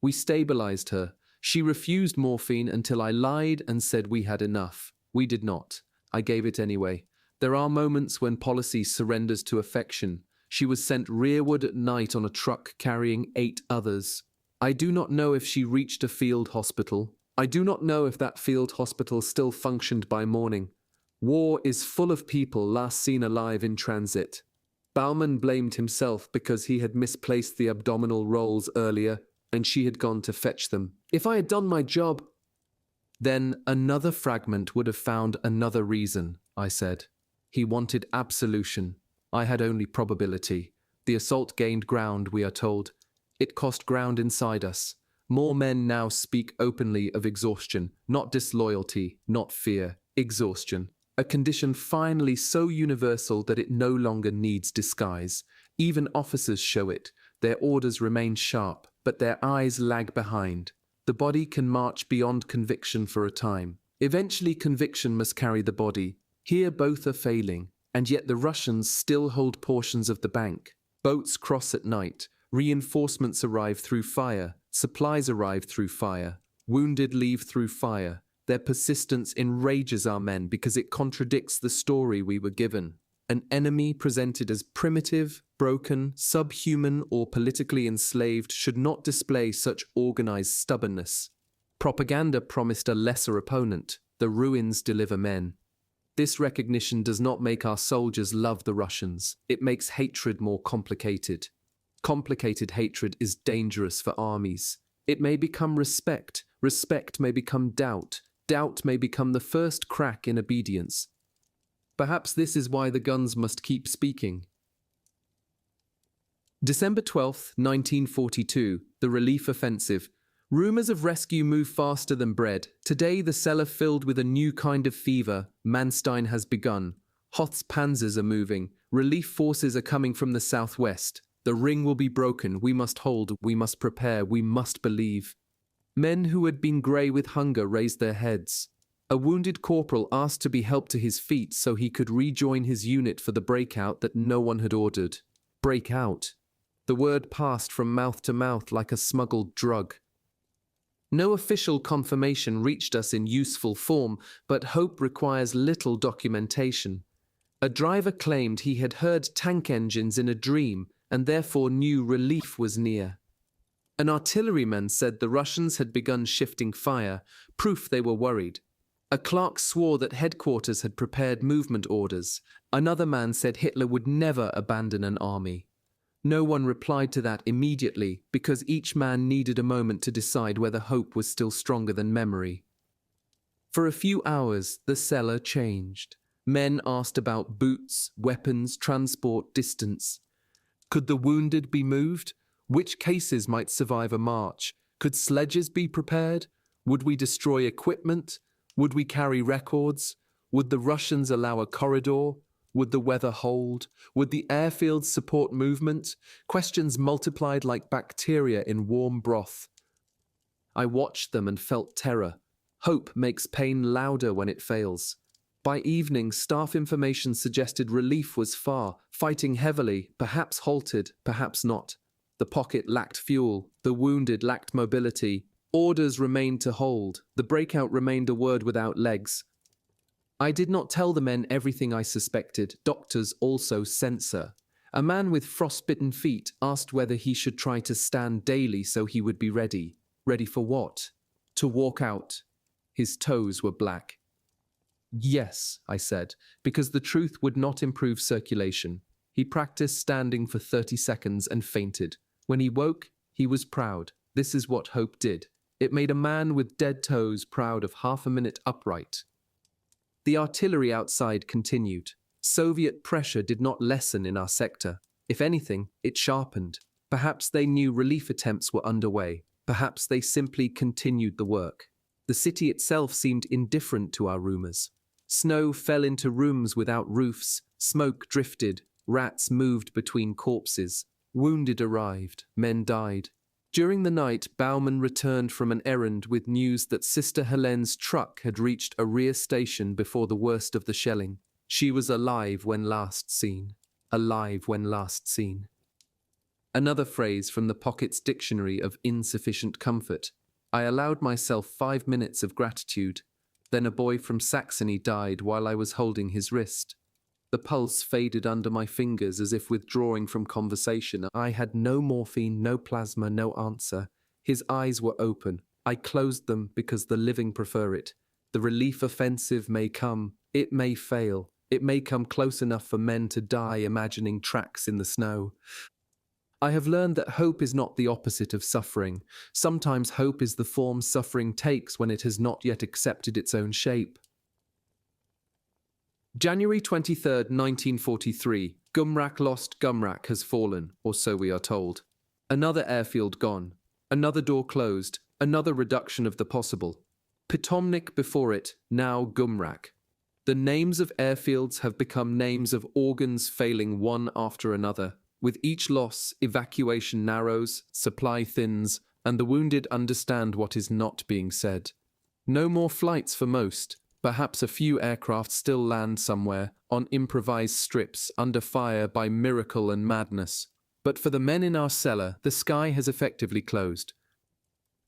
We stabilized her. She refused morphine until I lied and said we had enough. We did not. I gave it anyway. There are moments when policy surrenders to affection. She was sent rearward at night on a truck carrying 8 others. I do not know if she reached a field hospital. I do not know if that field hospital still functioned by morning. War is full of people last seen alive in transit. Baumann blamed himself because he had misplaced the abdominal rolls earlier and she had gone to fetch them. If I had done my job, then another fragment would have found another reason, I said. He wanted absolution. I had only probability. The assault gained ground, we are told. It cost ground inside us. More men now speak openly of exhaustion, not disloyalty, not fear. Exhaustion. A condition finally so universal that it no longer needs disguise. Even officers show it. Their orders remain sharp, but their eyes lag behind. The body can march beyond conviction for a time. Eventually conviction must carry the body. Here both are failing, and yet the Russians still hold portions of the bank. Boats cross at night. Reinforcements arrive through fire. Supplies arrive through fire. Wounded leave through fire. Their persistence enrages our men because it contradicts the story we were given. An enemy presented as primitive, broken, subhuman, or politically enslaved should not display such organized stubbornness. Propaganda promised a lesser opponent. The ruins deliver men. This recognition does not make our soldiers love the Russians. It makes hatred more complicated. Complicated hatred is dangerous for armies. It may become respect. Respect may become doubt. Doubt may become the first crack in obedience. Perhaps this is why the guns must keep speaking. December 12, 1942, the relief offensive. Rumors of rescue move faster than bread. Today, the cellar filled with a new kind of fever. Manstein has begun. Hoth's panzers are moving. Relief forces are coming from the southwest. The ring will be broken. We must hold. We must prepare. We must believe. Men who had been grey with hunger raised their heads. A wounded corporal asked to be helped to his feet so he could rejoin his unit for the breakout that no one had ordered. Break out. The word passed from mouth to mouth like a smuggled drug. No official confirmation reached us in useful form, but hope requires little documentation. A driver claimed he had heard tank engines in a dream and therefore knew relief was near. An artilleryman said the Russians had begun shifting fire, proof they were worried. A clerk swore that headquarters had prepared movement orders. Another man said Hitler would never abandon an army. No one replied to that immediately because each man needed a moment to decide whether hope was still stronger than memory. For a few hours, the cellar changed. Men asked about boots, weapons, transport, distance. Could the wounded be moved? Which cases might survive a march? Could sledges be prepared? Would we destroy equipment? Would we carry records? Would the Russians allow a corridor? Would the weather hold? Would the airfields support movement? Questions multiplied like bacteria in warm broth. I watched them and felt terror. Hope makes pain louder when it fails. By evening, staff information suggested relief was far, fighting heavily, perhaps halted, perhaps not. The pocket lacked fuel, the wounded lacked mobility. Orders remained to hold, the breakout remained a word without legs. I did not tell the men everything I suspected, doctors also censor. A man with frostbitten feet asked whether he should try to stand daily so he would be ready. Ready for what? To walk out. His toes were black. Yes, I said, because the truth would not improve circulation. He practiced standing for 30 seconds and fainted. When he woke, he was proud. This is what hope did. It made a man with dead toes proud of half a minute upright. The artillery outside continued. Soviet pressure did not lessen in our sector. If anything, it sharpened. Perhaps they knew relief attempts were underway. Perhaps they simply continued the work. The city itself seemed indifferent to our rumors. Snow fell into rooms without roofs. Smoke drifted. Rats moved between corpses. Wounded arrived. Men died. During the night, Baumann returned from an errand with news that Sister Helene's truck had reached a rear station before the worst of the shelling. She was alive when last seen. Alive when last seen. Another phrase from the pocket's dictionary of insufficient comfort. I allowed myself 5 minutes of gratitude. Then a boy from Saxony died while I was holding his wrist. The pulse faded under my fingers as if withdrawing from conversation. I had no morphine, no plasma, no answer. His eyes were open. I closed them because the living prefer it. The relief offensive may come. It may fail. It may come close enough for men to die imagining tracks in the snow. I have learned that hope is not the opposite of suffering. Sometimes hope is the form suffering takes when it has not yet accepted its own shape. January 23, 1943. GUMRAK lost, GUMRAK has fallen, or so we are told. Another airfield gone. Another door closed. Another reduction of the possible. Pitomnik before it, now GUMRAK. The names of airfields have become names of organs failing one after another. With each loss, evacuation narrows, supply thins, and the wounded understand what is not being said. No more flights for most. Perhaps a few aircraft still land somewhere, on improvised strips, under fire by miracle and madness. But for the men in our cellar, the sky has effectively closed.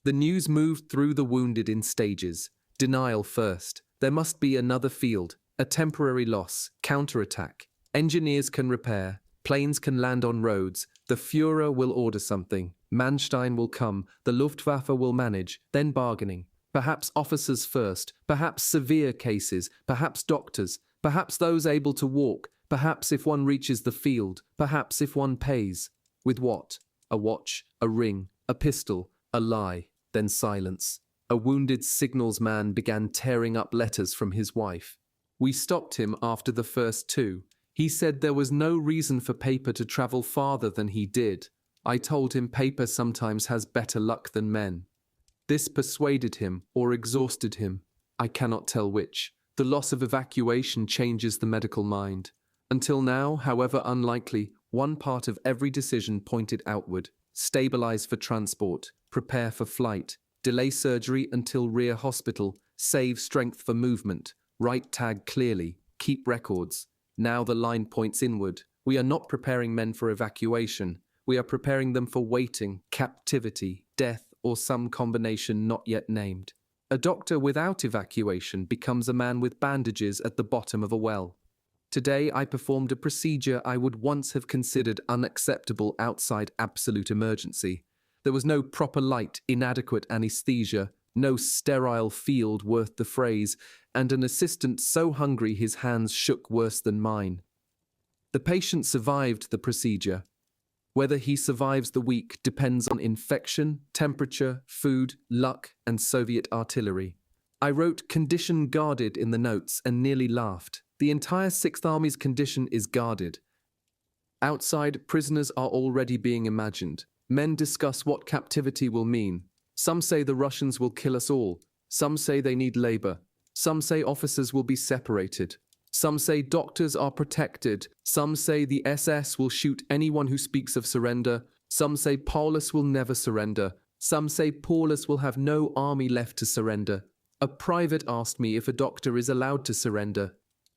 The news moved through the wounded in stages. Denial first. There must be another field, a temporary loss, counterattack. Engineers can repair, planes can land on roads, the Führer will order something, Manstein will come, the Luftwaffe will manage, then bargaining. Perhaps officers first, perhaps severe cases, perhaps doctors, perhaps those able to walk, perhaps if one reaches the field, perhaps if one pays. With what? A watch, a ring, a pistol, a lie, then silence. A wounded signals man began tearing up letters from his wife. We stopped him after the first two. He said there was no reason for paper to travel farther than he did. I told him paper sometimes has better luck than men. This persuaded him or exhausted him. I cannot tell which. The loss of evacuation changes the medical mind. Until now, however unlikely, one part of every decision pointed outward. Stabilize for transport, prepare for flight, delay surgery until rear hospital, save strength for movement, write tag clearly, keep records. Now the line points inward. We are not preparing men for evacuation. We are preparing them for waiting, captivity, death, or some combination not yet named. A doctor without evacuation becomes a man with bandages at the bottom of a well. Today I performed a procedure I would once have considered unacceptable outside absolute emergency. There was no proper light, inadequate anesthesia, no sterile field worth the phrase, and an assistant so hungry his hands shook worse than mine. The patient survived the procedure. Whether he survives the week depends on infection, temperature, food, luck, and Soviet artillery. I wrote condition guarded in the notes and nearly laughed. The entire Sixth Army's condition is guarded. Outside, prisoners are already being imagined. Men discuss what captivity will mean. Some say the Russians will kill us all. Some say they need labor. Some say officers will be separated. Some say doctors are protected. Some say the SS will shoot anyone who speaks of surrender. Some say Paulus will never surrender. Some say Paulus will have no army left to surrender. A private asked me if a doctor is allowed to surrender.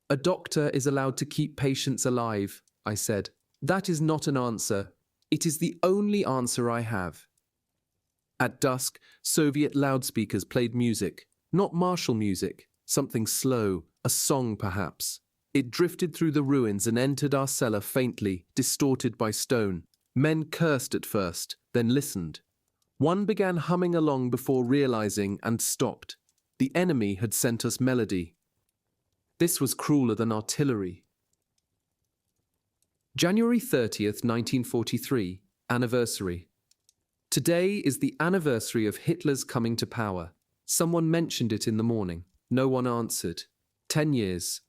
A doctor is allowed to keep patients alive, I said. That is not an answer. It is the only answer I have. At dusk, Soviet loudspeakers played music, not martial music, something slow, a song perhaps. It drifted through the ruins and entered our cellar faintly, distorted by stone. Men cursed at first, then listened. One began humming along before realizing and stopped. The enemy had sent us melody. This was crueler than artillery. January 30th, 1943, anniversary. Today is the anniversary of Hitler's coming to power. Someone mentioned it in the morning. No one answered. 10 years.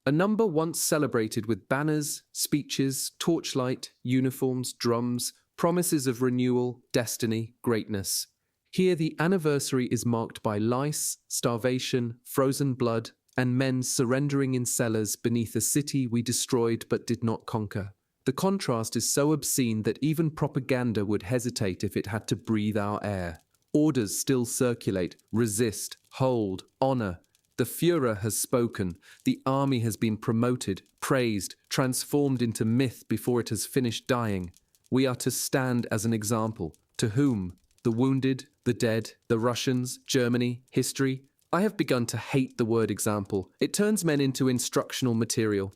A number once celebrated with banners, speeches, torchlight, uniforms, drums, promises of renewal, destiny, greatness. Here the anniversary is marked by lice, starvation, frozen blood, and men surrendering in cellars beneath a city we destroyed but did not conquer. The contrast is so obscene that even propaganda would hesitate if it had to breathe our air. Orders still circulate: resist, hold, honor. The Führer has spoken. The army has been promoted, praised, transformed into myth before it has finished dying. We are to stand as an example. To whom? The wounded, the dead, the Russians, Germany, history? I have begun to hate the word example. It turns men into instructional material.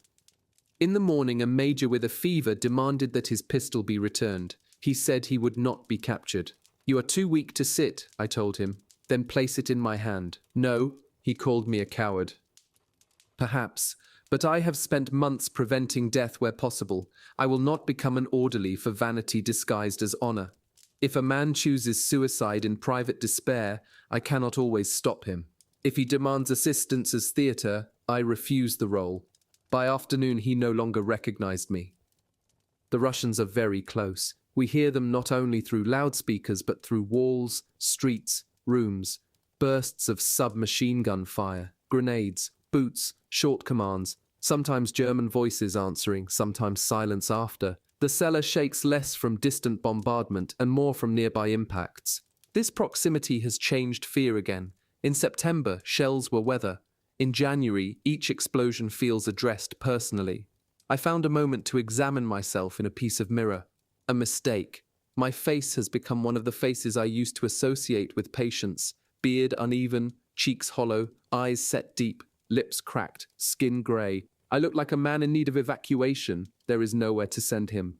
In the morning, a major with a fever demanded that his pistol be returned. He said he would not be captured. "You are too weak to sit," I told him. "Then place it in my hand." "No." He called me a coward. Perhaps, but I have spent months preventing death where possible. I will not become an orderly for vanity disguised as honor. If a man chooses suicide in private despair, I cannot always stop him. If he demands assistance as theater, I refuse the role. By afternoon, he no longer recognized me. The Russians are very close. We hear them not only through loudspeakers, but through walls, streets, rooms. Bursts of submachine gun fire, grenades, boots, short commands, sometimes German voices answering, sometimes silence after. The cellar shakes less from distant bombardment and more from nearby impacts. This proximity has changed fear again. In September, shells were weather. In January, each explosion feels addressed personally. I found a moment to examine myself in a piece of mirror. A mistake. My face has become one of the faces I used to associate with patients. Beard uneven, cheeks hollow, eyes set deep, lips cracked, skin grey. I look like a man in need of evacuation. There is nowhere to send him.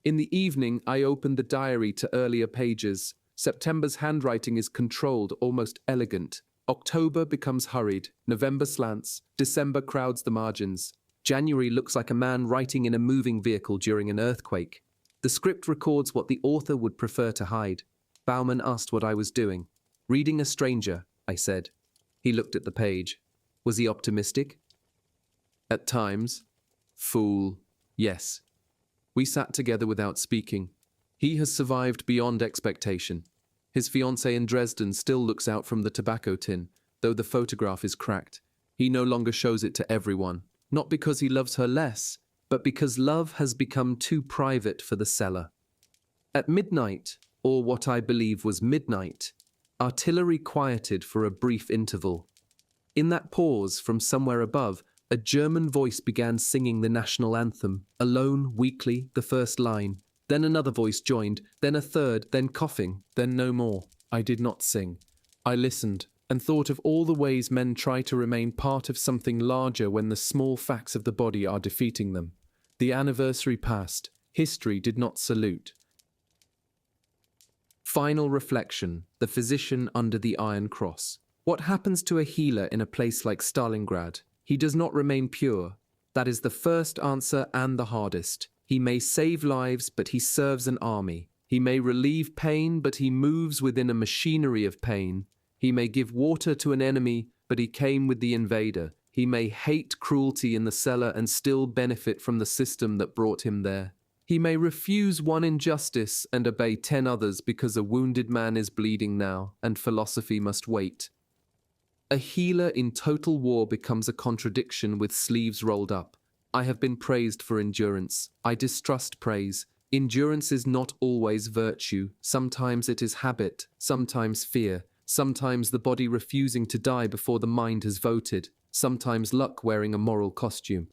In the evening, I opened the diary to earlier pages. September's handwriting is controlled, almost elegant. October becomes hurried. November slants. December crowds the margins. January looks like a man writing in a moving vehicle during an earthquake. The script records what the author would prefer to hide. Bauman asked what I was doing. "Reading a stranger," I said. He looked at the page. Was he optimistic? At times. Fool. Yes. We sat together without speaking. He has survived beyond expectation. His fiancée in Dresden still looks out from the tobacco tin, though the photograph is cracked. He no longer shows it to everyone, not because he loves her less, but because love has become too private for the cellar. At midnight, or what I believe was midnight, artillery quieted for a brief interval. In that pause, from somewhere above, a German voice began singing the national anthem, alone, weakly, the first line. Then another voice joined, then a third, then coughing, then no more. I did not sing. I listened, and thought of all the ways men try to remain part of something larger when the small facts of the body are defeating them. The anniversary passed. History did not salute. Final reflection, the physician under the Iron Cross. What happens to a healer in a place like Stalingrad? He does not remain pure. That is the first answer and the hardest. He may save lives, but he serves an army. He may relieve pain, but he moves within a machinery of pain. He may give water to an enemy, but he came with the invader. He may hate cruelty in the cellar and still benefit from the system that brought him there. He may refuse one injustice and obey 10 others because a wounded man is bleeding now, and philosophy must wait. A healer in total war becomes a contradiction with sleeves rolled up. I have been praised for endurance. I distrust praise. Endurance is not always virtue. Sometimes it is habit, sometimes fear, sometimes the body refusing to die before the mind has voted. sometimes luck wearing a moral costume.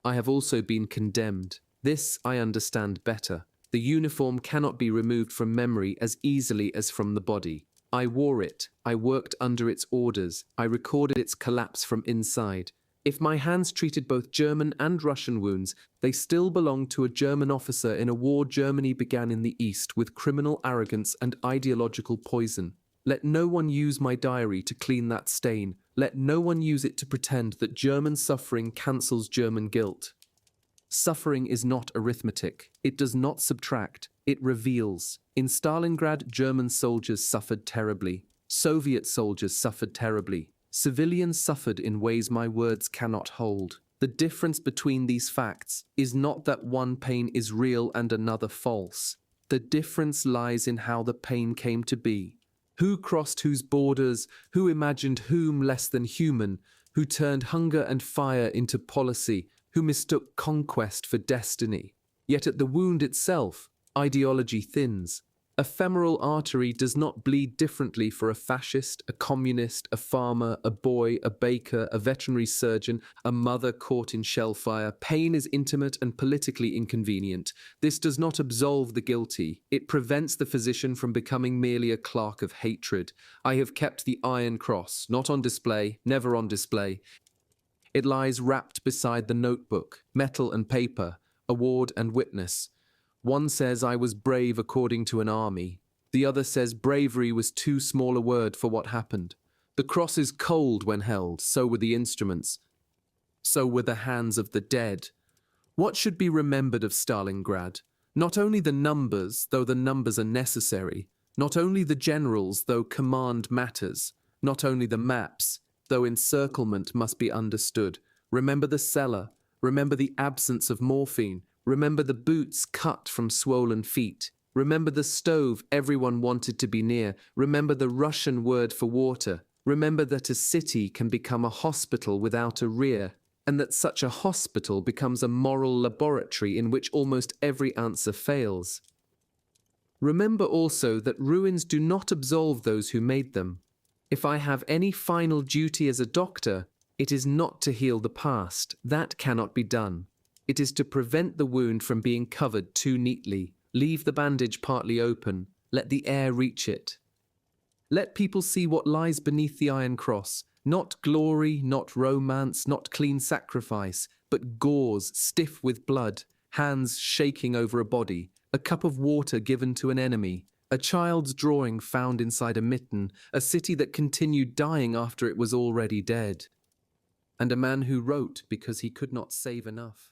I have also been condemned. This I understand better. The uniform cannot be removed from memory as easily as from the body. I wore it, I worked under its orders, I recorded its collapse from inside. If my hands treated both German and Russian wounds, they still belonged to a German officer in a war Germany began in the East with criminal arrogance and ideological poison. Let no one use my diary to clean that stain. Let no one use it to pretend that German suffering cancels German guilt. Suffering is not arithmetic. It does not subtract. It reveals. In Stalingrad, German soldiers suffered terribly. Soviet soldiers suffered terribly. Civilians suffered in ways my words cannot hold. The difference between these facts is not that one pain is real and another false. The difference lies in how the pain came to be. Who crossed whose borders, who imagined whom less than human, who turned hunger and fire into policy, who mistook conquest for destiny. Yet at the wound itself, ideology thins. A femoral artery does not bleed differently for a fascist, a communist, a farmer, a boy, a baker, a veterinary surgeon, a mother caught in shellfire. Pain is intimate and politically inconvenient. This does not absolve the guilty. It prevents the physician from becoming merely a clerk of hatred. I have kept the Iron Cross, not on display, never on display. It lies wrapped beside the notebook, metal and paper, award and witness. One says I was brave according to an army. The other says bravery was too small a word for what happened. The cross is cold when held, so were the instruments. So were the hands of the dead. What should be remembered of Stalingrad? Not only the numbers, though the numbers are necessary. Not only the generals, though command matters. Not only the maps, though encirclement must be understood. Remember the cellar. Remember the absence of morphine. Remember the boots cut from swollen feet. Remember the stove everyone wanted to be near. Remember the Russian word for water. Remember that a city can become a hospital without a rear, and that such a hospital becomes a moral laboratory in which almost every answer fails. Remember also that ruins do not absolve those who made them. If I have any final duty as a doctor, it is not to heal the past. That cannot be done. It is to prevent the wound from being covered too neatly. Leave the bandage partly open. Let the air reach it. Let people see what lies beneath the Iron Cross. Not glory, not romance, not clean sacrifice, but gauze stiff with blood, hands shaking over a body, a cup of water given to an enemy, a child's drawing found inside a mitten, a city that continued dying after it was already dead, and a man who wrote because he could not save enough.